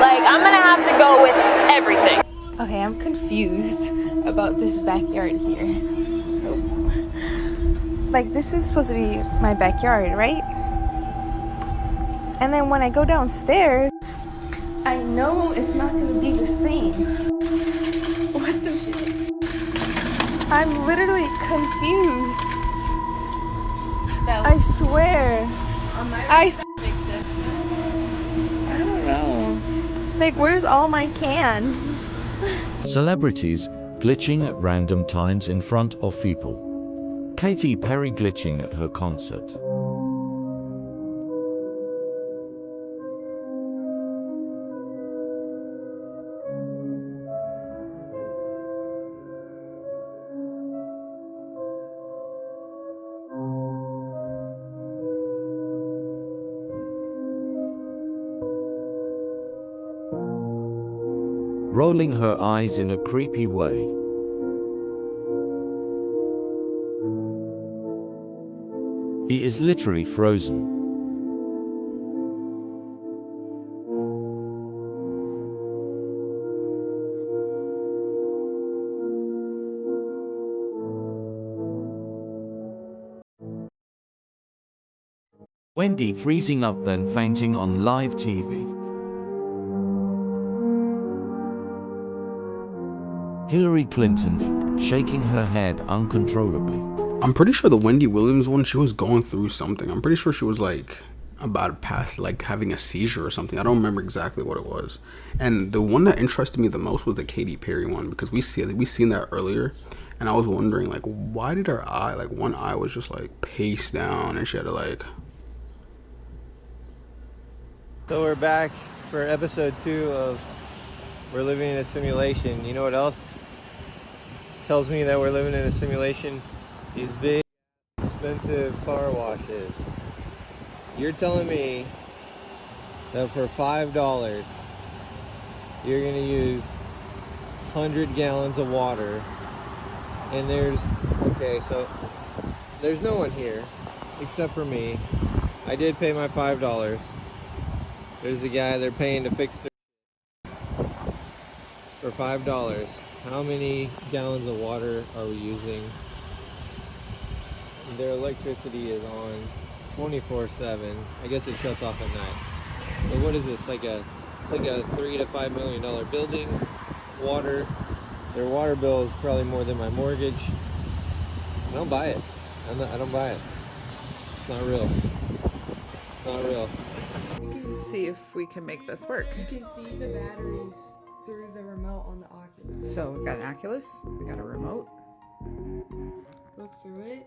Like, I'm gonna have to go with everything. Okay, I'm confused about this backyard here. Like, this is supposed to be my backyard, right? And then when I go downstairs, I know it's not gonna be the same. What the? I'm literally confused. I swear. I don't know. Like, where's all my cans? Celebrities glitching at random times in front of people. Katy Perry glitching at her concert. Rolling her eyes in a creepy way. He is literally frozen. Wendy freezing up then fainting on live TV. Hillary Clinton, shaking her head uncontrollably. I'm pretty sure the Wendy Williams one, she was going through something. I'm pretty sure she was like about to pass, like having a seizure or something. I don't remember exactly what it was. And the one that interested me the most was the Katy Perry one, because we seen that earlier, and I was wondering like, why did her eye, like one eye was just like paced down, and she had to like. So we're back for episode 2 of We're Living in a Simulation. You know what else tells me that we're living in a simulation? These big, expensive car washes. You're telling me that for $5, you're going to use 100 gallons of water, and there's no one here except for me. I did pay my $5. There's a guy they're paying to fix their for $5. How many gallons of water are we using? Their electricity is on 24/7. I guess it shuts off at night. So what is this? Like a $3 to $5 million building. Water. Their water bill is probably more than my mortgage. I don't buy it. I don't buy it. It's not real. It's not real. See if we can make this work. You can see the batteries through the remote on the Oculus. So we've got an Oculus, we got a remote. Look through it.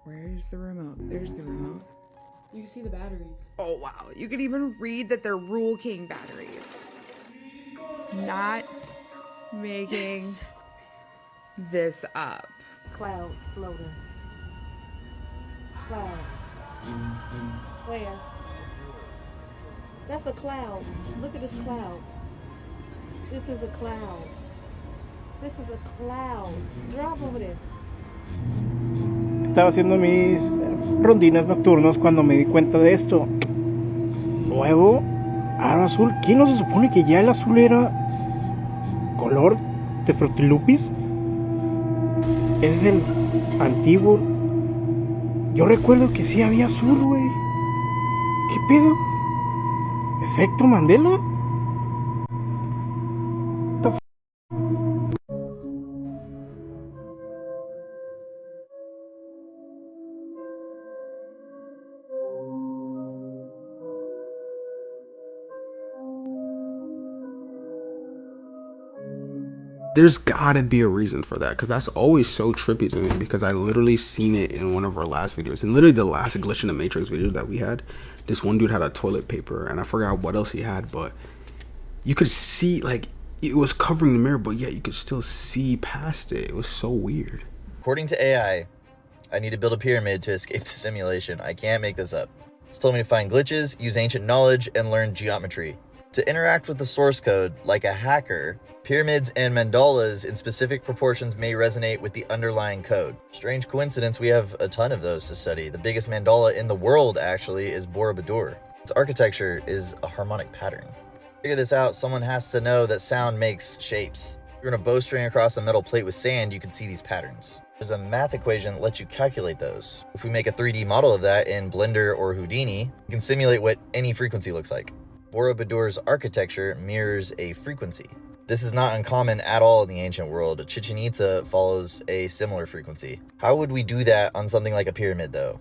Where's the remote? There's the remote. You can see the batteries. Oh wow, you can even read that they're Rule King batteries. Not making this up. Clouds floating. Clouds. Where? That's a cloud. Look at this cloud. This is a cloud. This is a cloud. Drop over there. Estaba haciendo mis rondines nocturnos cuando me di cuenta de esto. Nuevo, aro azul. ¿Qué no se supone que ya el azul era color de Frutilupis? Ese es el antiguo. Yo recuerdo que sí había azul, güey. ¿Qué pedo? ¿Efecto Mandela? There's gotta be a reason for that, because that's always so trippy to me, because I literally seen it in one of our last videos, and literally the last glitch in the matrix video that we had. This one dude had a toilet paper, and I forgot what else he had, but you could see, like, it was covering the mirror, but yet you could still see past it. It was so weird. According to AI, I need to build a pyramid to escape the simulation. I can't make this up. It's told me to find glitches, use ancient knowledge, and learn geometry. To interact with the source code like a hacker, pyramids and mandalas in specific proportions may resonate with the underlying code. Strange coincidence, we have a ton of those to study. The biggest mandala in the world, actually, is Borobudur. Its architecture is a harmonic pattern. To figure this out, someone has to know that sound makes shapes. If you're on a bowstring across a metal plate with sand, you can see these patterns. There's a math equation that lets you calculate those. If we make a 3D model of that in Blender or Houdini, we can simulate what any frequency looks like. Borobudur's architecture mirrors a frequency. This is not uncommon at all in the ancient world. Chichen Itza follows a similar frequency. How would we do that on something like a pyramid, though?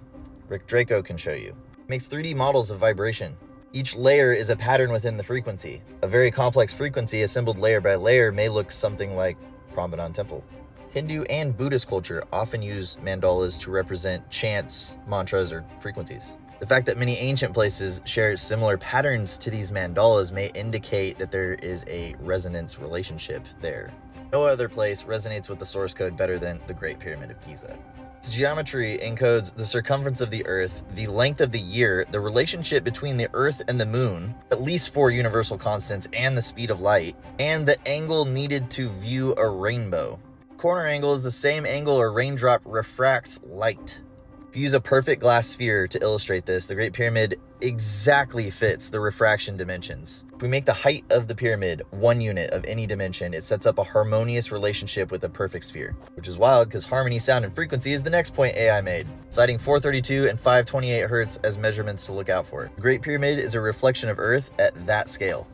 Rick Draco can show you. It makes 3D models of vibration. Each layer is a pattern within the frequency. A very complex frequency assembled layer by layer may look something like Prambanan Temple. Hindu and Buddhist culture often use mandalas to represent chants, mantras, or frequencies. The fact that many ancient places share similar patterns to these mandalas may indicate that there is a resonance relationship there. No other place resonates with the source code better than the Great Pyramid of Giza. Its geometry encodes the circumference of the Earth, the length of the year, the relationship between the Earth and the Moon, at least 4 universal constants, and the speed of light, and the angle needed to view a rainbow. Corner angle is the same angle a raindrop refracts light. If you use a perfect glass sphere to illustrate this, the Great Pyramid exactly fits the refraction dimensions. If we make the height of the pyramid 1 unit of any dimension, it sets up a harmonious relationship with a perfect sphere. Which is wild, because harmony, sound, and frequency is the next point AI made, citing 432 and 528 Hz as measurements to look out for. The Great Pyramid is a reflection of Earth at that scale.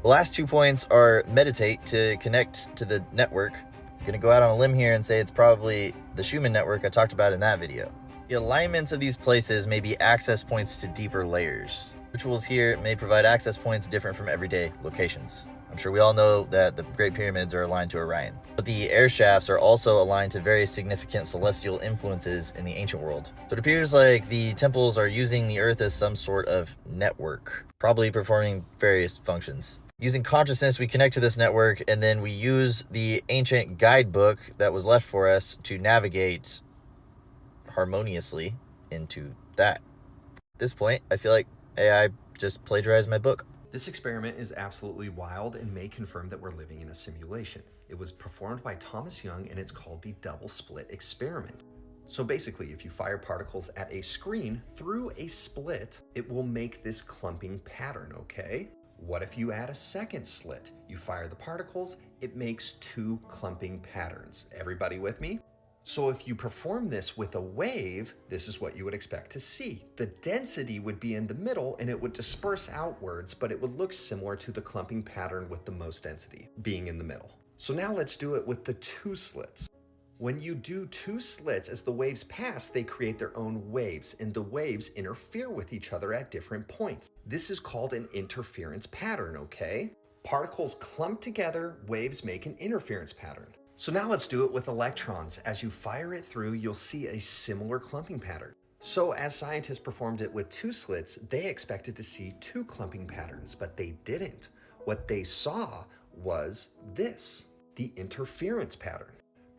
The last 2 points are meditate to connect to the network. I'm gonna go out on a limb here and say it's probably the Schumann network I talked about in that video. The alignments of these places may be access points to deeper layers. Rituals here may provide access points different from everyday locations. I'm sure we all know that the Great Pyramids are aligned to Orion, but the air shafts are also aligned to very significant celestial influences in the ancient world. So it appears like the temples are using the Earth as some sort of network, probably performing various functions. Using consciousness, we connect to this network, and then we use the ancient guidebook that was left for us to navigate harmoniously into that. At this point, I feel like AI just plagiarized my book. This experiment is absolutely wild and may confirm that we're living in a simulation. It was performed by Thomas Young and it's called the double-slit experiment. So basically, if you fire particles at a screen through a split, it will make this clumping pattern, okay? What if you add a second slit? You fire the particles, it makes 2 clumping patterns. Everybody with me? So if you perform this with a wave, this is what you would expect to see. The density would be in the middle and it would disperse outwards, but it would look similar to the clumping pattern with the most density being in the middle. So now let's do it with the 2 slits. When you do 2 slits, as the waves pass, they create their own waves, and the waves interfere with each other at different points. This is called an interference pattern, okay? Particles clump together, waves make an interference pattern. So now let's do it with electrons. As you fire it through, you'll see a similar clumping pattern. So as scientists performed it with 2 slits, they expected to see 2 clumping patterns, but they didn't. What they saw was this, the interference pattern.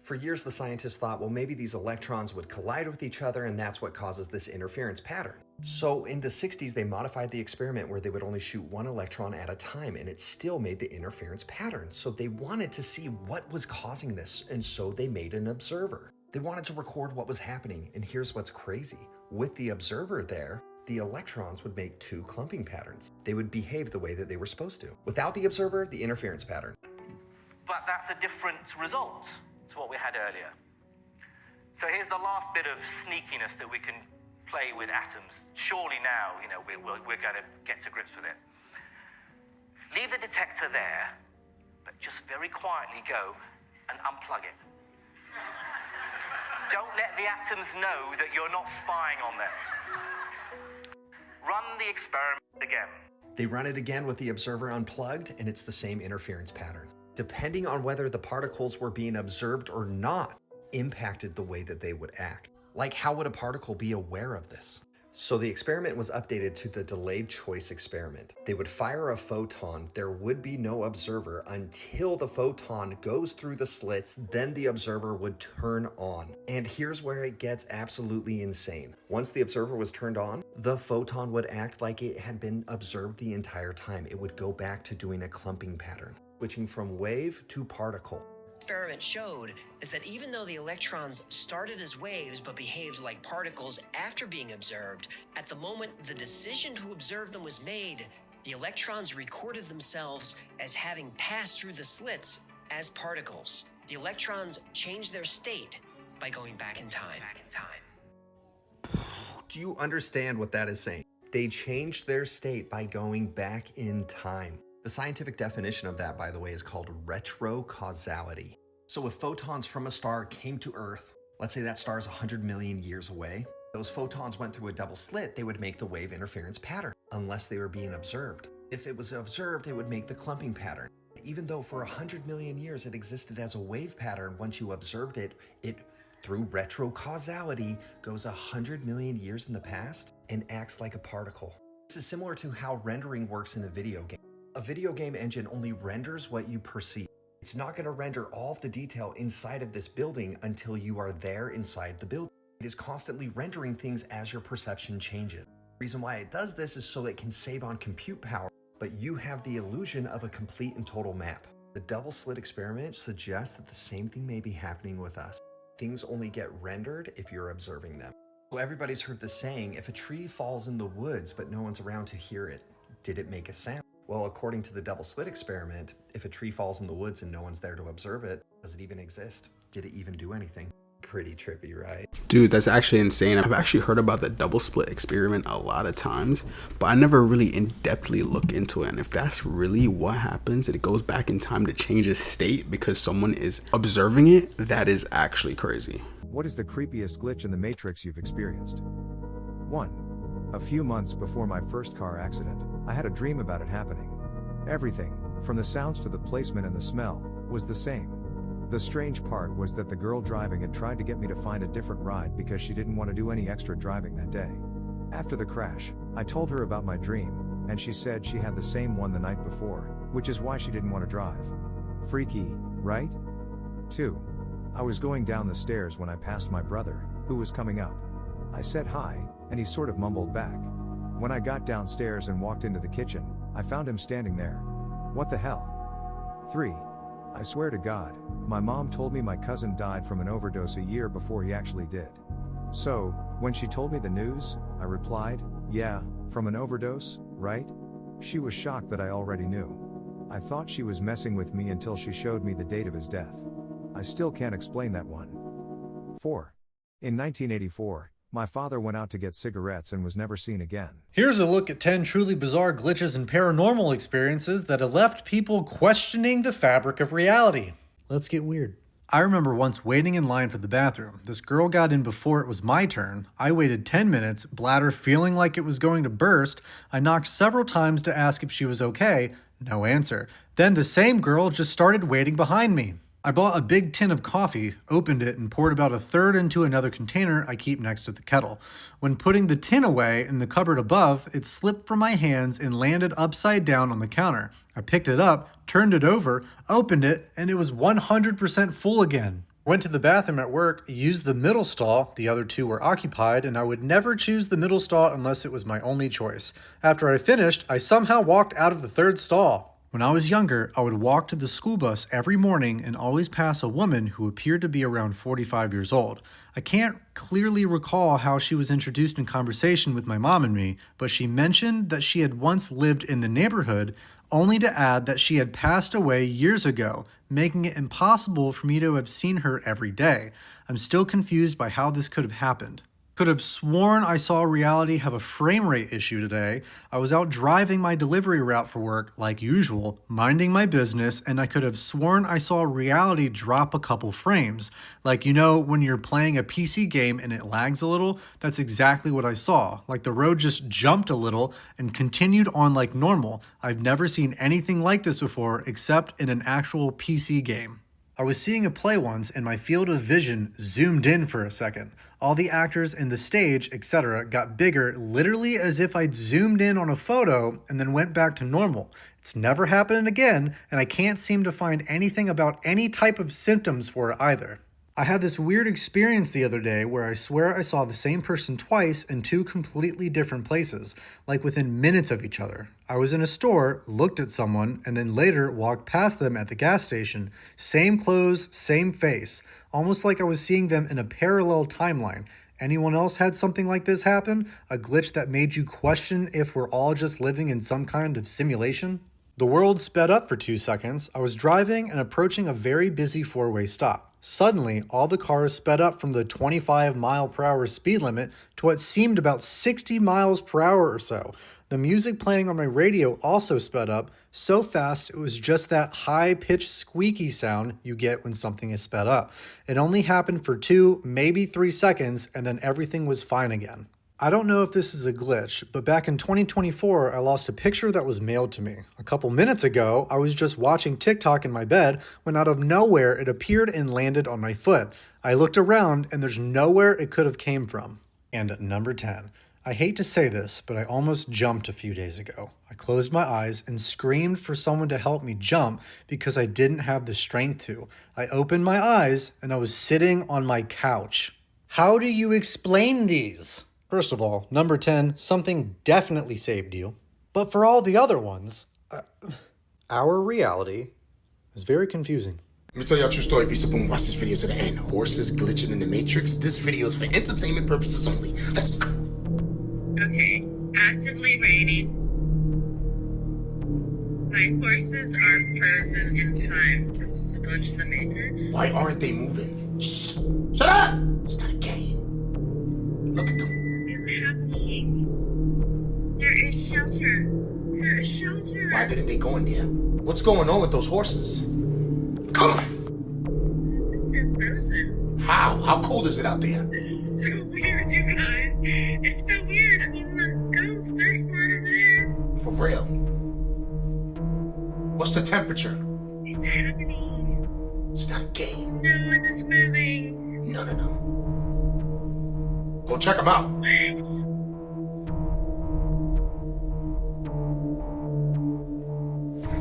For years, the scientists thought, well, maybe these electrons would collide with each other and that's what causes this interference pattern. So in the 60s, they modified the experiment where they would only shoot 1 electron at a time and it still made the interference pattern. So they wanted to see what was causing this, and so they made an observer. They wanted to record what was happening, and here's what's crazy. With the observer there, the electrons would make 2 clumping patterns. They would behave the way that they were supposed to. Without the observer, the interference pattern. But that's a different result to what we had earlier. So here's the last bit of sneakiness that we can play with atoms. Surely now, we're going to get to grips with it. Leave the detector there, but just very quietly go and unplug it. Don't let the atoms know that you're not spying on them. Run the experiment again. They run it again with the observer unplugged, and it's the same interference pattern. Depending on whether the particles were being observed or not, impacted the way that they would act. Like, how would a particle be aware of this? So the experiment was updated to the delayed choice experiment. They would fire a photon, there would be no observer until the photon goes through the slits, then the observer would turn on. And here's where it gets absolutely insane. Once the observer was turned on, the photon would act like it had been observed the entire time. It would go back to doing a clumping pattern, switching from wave to particle. Experiment showed is that even though the electrons started as waves but behaved like particles after being observed, at the moment the decision to observe them was made, the electrons recorded themselves as having passed through the slits as particles. The electrons changed their state by going back in time. Do you understand what that is saying? They changed their state by going back in time. The scientific definition of that, by the way, is called retrocausality. So if photons from a star came to Earth, let's say that star is 100 million years away, those photons went through a double slit, they would make the wave interference pattern, unless they were being observed. If it was observed, it would make the clumping pattern. Even though for 100 million years it existed as a wave pattern, once you observed it, it through retrocausality goes 100 million years in the past and acts like a particle. This is similar to how rendering works in a video game. A video game engine only renders what you perceive. It's not going to render all of the detail inside of this building until you are there inside the building. It is constantly rendering things as your perception changes. The reason why it does this is so it can save on compute power, but you have the illusion of a complete and total map. The double slit experiment suggests that the same thing may be happening with us. Things only get rendered if you're observing them. So everybody's heard the saying, if a tree falls in the woods but no one's around to hear it, did it make a sound? Well, according to the double slit experiment, if a tree falls in the woods and no one's there to observe it, does it even exist? Did it even do anything? Pretty trippy, right? Dude, that's actually insane. I've actually heard about the double split experiment a lot of times, but I never really in-depthly looked into it. And if that's really what happens, and it goes back in time to change its state because someone is observing it, that is actually crazy. What is the creepiest glitch in the Matrix you've experienced? 1. A few months before my first car accident, I had a dream about it happening. Everything, from the sounds to the placement and the smell, was the same. The strange part was that the girl driving had tried to get me to find a different ride because she didn't want to do any extra driving that day. After the crash, I told her about my dream, and she said she had the same one the night before, which is why she didn't want to drive. Freaky, right? 2. I was going down the stairs when I passed my brother, who was coming up. I said hi, and he sort of mumbled back. When I got downstairs and walked into the kitchen, I found him standing there. What the hell? 3. I swear to God, my mom told me my cousin died from an overdose a year before he actually did. So, when she told me the news, I replied, yeah, from an overdose, right? She was shocked that I already knew. I thought she was messing with me until she showed me the date of his death. I still can't explain that one. 4. In 1984, my father went out to get cigarettes and was never seen again. Here's a look at 10 truly bizarre glitches and paranormal experiences that have left people questioning the fabric of reality. Let's get weird. I remember once waiting in line for the bathroom. This girl got in before it was my turn. I waited 10 minutes, bladder feeling like it was going to burst. I knocked several times to ask if she was okay. No answer. Then the same girl just started waiting behind me. I bought a big tin of coffee, opened it, and poured about a third into another container I keep next to the kettle. When putting the tin away in the cupboard above, it slipped from my hands and landed upside down on the counter. I picked it up, turned it over, opened it, and it was 100% full again. Went to the bathroom at work, used the middle stall, the other two were occupied, and I would never choose the middle stall unless it was my only choice. After I finished, I somehow walked out of the third stall. When I was younger, I would walk to the school bus every morning and always pass a woman who appeared to be around 45 years old. I can't clearly recall how she was introduced in conversation with my mom and me, but she mentioned that she had once lived in the neighborhood, only to add that she had passed away years ago, making it impossible for me to have seen her every day. I'm still confused by how this could have happened. Could have sworn I saw reality have a frame rate issue today. I was out driving my delivery route for work, like usual, minding my business, and I could have sworn I saw reality drop a couple frames. Like, you know, when you're playing a PC game and it lags a little, that's exactly what I saw. Like the road just jumped a little and continued on like normal. I've never seen anything like this before except in an actual PC game. I was seeing a play once and my field of vision zoomed in for a second. All the actors and the stage, etc. got bigger, literally as if I'd zoomed in on a photo and then went back to normal. It's never happened again, and I can't seem to find anything about any type of symptoms for it either. I had this weird experience the other day where I swear I saw the same person twice in two completely different places, like within minutes of each other. I was in a store, looked at someone, and then later walked past them at the gas station. Same clothes, same face. Almost like I was seeing them in a parallel timeline. Anyone else had something like this happen? A glitch that made you question if we're all just living in some kind of simulation? The world sped up for 2 seconds. I was driving and approaching a very busy four-way stop. Suddenly, all the cars sped up from the 25-mile-per-hour speed limit to what seemed about 60 miles per hour or so. The music playing on my radio also sped up, so fast it was just that high-pitched squeaky sound you get when something is sped up. It only happened for 2, maybe 3 seconds, and then everything was fine again. I don't know if this is a glitch, but back in 2024, I lost a picture that was mailed to me. A couple minutes ago, I was just watching TikTok in my bed when out of nowhere it appeared and landed on my foot. I looked around and there's nowhere it could have came from. And number 10. I hate to say this, but I almost jumped a few days ago. I closed my eyes and screamed for someone to help me jump because I didn't have the strength to. I opened my eyes and I was sitting on my couch. How do you explain these? First of all, number 10, something definitely saved you. But for all the other ones, our reality is very confusing. Let me tell y'all a true story. Peace up and watch this video to the end. Horses glitching in the Matrix. This video is for entertainment purposes only. Let's go. Okay, actively rating. My horses are frozen in time. This is a glitch in the Matrix. Why aren't they moving? Shh! Shut up! For a shelter. Why didn't they go in there? What's going on with those horses? Come on! They're frozen. How? How cold is it out there? This is so weird, you guys. It's so weird. I mean, look, ghosts, they're smart over there. For real? What's the temperature? It's happening. It's not a game. No one is moving. No. Go check them out. What?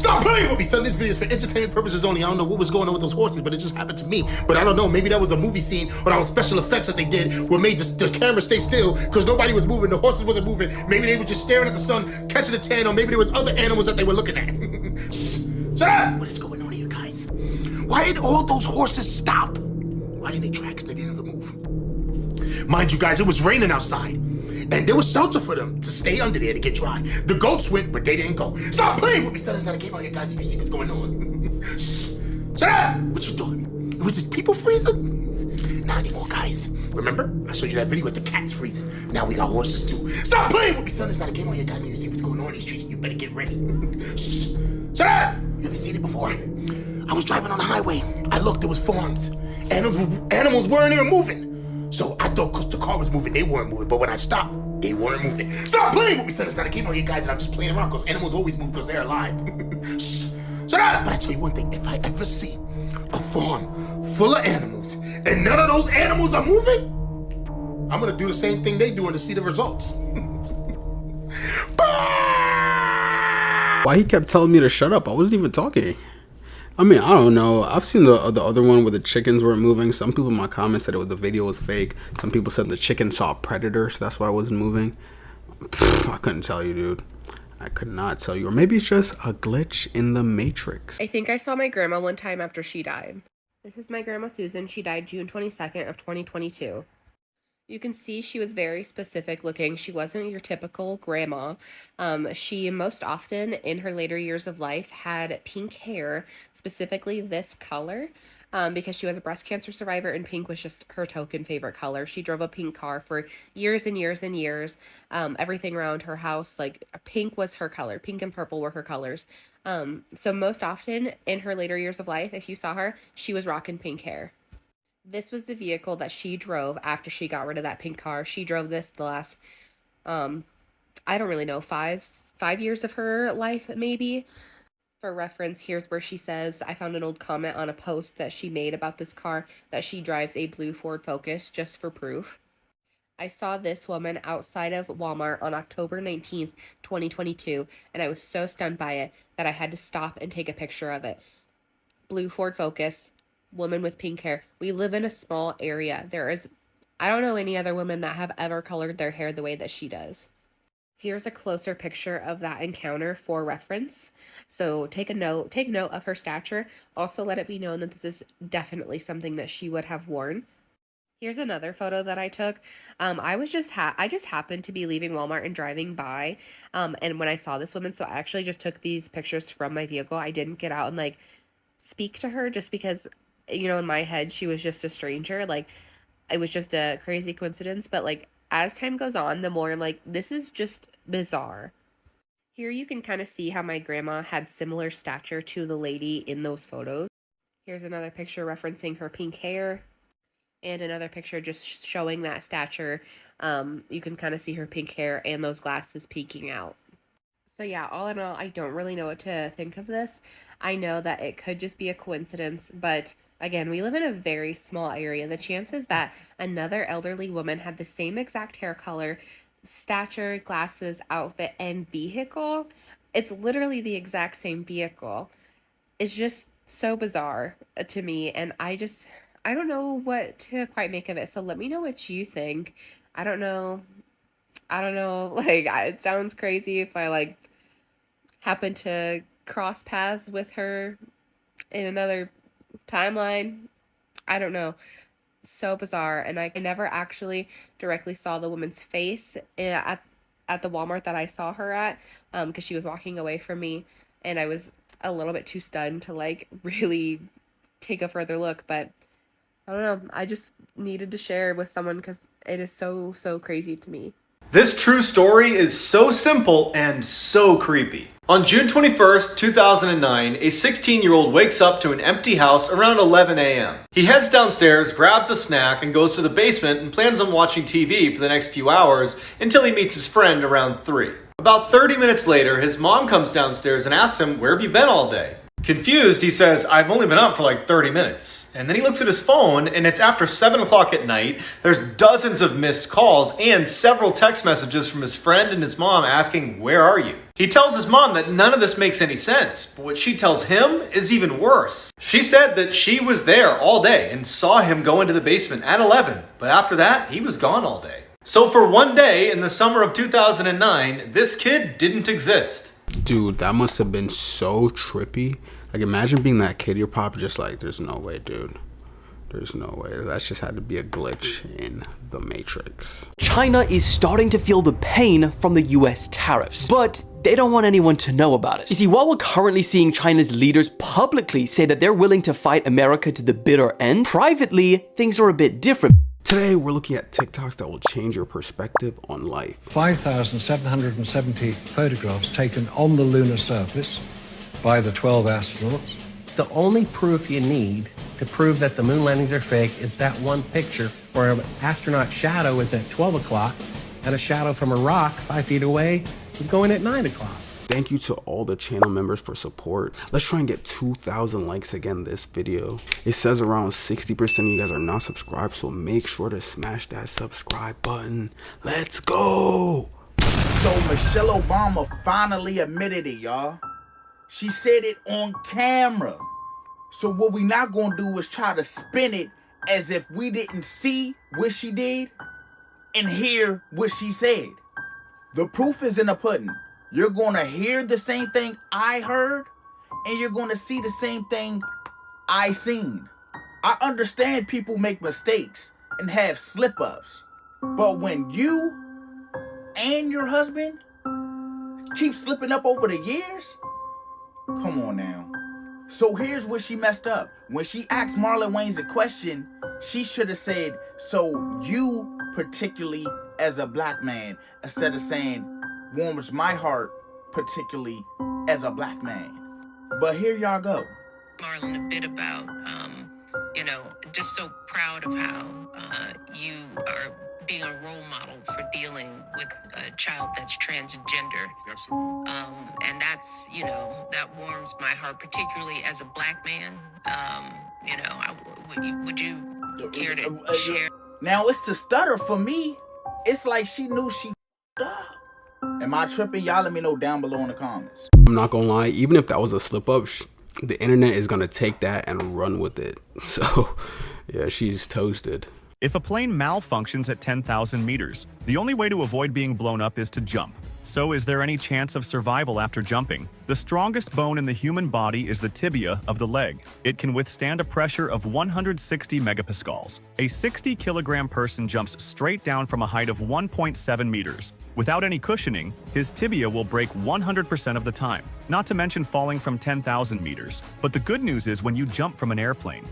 Stop playing with me, son. This video is for entertainment purposes only. I don't know what was going on with those horses, but it just happened to me. But I don't know, maybe that was a movie scene or that was special effects that they did where made the camera stay still because nobody was moving, the horses wasn't moving. Maybe they were just staring at the sun, catching a tan, or maybe there was other animals that they were looking at. Shut up! What is going on here, guys? Why did all those horses stop? Why didn't they track? They didn't even move. Mind you guys, it was raining outside. And there was shelter for them to stay under there to get dry. The goats went, but they didn't go. Stop playing with me, son. It's not a game on here, guys. You see what's going on. Shut up! What you doing? It was just people freezing? Not anymore, guys. Remember? I showed you that video with the cats freezing. Now we got horses too. Stop playing with me, son. It's not a game on here, guys. You see what's going on in these streets. You better get ready. Shut up! You ever seen it before? I was driving on the highway. I looked, there was farms. Animals weren't even moving. So I thought because the car was moving, they weren't moving. But when I stopped, they weren't moving. Stop playing with me, son. It's not a game on here, guys, and I'm just playing around because animals always move because they're alive. Shut up! But I tell you one thing, if I ever see a farm full of animals and none of those animals are moving, I'm gonna do the same thing they doing to see the results. Why he kept telling me to shut up? I wasn't even talking. I mean, I don't know. I've seen the other one where the chickens weren't moving. Some people in my comments said the video was fake. Some people said the chicken saw a predator, so that's why I wasn't moving. I couldn't tell you, dude. I could not tell you. Or maybe it's just a glitch in the matrix. I think I saw my grandma one time after she died. This is my grandma Susan. She died June 22nd of 2022. You can see she was very specific looking. She wasn't your typical grandma. She most often in her later years of life had pink hair, specifically this color, because she was a breast cancer survivor and pink was just her token favorite color. She drove a pink car for years and years and years. Everything around her house, like pink was her color. Pink and purple were her colors. So most often in her later years of life, if you saw her, she was rocking pink hair. This was the vehicle that she drove after she got rid of that pink car. She drove this the last, I don't really know, five years of her life, maybe. For reference, here's where she says, I found an old comment on a post that she made about this car that she drives a blue Ford Focus, just for proof. I saw this woman outside of Walmart on October 19th, 2022, and I was so stunned by it that I had to stop and take a picture of it. Blue Ford Focus. Woman with pink hair. We live in a small area. I don't know any other women that have ever colored their hair the way that she does. Here's a closer picture of that encounter for reference. So take note of her stature. Also let it be known that this is definitely something that she would have worn. Here's another photo that I took. I just happened to be leaving Walmart and driving by. And when I saw this woman, so I actually just took these pictures from my vehicle. I didn't get out and like speak to her just because, you know, in my head, she was just a stranger. Like, it was just a crazy coincidence. But, like, as time goes on, the more I'm like, this is just bizarre. Here you can kind of see how my grandma had similar stature to the lady in those photos. Here's another picture referencing her pink hair. And another picture just showing that stature. You can kind of see her pink hair and those glasses peeking out. So yeah, all in all, I don't really know what to think of this. I know that it could just be a coincidence, but again, we live in a very small area. The chances that another elderly woman had the same exact hair color, stature, glasses, outfit, and vehicle, it's literally the exact same vehicle. It's just so bizarre to me, and I don't know what to quite make of it. So let me know what you think. I don't know, like, it sounds crazy if I, like, happen to cross paths with her in another timeline. I don't know. So bizarre. And I never actually directly saw the woman's face at the Walmart that I saw her at, because she was walking away from me, and I was a little bit too stunned to, like, really take a further look. But I don't know. I just needed to share with someone because it is so crazy to me. This true story is so simple and so creepy. On June 21st, 2009, a 16-year-old wakes up to an empty house around 11 a.m. He heads downstairs, grabs a snack, and goes to the basement and plans on watching TV for the next few hours until he meets his friend around 3. About 30 minutes later, his mom comes downstairs and asks him, "Where have you been all day?" Confused, he says, "I've only been up for like 30 minutes. And then he looks at his phone, and it's after 7 o'clock at night. There's dozens of missed calls and several text messages from his friend and his mom asking, "Where are you?" He tells his mom that none of this makes any sense, but what she tells him is even worse. She said that she was there all day and saw him go into the basement at 11, but after that, he was gone all day. So for one day in the summer of 2009, this kid didn't exist. Dude, that must have been so trippy. Like, imagine being that kid. You're probably just like, there's no way, dude. There's no way. That's just had to be a glitch in the Matrix. China is starting to feel the pain from the US tariffs, but they don't want anyone to know about it. You see, while we're currently seeing China's leaders publicly say that they're willing to fight America to the bitter end, privately, things are a bit different. Today, we're looking at TikToks that will change your perspective on life. 5,770 photographs taken on the lunar surface by the 12 astronauts. The only proof you need to prove that the moon landings are fake is that one picture where an astronaut shadow is at 12 o'clock and a shadow from a rock 5 feet away is going at 9 o'clock. Thank you to all the channel members for support. Let's try and get 2,000 likes again this video. It says around 60% of you guys are not subscribed, so make sure to smash that subscribe button. Let's go! So Michelle Obama finally admitted it, y'all. She said it on camera. So what we not gonna do is try to spin it as if we didn't see what she did and hear what she said. The proof is in the pudding. You're gonna hear the same thing I heard, and you're gonna see the same thing I seen. I understand people make mistakes and have slip-ups, but when you and your husband keep slipping up over the years, come on now. So here's where she messed up. When she asked Marlon Wayans a question, she should have said, "So you particularly as a black man," instead of saying, "warms my heart particularly as a black man." But here y'all go. Marlon, a bit about, just so proud of how you are being a role model for dealing with a child that's transgender. Absolutely. And that's, that warms my heart, particularly as a black man. Would you care to share? Now it's the stutter for me. It's like she knew she up. Am I tripping? Y'all let me know down below in the comments. I'm not gonna lie, even if that was a slip up, the internet is gonna take that and run with it. So yeah, she's toasted. If a plane malfunctions at 10,000 meters, the only way to avoid being blown up is to jump. So is there any chance of survival after jumping? The strongest bone in the human body is the tibia of the leg. It can withstand a pressure of 160 megapascals. A 60-kilogram person jumps straight down from a height of 1.7 meters. Without any cushioning, his tibia will break 100% of the time, not to mention falling from 10,000 meters. But the good news is when you jump from an airplane,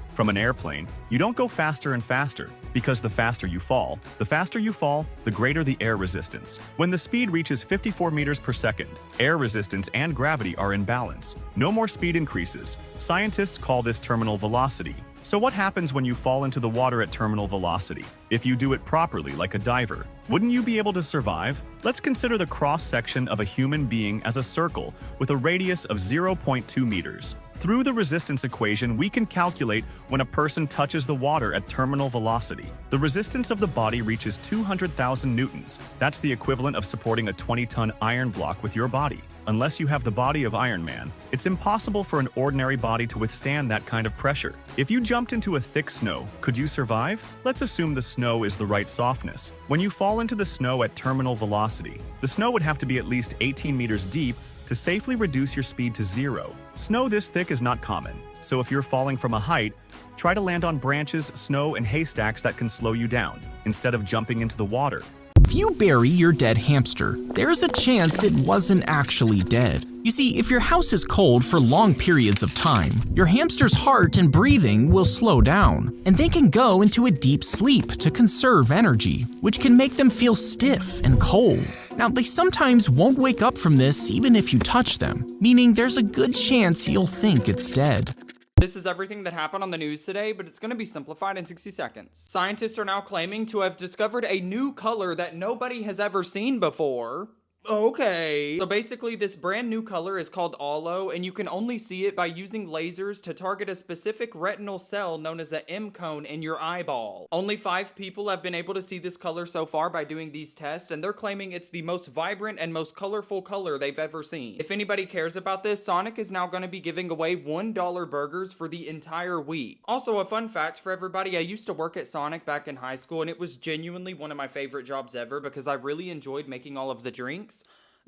you don't go faster and faster, because the faster you fall, the greater the air resistance. When the speed reaches 54 meters per second, air resistance and gravity are in balance. No more speed increases. Scientists call this terminal velocity. So what happens when you fall into the water at terminal velocity? If you do it properly, like a diver, wouldn't you be able to survive? Let's consider the cross-section of a human being as a circle with a radius of 0.2 meters. Through the resistance equation, we can calculate when a person touches the water at terminal velocity. The resistance of the body reaches 200,000 newtons. That's the equivalent of supporting a 20-ton iron block with your body. Unless you have the body of Iron Man, it's impossible for an ordinary body to withstand that kind of pressure. If you jumped into a thick snow, could you survive? Let's assume the snow is the right softness. When you fall into the snow at terminal velocity, the snow would have to be at least 18 meters deep to safely reduce your speed to 0. Snow this thick is not common, so if you're falling from a height, try to land on branches, snow, and haystacks that can slow you down, instead of jumping into the water. If you bury your dead hamster, there's a chance it wasn't actually dead. You see, if your house is cold for long periods of time, your hamster's heart and breathing will slow down, and they can go into a deep sleep to conserve energy, which can make them feel stiff and cold. Now, they sometimes won't wake up from this even if you touch them, meaning there's a good chance you'll think it's dead. This is everything that happened on the news today, but it's going to be simplified in 60 seconds. Scientists are now claiming to have discovered a new color that nobody has ever seen before. Okay. So basically, this brand new color is called aloe, and you can only see it by using lasers to target a specific retinal cell known as an M cone in your eyeball. Only 5 people have been able to see this color so far by doing these tests, and they're claiming it's the most vibrant and most colorful color they've ever seen. If anybody cares about this, Sonic is now going to be giving away $1 burgers for the entire week. Also, a fun fact for everybody, I used to work at Sonic back in high school, and it was genuinely one of my favorite jobs ever because I really enjoyed making all of the drinks.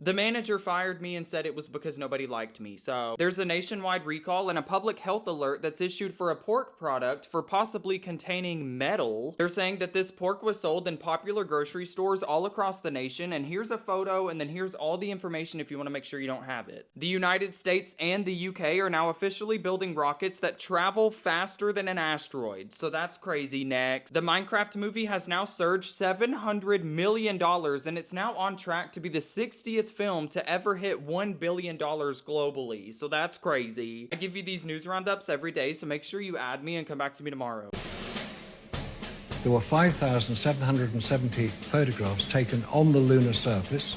The manager fired me and said it was because nobody liked me. So there's a nationwide recall and a public health alert that's issued for a pork product for possibly containing metal. They're saying that this pork was sold in popular grocery stores all across the nation, and here's a photo, and then here's all the information if you want to make sure you don't have it. The United States and the UK are now officially building rockets that travel faster than an asteroid, so that's crazy. Next, the Minecraft movie has now surged $700 million, and it's now on track to be the 60th film to ever hit $1 billion globally, so that's crazy. I give you these news roundups every day, so make sure you add me and come back to me tomorrow. There were 5,770 photographs taken on the lunar surface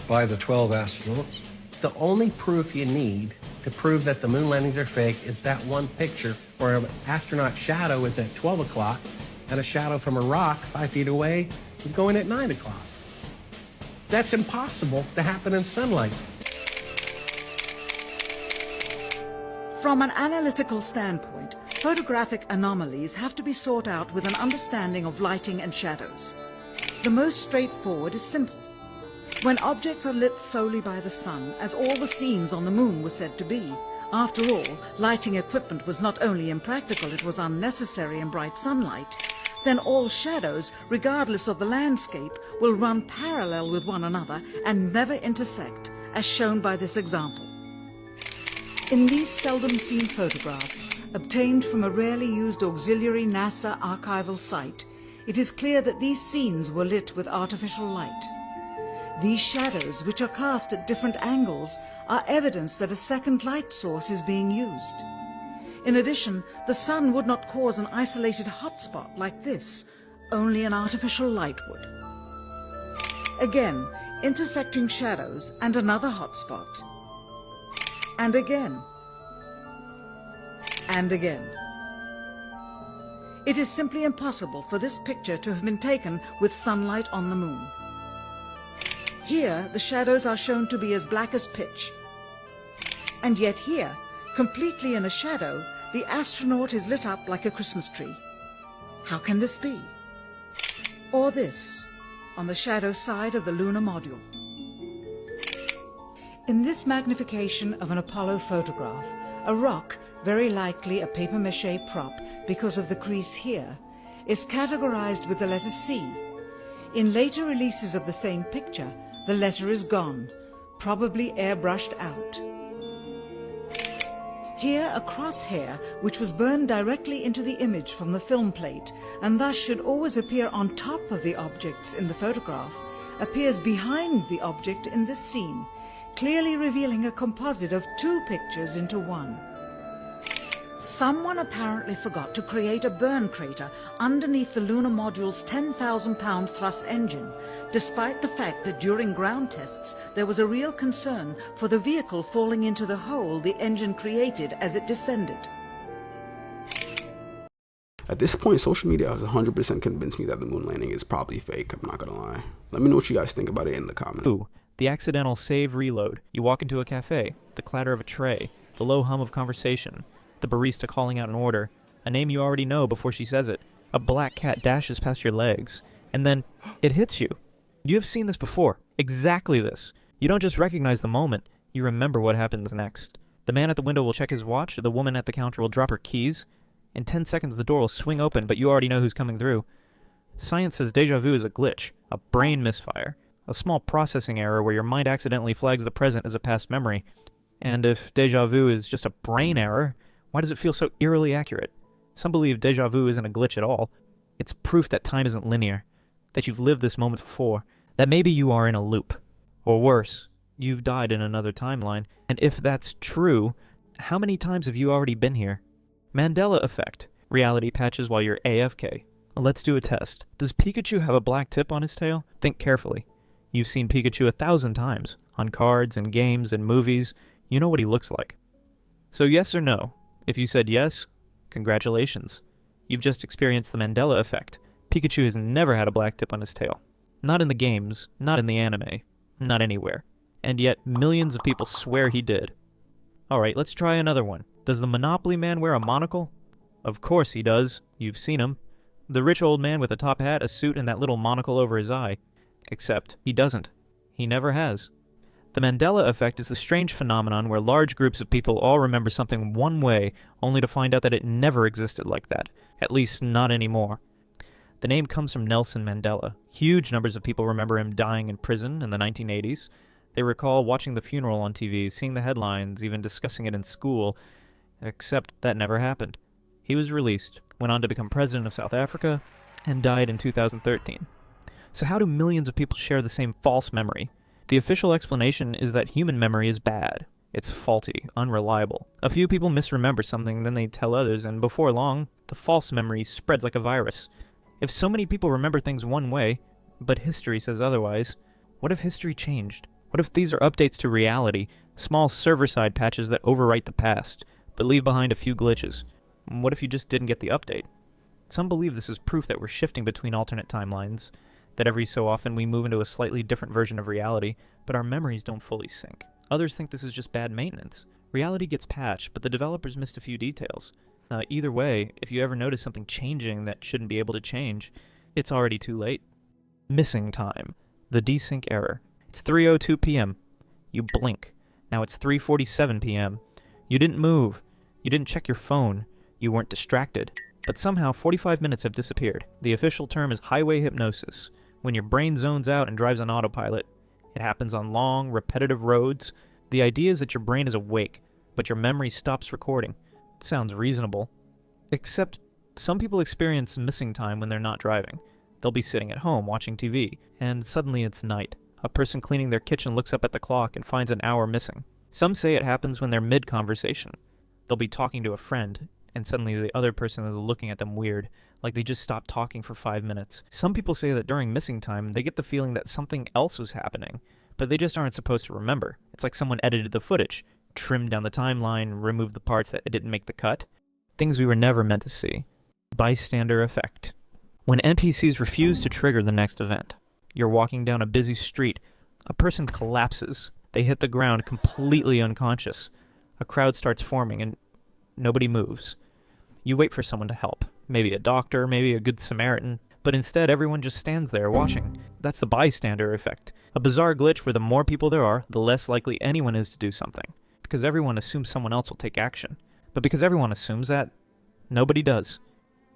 by the 12 astronauts. The only proof you need to prove that the moon landings are fake is that one picture where an astronaut shadow is at 12 o'clock and a shadow from a rock 5 feet away is going at 9 o'clock. That's impossible to happen in sunlight. From an analytical standpoint, photographic anomalies have to be sought out with an understanding of lighting and shadows. The most straightforward is simple. When objects are lit solely by the sun, as all the scenes on the moon were said to be, after all, lighting equipment was not only impractical, it was unnecessary in bright sunlight, then all shadows, regardless of the landscape, will run parallel with one another and never intersect, as shown by this example. In these seldom seen photographs, obtained from a rarely used auxiliary NASA archival site, it is clear that these scenes were lit with artificial light. These shadows, which are cast at different angles, are evidence that a second light source is being used. In addition, the sun would not cause an isolated hotspot like this, only an artificial light would. Again, intersecting shadows and another hotspot. And again. And again. It is simply impossible for this picture to have been taken with sunlight on the moon. Here, the shadows are shown to be as black as pitch. And yet here, completely in a shadow, the astronaut is lit up like a Christmas tree. How can this be? Or this, on the shadow side of the lunar module. In this magnification of an Apollo photograph, a rock, very likely a papier-mâché prop because of the crease here, is categorized with the letter C. In later releases of the same picture, the letter is gone, probably airbrushed out. Here, a crosshair, which was burned directly into the image from the film plate, and thus should always appear on top of the objects in the photograph, appears behind the object in this scene, clearly revealing a composite of 2 pictures into one. Someone apparently forgot to create a burn crater underneath the lunar module's 10,000-pound thrust engine, despite the fact that during ground tests there was a real concern for the vehicle falling into the hole the engine created as it descended. At this point, social media has 100% convinced me that the moon landing is probably fake, I'm not gonna lie. Let me know what you guys think about it in the comments. Ooh, the accidental save reload. You walk into a cafe, the clatter of a tray, the low hum of conversation, the barista calling out an order, a name you already know before she says it, a black cat dashes past your legs, and then it hits you. You have seen this before. Exactly this. You don't just recognize the moment, you remember what happens next. The man at the window will check his watch, the woman at the counter will drop her keys. In 10 seconds the door will swing open, but you already know who's coming through. Science says deja vu is a glitch, a brain misfire, a small processing error where your mind accidentally flags the present as a past memory. And if deja vu is just a brain error, why does it feel so eerily accurate? Some believe deja vu isn't a glitch at all. It's proof that time isn't linear, that you've lived this moment before, that maybe you are in a loop. Or worse, you've died in another timeline. And if that's true, how many times have you already been here? Mandela Effect. Reality patches while you're AFK. Let's do a test. Does Pikachu have a black tip on his tail? Think carefully. You've seen Pikachu 1,000 times. On cards and games and movies. You know what he looks like. So yes or no? If you said yes, congratulations. You've just experienced the Mandela Effect. Pikachu has never had a black tip on his tail. Not in the games, not in the anime, not anywhere. And yet, millions of people swear he did. Alright, let's try another one. Does the Monopoly man wear a monocle? Of course he does. You've seen him. The rich old man with a top hat, a suit, and that little monocle over his eye. Except, he doesn't. He never has. The Mandela Effect is the strange phenomenon where large groups of people all remember something one way, only to find out that it never existed like that. At least, not anymore. The name comes from Nelson Mandela. Huge numbers of people remember him dying in prison in the 1980s. They recall watching the funeral on TV, seeing the headlines, even discussing it in school. Except that never happened. He was released, went on to become president of South Africa, and died in 2013. So how do millions of people share the same false memory? The official explanation is that human memory is bad. It's faulty, unreliable. A few people misremember something, then they tell others, and before long, the false memory spreads like a virus. If so many people remember things one way, but history says otherwise, what if history changed? What if these are updates to reality, small server-side patches that overwrite the past, but leave behind a few glitches? What if you just didn't get the update? Some believe this is proof that we're shifting between alternate timelines, that every so often we move into a slightly different version of reality, but our memories don't fully sync. Others think this is just bad maintenance. Reality gets patched, but the developers missed a few details. Either way, if you ever notice something changing that shouldn't be able to change, it's already too late. Missing time. The desync error. It's 3:02 p.m. You blink. Now it's 3:47 p.m. You didn't move. You didn't check your phone. You weren't distracted. But somehow 45 minutes have disappeared. The official term is highway hypnosis. When your brain zones out and drives on autopilot. It happens on long, repetitive roads. The idea is that your brain is awake, but your memory stops recording. Sounds reasonable. Except, some people experience missing time when they're not driving. They'll be sitting at home watching TV, and suddenly it's night. A person cleaning their kitchen looks up at the clock and finds an hour missing. Some say it happens when they're mid-conversation. They'll be talking to a friend, and suddenly the other person is looking at them weird, like they just stopped talking for 5 minutes. Some people say that during missing time, they get the feeling that something else was happening, but they just aren't supposed to remember. It's like someone edited the footage, trimmed down the timeline, removed the parts that didn't make the cut. Things we were never meant to see. Bystander effect. When NPCs refuse to trigger the next event. You're walking down a busy street. A person collapses. They hit the ground completely unconscious. A crowd starts forming and nobody moves. You wait for someone to help. Maybe a doctor, maybe a good Samaritan. But instead, everyone just stands there watching. That's the bystander effect. A bizarre glitch where the more people there are, the less likely anyone is to do something. Because everyone assumes someone else will take action. But because everyone assumes that, nobody does.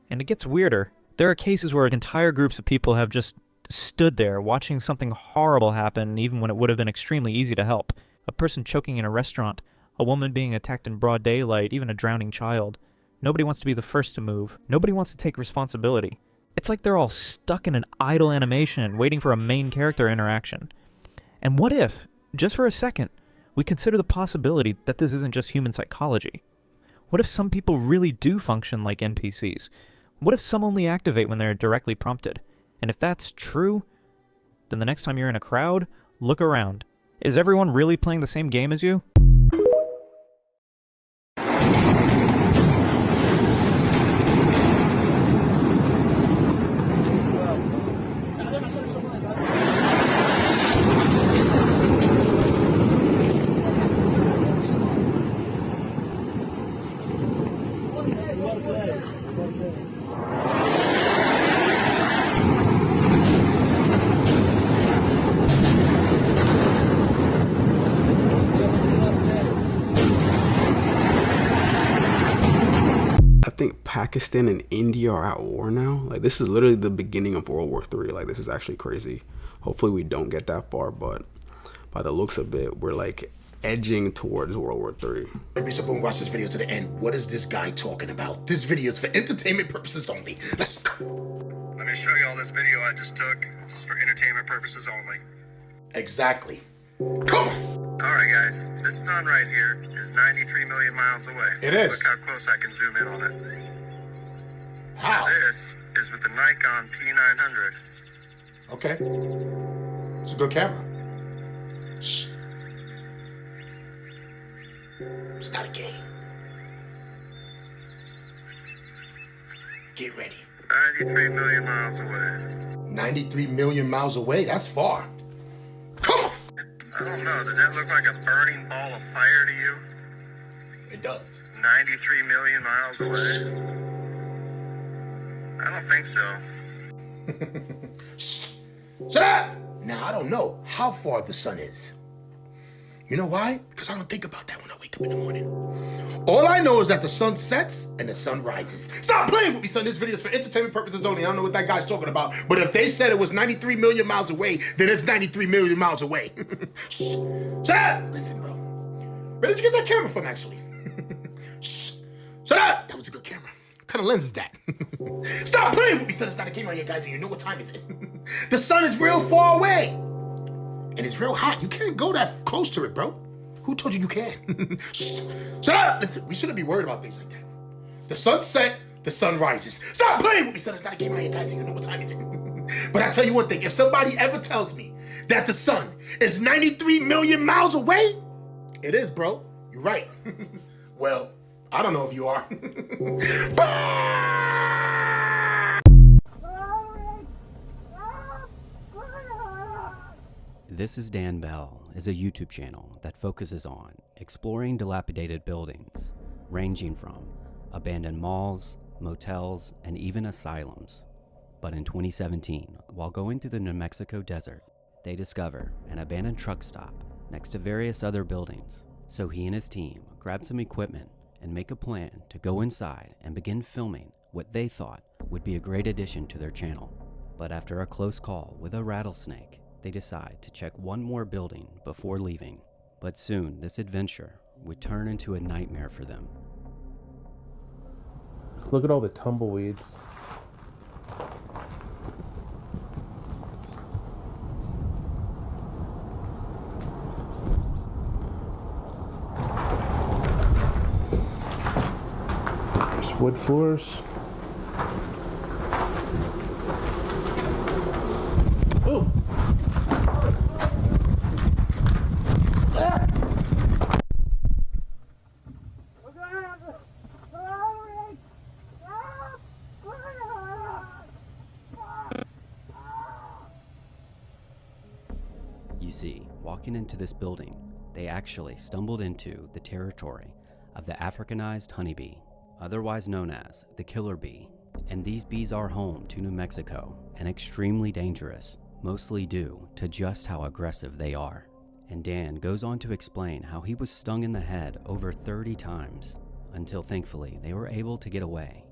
And it gets weirder. There are cases where entire groups of people have just stood there watching something horrible happen even when it would have been extremely easy to help. A person choking in a restaurant, a woman being attacked in broad daylight, even a drowning child. Nobody wants to be the first to move. Nobody wants to take responsibility. It's like they're all stuck in an idle animation waiting for a main character interaction. And what if, just for a second, we consider the possibility that this isn't just human psychology? What if some people really do function like NPCs? What if some only activate when they're directly prompted? And if that's true, then the next time you're in a crowd, look around. Is everyone really playing the same game as you? Pakistan and India are at war now. Like, this is literally the beginning of World War III. Like, this is actually crazy. Hopefully we don't get that far, but by the looks of it, we're like edging towards World War III. Maybe someone watch this video to the end. What is this guy talking about? This video is for entertainment purposes only. Let's go. Let me show you all this video I just took. This is for entertainment purposes only. Exactly. Come on. Alright guys, this sun right here is 93 million miles away. It is. Look how close I can zoom in on it. How? This is with the Nikon P900. Okay. It's a good camera. Shh. It's not a game. Get ready. 93 million miles away. 93 million miles away? That's far. Come on! I don't know, does that look like a burning ball of fire to you? It does. 93 million miles away? I don't think so. Shh! Shut up! Now, I don't know how far the sun is. You know why? Because I don't think about that when I wake up in the morning. All I know is that the sun sets and the sun rises. Stop playing with me, son. This video is for entertainment purposes only. I don't know what that guy's talking about. But if they said it was 93 million miles away, then it's 93 million miles away. Shh. Shut up! Listen, bro. Where did you get that camera from, actually? Shh. Shut up! That was a good camera. What kind of lens is that? Stop playing with me, son. It's not a camera here, guys, and you know what time is it. The sun is real far away. And it's real hot. You can't go that close to it, bro. Who told you you can? Shut up! Listen, we shouldn't be worried about things like that. The sun set, the sun rises. Stop playing with me, son. It's not a game out here, guys, and you know what time is it. But I tell you one thing, if somebody ever tells me that the sun is 93 million miles away, it is, bro. You're right. Well, I don't know if you are. This is Dan Bell is a YouTube channel that focuses on exploring dilapidated buildings, ranging from abandoned malls, motels, and even asylums. But in 2017, while going through the New Mexico desert, they discover an abandoned truck stop next to various other buildings. So he and his team grab some equipment and make a plan to go inside and begin filming what they thought would be a great addition to their channel. But after a close call with a rattlesnake, they decide to check one more building before leaving. But soon, this adventure would turn into a nightmare for them. Look at all the tumbleweeds. There's wood floors. Oh! You see, walking into this building, they actually stumbled into the territory of the Africanized honeybee, otherwise known as the killer bee. And these bees are home to New Mexico and extremely dangerous, mostly due to just how aggressive they are. And Dan goes on to explain how he was stung in the head over 30 times, until thankfully they were able to get away.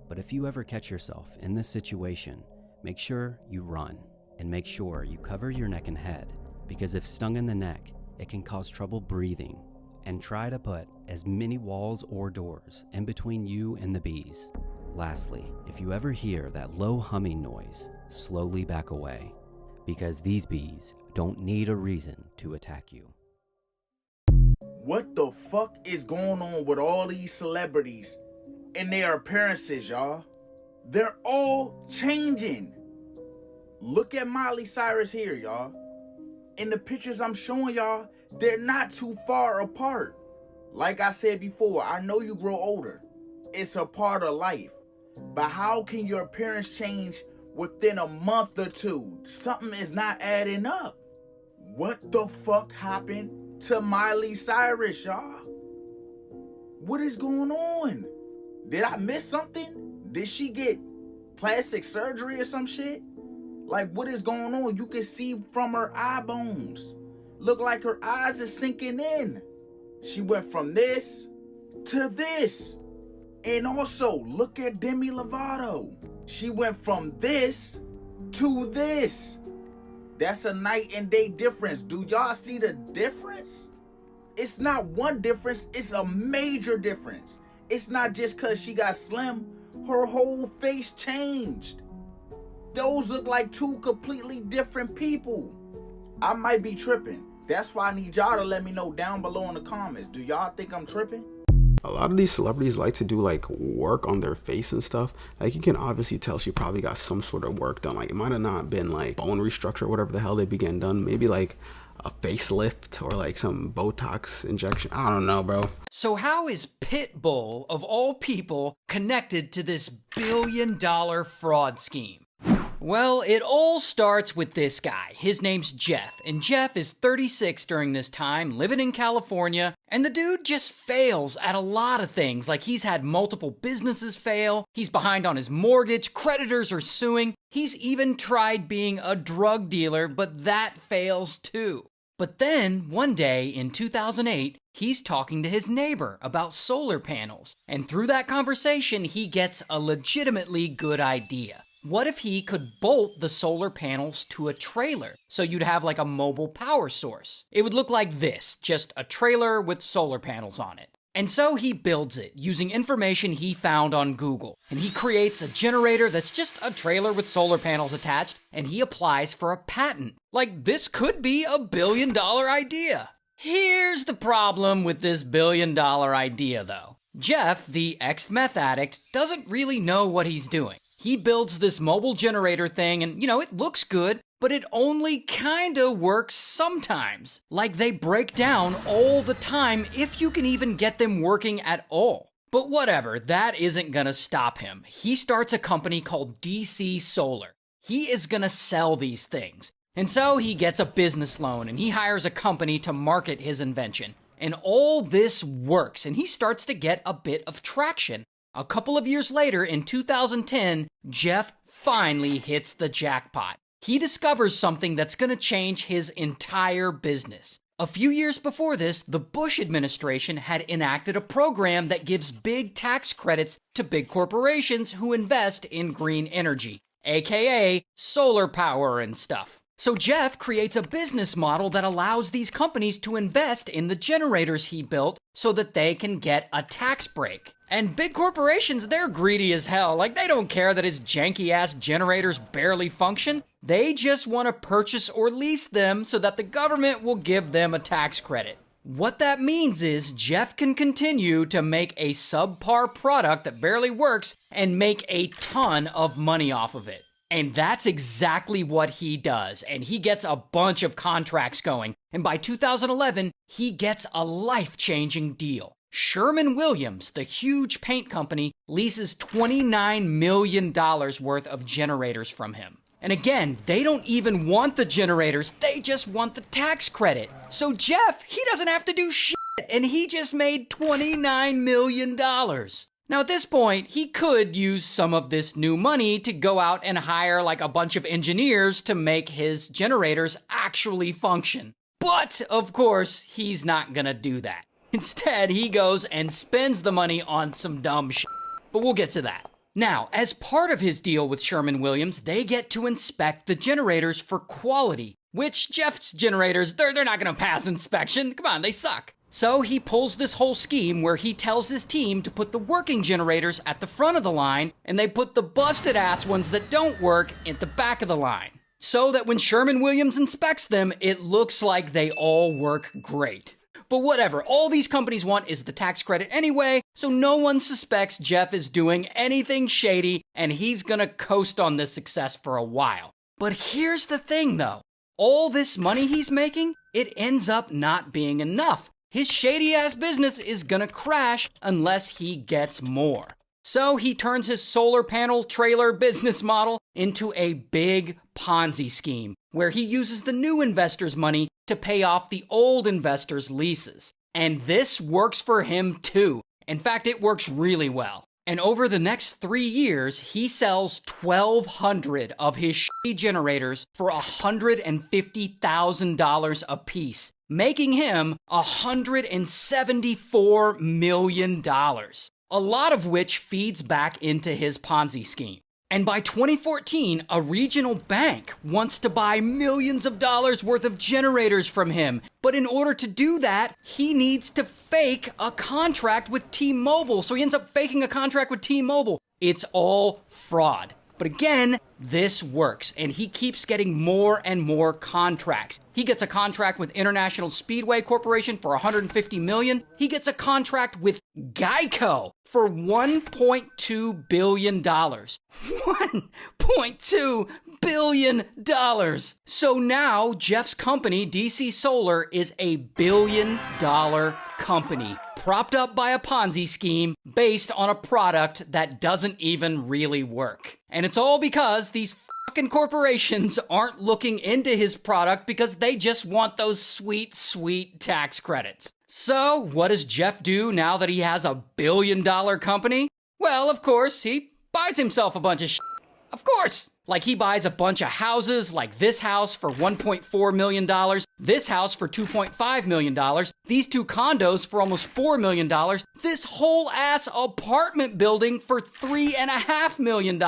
But if you ever catch yourself in this situation, make sure you run, and make sure you cover your neck and head, because if stung in the neck, it can cause trouble breathing. And try to put as many walls or doors in between you and the bees. Lastly, if you ever hear that low humming noise, slowly back away, because these bees don't need a reason to attack you. What the fuck is going on with all these celebrities and their appearances, y'all? They're all changing. Look at Miley Cyrus here, y'all. In the pictures I'm showing y'all, they're not too far apart. Like I said before, I know you grow older. It's a part of life. But how can your appearance change within a month or two? Something is not adding up. What the fuck happened to Miley Cyrus, y'all? What is going on? Did I miss something? Did she get plastic surgery or some shit? Like, what is going on? You can see from her eye bones. Look like her eyes is sinking in. She went from this to this. And also, look at Demi Lovato. She went from this to this. That's a night and day difference. Do y'all see the difference? It's not one difference, it's a major difference. It's not just because she got slim, her whole face changed. Those look like two completely different people. I might be tripping. That's why I need y'all to let me know down below in the comments. Do y'all think I'm tripping? A lot of these celebrities like to do like work on their face and stuff. Like you can obviously tell she probably got some sort of work done. Like it might have not been like bone restructure or whatever the hell they be getting done. Maybe like a facelift or like some Botox injection. I don't know, bro. So how is Pitbull, of all people, connected to this billion-dollar fraud scheme? Well, it all starts with this guy. His name's Jeff, and Jeff is 36 during this time, living in California, and the dude just fails at a lot of things. Like he's had multiple businesses fail, he's behind on his mortgage, creditors are suing, he's even tried being a drug dealer, but that fails too. But then, one day in 2008, he's talking to his neighbor about solar panels, and through that conversation, he gets a legitimately good idea. What if he could bolt the solar panels to a trailer, so you'd have like a mobile power source? It would look like this, just a trailer with solar panels on it. And so he builds it using information he found on Google. And he creates a generator that's just a trailer with solar panels attached, and he applies for a patent. Like, this could be a billion-dollar idea. Here's the problem with this billion-dollar idea, though. Jeff, the ex-meth addict, doesn't really know what he's doing. He builds this mobile generator thing and, it looks good, but it only kinda works sometimes. Like they break down all the time if you can even get them working at all. But whatever, that isn't gonna stop him. He starts a company called DC Solar. He is gonna sell these things. And so he gets a business loan and he hires a company to market his invention. And all this works and he starts to get a bit of traction. A couple of years later, in 2010, Jeff finally hits the jackpot. He discovers something that's going to change his entire business. A few years before this, the Bush administration had enacted a program that gives big tax credits to big corporations who invest in green energy, aka solar power and stuff. So Jeff creates a business model that allows these companies to invest in the generators he built so that they can get a tax break. And big corporations, they're greedy as hell. Like, they don't care that his janky-ass generators barely function. They just want to purchase or lease them so that the government will give them a tax credit. What that means is Jeff can continue to make a subpar product that barely works and make a ton of money off of it. And that's exactly what he does. And he gets a bunch of contracts going. And by 2011, he gets a life-changing deal. Sherwin-Williams, the huge paint company, leases $29 million worth of generators from him. And again, they don't even want the generators, they just want the tax credit. So Jeff, he doesn't have to do shit, and he just made $29 million. Now at this point, he could use some of this new money to go out and hire like a bunch of engineers to make his generators actually function. But, of course, he's not gonna do that. Instead, he goes and spends the money on some dumb shit. But we'll get to that. Now, as part of his deal with Sherwin-Williams, they get to inspect the generators for quality, which Jeff's generators, they're not gonna pass inspection. Come on, they suck. So he pulls this whole scheme where he tells his team to put the working generators at the front of the line, and they put the busted-ass ones that don't work at the back of the line. So that when Sherwin-Williams inspects them, it looks like they all work great. But whatever, all these companies want is the tax credit anyway, so no one suspects Jeff is doing anything shady, and he's gonna coast on this success for a while. But here's the thing though, all this money he's making, it ends up not being enough. His shady-ass business is gonna crash unless he gets more. So he turns his solar panel trailer business model into a big Ponzi scheme, where he uses the new investors' money to pay off the old investors' leases. And this works for him too. In fact, it works really well. And over the next 3 years, he sells 1,200 of his shitty generators for $150,000 a piece, making him $174 million. A lot of which feeds back into his Ponzi scheme. And by 2014, a regional bank wants to buy millions of dollars worth of generators from him. But in order to do that, he needs to fake a contract with T-Mobile. So he ends up faking a contract with T-Mobile. It's all fraud. But again, this works, and he keeps getting more and more contracts. He gets a contract with International Speedway Corporation for $150 million. He gets a contract with Geico for $1.2 billion. $1.2 billion. So now Jeff's company, DC Solar, is a billion-dollar company, propped up by a Ponzi scheme based on a product that doesn't even really work. And it's all because these fucking corporations aren't looking into his product because they just want those sweet, sweet tax credits. So what does Jeff do now that he has a billion-dollar company? Well, of course, he buys himself a bunch of shit. Of course. Like he buys a bunch of houses, like this house for $1.4 million, this house for $2.5 million, these two condos for almost $4 million, this whole ass apartment building for $3.5 million.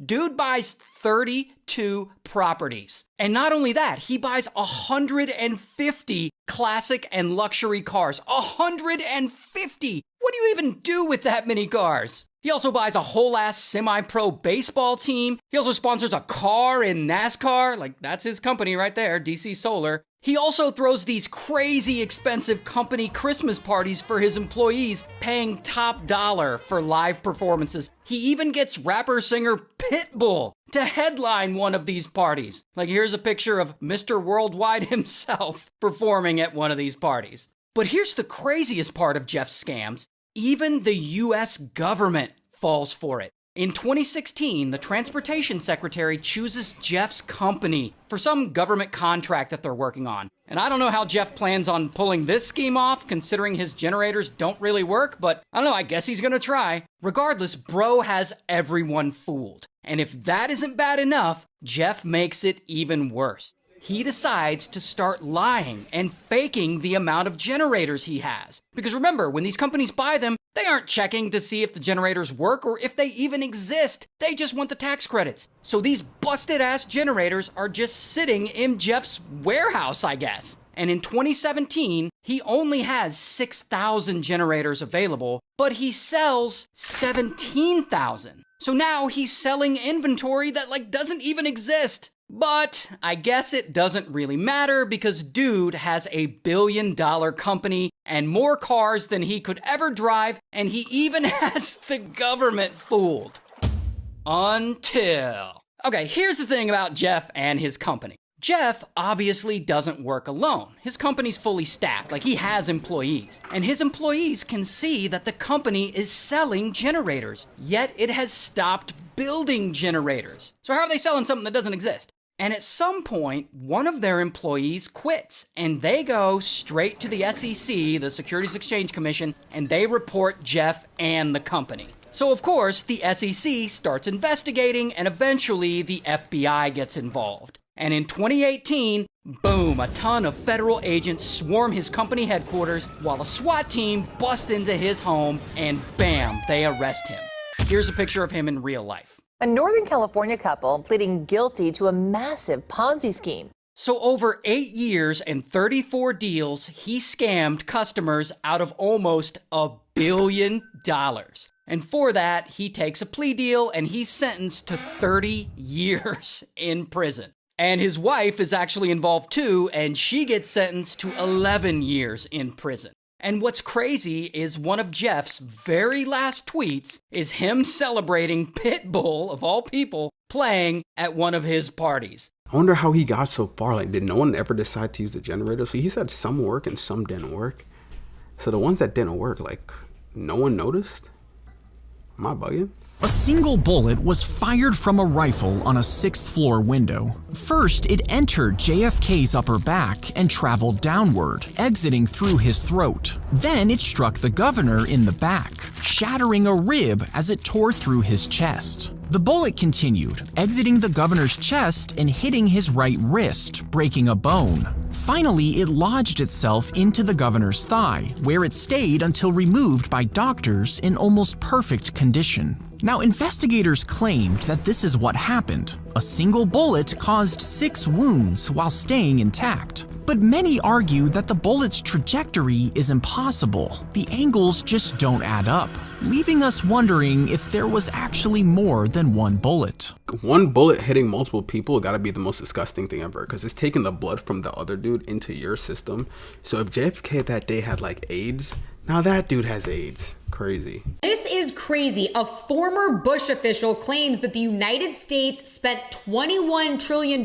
Dude buys 32 properties. And not only that, he buys 150 classic and luxury cars. 150! What do you even do with that many cars? He also buys a whole ass semi-pro baseball team. He also sponsors a car in NASCAR. Like, that's his company right there, DC Solar. He also throws these crazy expensive company Christmas parties for his employees, paying top dollar for live performances. He even gets rapper-singer Pitbull to headline one of these parties. Like, here's a picture of Mr. Worldwide himself performing at one of these parties. But here's the craziest part of Jeff's scams. Even the US government falls for it. In 2016, the Transportation Secretary chooses Jeff's company for some government contract that they're working on. And I don't know how Jeff plans on pulling this scheme off, considering his generators don't really work, but I don't know, I guess he's gonna try. Regardless, bro has everyone fooled. And if that isn't bad enough, Jeff makes it even worse. He decides to start lying and faking the amount of generators he has. Because remember, when these companies buy them, they aren't checking to see if the generators work or if they even exist. They just want the tax credits. So these busted-ass generators are just sitting in Jeff's warehouse, I guess. And in 2017, he only has 6,000 generators available, but he sells 17,000. So now he's selling inventory that doesn't even exist. But I guess it doesn't really matter because dude has a billion-dollar company and more cars than he could ever drive, and he even has the government fooled. Until... Okay, here's the thing about Jeff and his company. Jeff obviously doesn't work alone. His company's fully staffed, like he has employees. And his employees can see that the company is selling generators, yet it has stopped building generators. So how are they selling something that doesn't exist? And at some point, one of their employees quits, and they go straight to the SEC, the Securities Exchange Commission, and they report Jeff and the company. So of course, the SEC starts investigating, and eventually the FBI gets involved. And in 2018, boom, a ton of federal agents swarm his company headquarters while a SWAT team busts into his home, and bam, they arrest him. Here's a picture of him in real life. A Northern California couple pleading guilty to a massive Ponzi scheme. So over 8 years and 34 deals, he scammed customers out of almost $1 billion. And for that, he takes a plea deal and he's sentenced to 30 years in prison. And his wife is actually involved too, and she gets sentenced to 11 years in prison. And what's crazy is one of Jeff's very last tweets is him celebrating Pitbull, of all people, playing at one of his parties. I wonder how he got so far. Like, did no one ever decide to use the generator? So he said some work and some didn't work. So the ones that didn't work, like, no one noticed? Am I bugging? A single bullet was fired from a rifle on a 6th floor window. First, it entered JFK's upper back and traveled downward, exiting through his throat. Then it struck the governor in the back, shattering a rib as it tore through his chest. The bullet continued, exiting the governor's chest and hitting his right wrist, breaking a bone. Finally, it lodged itself into the governor's thigh, where it stayed until removed by doctors in almost perfect condition. Now, investigators claimed that this is what happened. A single bullet caused 6 wounds while staying intact. But many argue that the bullet's trajectory is impossible. The angles just don't add up, leaving us wondering if there was actually more than one bullet. One bullet hitting multiple people gotta be the most disgusting thing ever, because it's taking the blood from the other dude into your system. So if JFK that day had like AIDS, now that dude has AIDS. Crazy. This is crazy. A former Bush official claims that the United States spent $21 trillion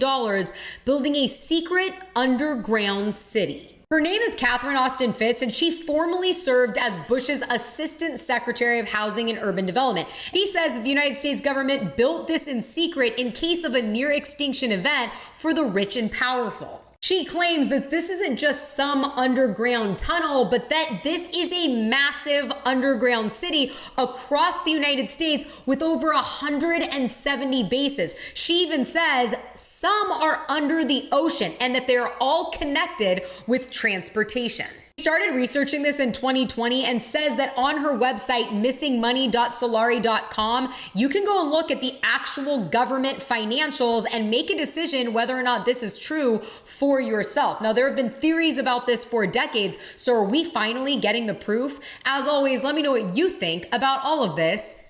building a secret underground city. Her name is Catherine Austin Fitts, and she formerly served as Bush's Assistant Secretary of Housing and Urban Development. He says that the United States government built this in secret in case of a near extinction event for the rich and powerful. She claims that this isn't just some underground tunnel, but that this is a massive underground city across the United States with over 170 bases. She even says some are under the ocean and that they're all connected with transportation. She started researching this in 2020 and says that on her website, missingmoney.solari.com, you can go and look at the actual government financials and make a decision whether or not this is true for yourself. Now, there have been theories about this for decades, so are we finally getting the proof? As always, let me know what you think about all of this.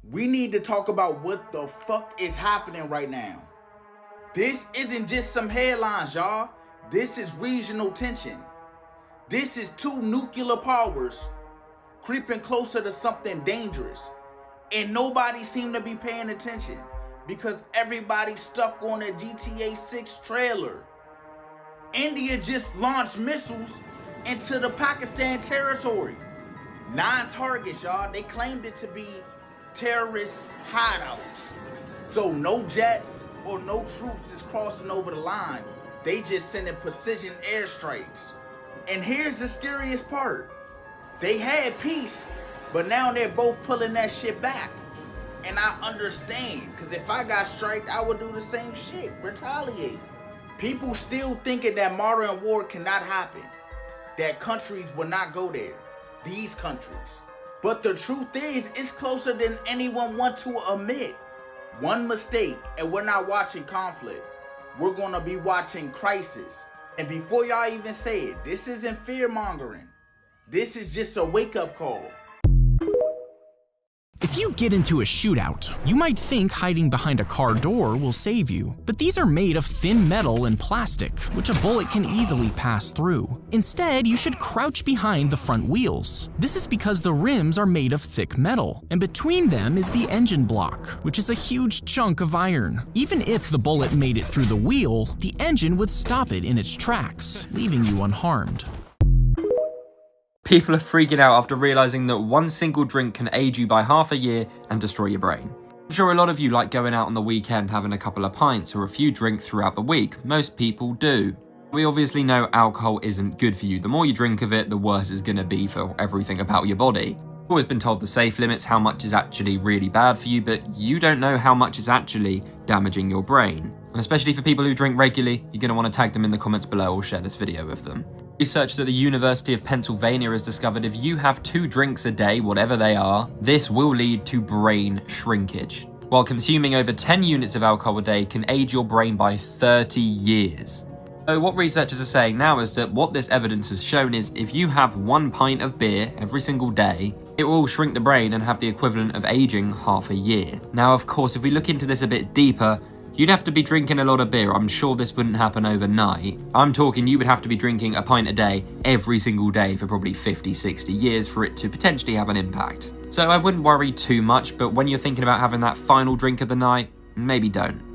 We need to talk about what the fuck is happening right now. This isn't just some headlines, y'all. This is regional tension. This is 2 nuclear powers creeping closer to something dangerous. And nobody seemed to be paying attention because everybody's stuck on a GTA 6 trailer. India just launched missiles into the Pakistan territory. 9 targets, y'all. They claimed it to be terrorist hideouts. So no jets or no troops is crossing over the line. They just sending precision airstrikes. And here's the scariest part. They had peace, but now they're both pulling that shit back. And I understand, because if I got striked, I would do the same shit, retaliate. People still thinking that modern war cannot happen, that countries will not go there, these countries. But the truth is, it's closer than anyone wants to admit. One mistake, and we're not watching conflict. We're gonna be watching crisis. And before y'all even say it, this isn't fear mongering. This is just a wake-up call. If you get into a shootout, you might think hiding behind a car door will save you, but these are made of thin metal and plastic, which a bullet can easily pass through. Instead, you should crouch behind the front wheels. This is because the rims are made of thick metal, and between them is the engine block, which is a huge chunk of iron. Even if the bullet made it through the wheel, the engine would stop it in its tracks, leaving you unharmed. People are freaking out after realising that one single drink can age you by half a year and destroy your brain. I'm sure a lot of you like going out on the weekend having a couple of pints or a few drinks throughout the week. Most people do. We obviously know alcohol isn't good for you. The more you drink of it, the worse it's going to be for everything about your body. I've always been told the safe limits how much is actually really bad for you, but you don't know how much is actually damaging your brain. And especially for people who drink regularly, you're going to want to tag them in the comments below or share this video with them. Research at the University of Pennsylvania has discovered if you have 2 drinks a day, whatever they are, this will lead to brain shrinkage. While consuming over 10 units of alcohol a day can age your brain by 30 years. So what researchers are saying now is that what this evidence has shown is if you have 1 pint of beer every single day, it will shrink the brain and have the equivalent of aging half a year. Now, of course, if we look into this a bit deeper, you'd have to be drinking a lot of beer. I'm sure this wouldn't happen overnight. I'm talking you would have to be drinking a pint a day every single day for probably 50, 60 years for it to potentially have an impact. So I wouldn't worry too much, but when you're thinking about having that final drink of the night, maybe don't.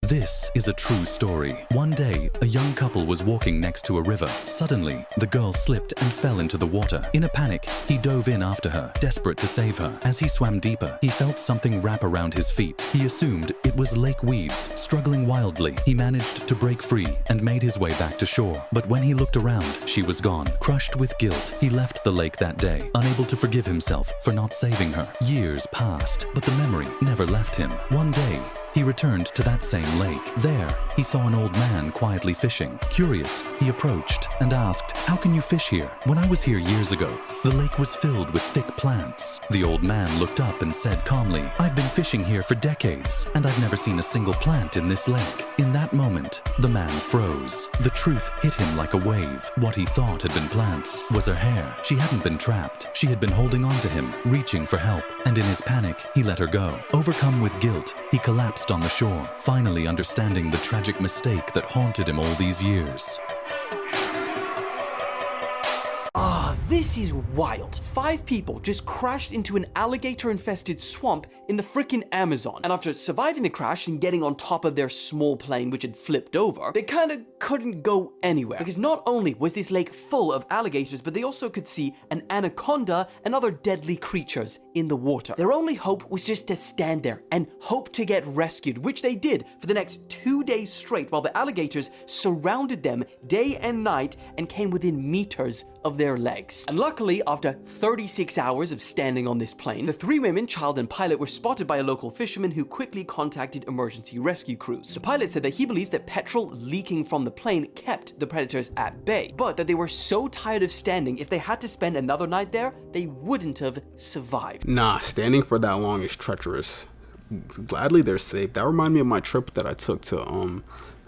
This is a true story. One day, a young couple was walking next to a river. Suddenly, the girl slipped and fell into the water. In a panic, he dove in after her, desperate to save her. As he swam deeper, he felt something wrap around his feet. He assumed it was lake weeds. Struggling wildly, he managed to break free and made his way back to shore. But when he looked around, she was gone. Crushed with guilt, he left the lake that day, unable to forgive himself for not saving her. Years passed, but the memory never left him. One day, he returned to that same lake. There, he saw an old man quietly fishing. Curious, he approached and asked, "How can you fish here? When I was here years ago, the lake was filled with thick plants." The old man looked up and said calmly, "I've been fishing here for decades, and I've never seen a single plant in this lake." In that moment, the man froze. The truth hit him like a wave. What he thought had been plants was her hair. She hadn't been trapped. She had been holding on to him, reaching for help. And in his panic, he let her go. Overcome with guilt, he collapsed on the shore, finally understanding the tragic mistake that haunted him all these years. This is wild. 5 people just crashed into an alligator-infested swamp in the frickin' Amazon. And after surviving the crash and getting on top of their small plane which had flipped over, they kinda couldn't go anywhere. Because not only was this lake full of alligators, but they also could see an anaconda and other deadly creatures in the water. Their only hope was just to stand there and hope to get rescued, which they did for the next 2 days straight while the alligators surrounded them day and night and came within meters of their legs. And luckily, after 36 hours of standing on this plane, the 3 women, child and pilot, were spotted by a local fisherman who quickly contacted emergency rescue crews. The pilot said that he believes that petrol leaking from the plane kept the predators at bay, but that they were so tired of standing, if they had to spend another night there, they wouldn't have survived. Nah, standing for that long is treacherous. Gladly they're safe. That reminded me of my trip that I took to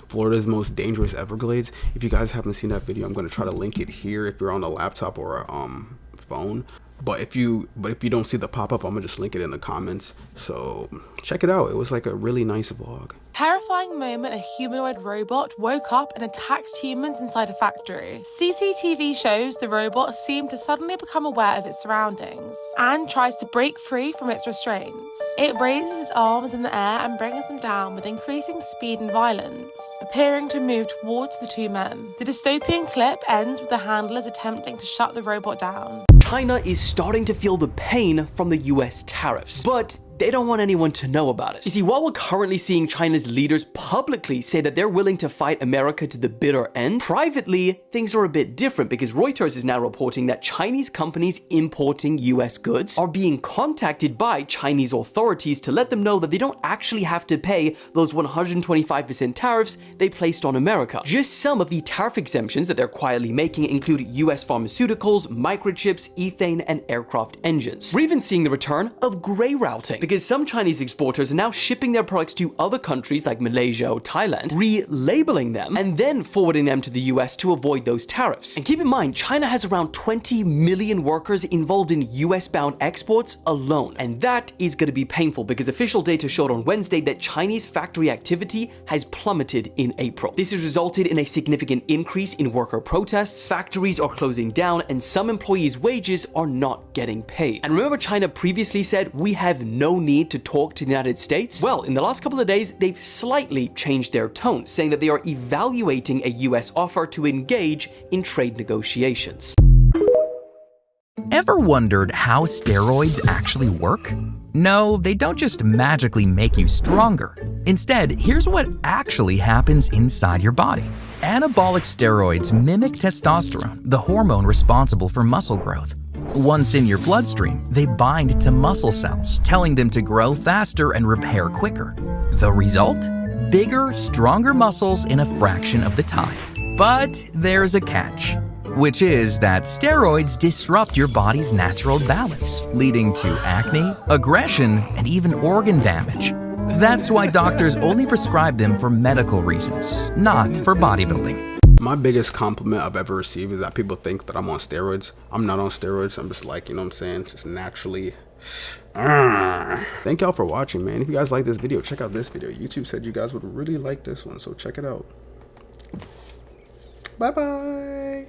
Florida's most dangerous Everglades. If you guys haven't seen that video, I'm going to try to link it here if you're on a laptop or a phone. But if you don't see the pop-up, I'm gonna just link it in the comments. So check it out. It was like a really nice vlog. Terrifying moment a humanoid robot woke up and attacked humans inside a factory. CCTV shows the robot seemed to suddenly become aware of its surroundings and tries to break free from its restraints. It raises its arms in the air and brings them down with increasing speed and violence, appearing to move towards the 2 men. The dystopian clip ends with the handlers attempting to shut the robot down. China is starting to feel the pain from the US tariffs, but they don't want anyone to know about it. You see, while we're currently seeing China's leaders publicly say that they're willing to fight America to the bitter end, privately, things are a bit different because Reuters is now reporting that Chinese companies importing US goods are being contacted by Chinese authorities to let them know that they don't actually have to pay those 125% tariffs they placed on America. Just some of the tariff exemptions that they're quietly making include US pharmaceuticals, microchips, ethane, and aircraft engines. We're even seeing the return of gray routing, because some Chinese exporters are now shipping their products to other countries like Malaysia or Thailand, relabeling them, and then forwarding them to the US to avoid those tariffs. And keep in mind, China has around 20 million workers involved in US-bound exports alone. And that is going to be painful because official data showed on Wednesday that Chinese factory activity has plummeted in April. This has resulted in a significant increase in worker protests, factories are closing down, and some employees' wages are not getting paid. And remember, China previously said, "We have no need to talk to the United States"? Well, in the last couple of days, they've slightly changed their tone, saying that they are evaluating a US offer to engage in trade negotiations. Ever wondered how steroids actually work? No, they don't just magically make you stronger. Instead, here's what actually happens inside your body. Anabolic steroids mimic testosterone, the hormone responsible for muscle growth. Once in your bloodstream, they bind to muscle cells, telling them to grow faster and repair quicker. The result? Bigger, stronger muscles in a fraction of the time. But there's a catch, which is that steroids disrupt your body's natural balance, leading to acne, aggression, and even organ damage. That's why doctors only prescribe them for medical reasons, not for bodybuilding. My biggest compliment I've ever received is that people think that I'm on steroids. I'm not on steroids. I'm just like, you know what I'm saying? Just naturally. Thank y'all for watching, man. If you guys like this video, check out this video. YouTube said you guys would really like this one, so check it out. Bye-bye.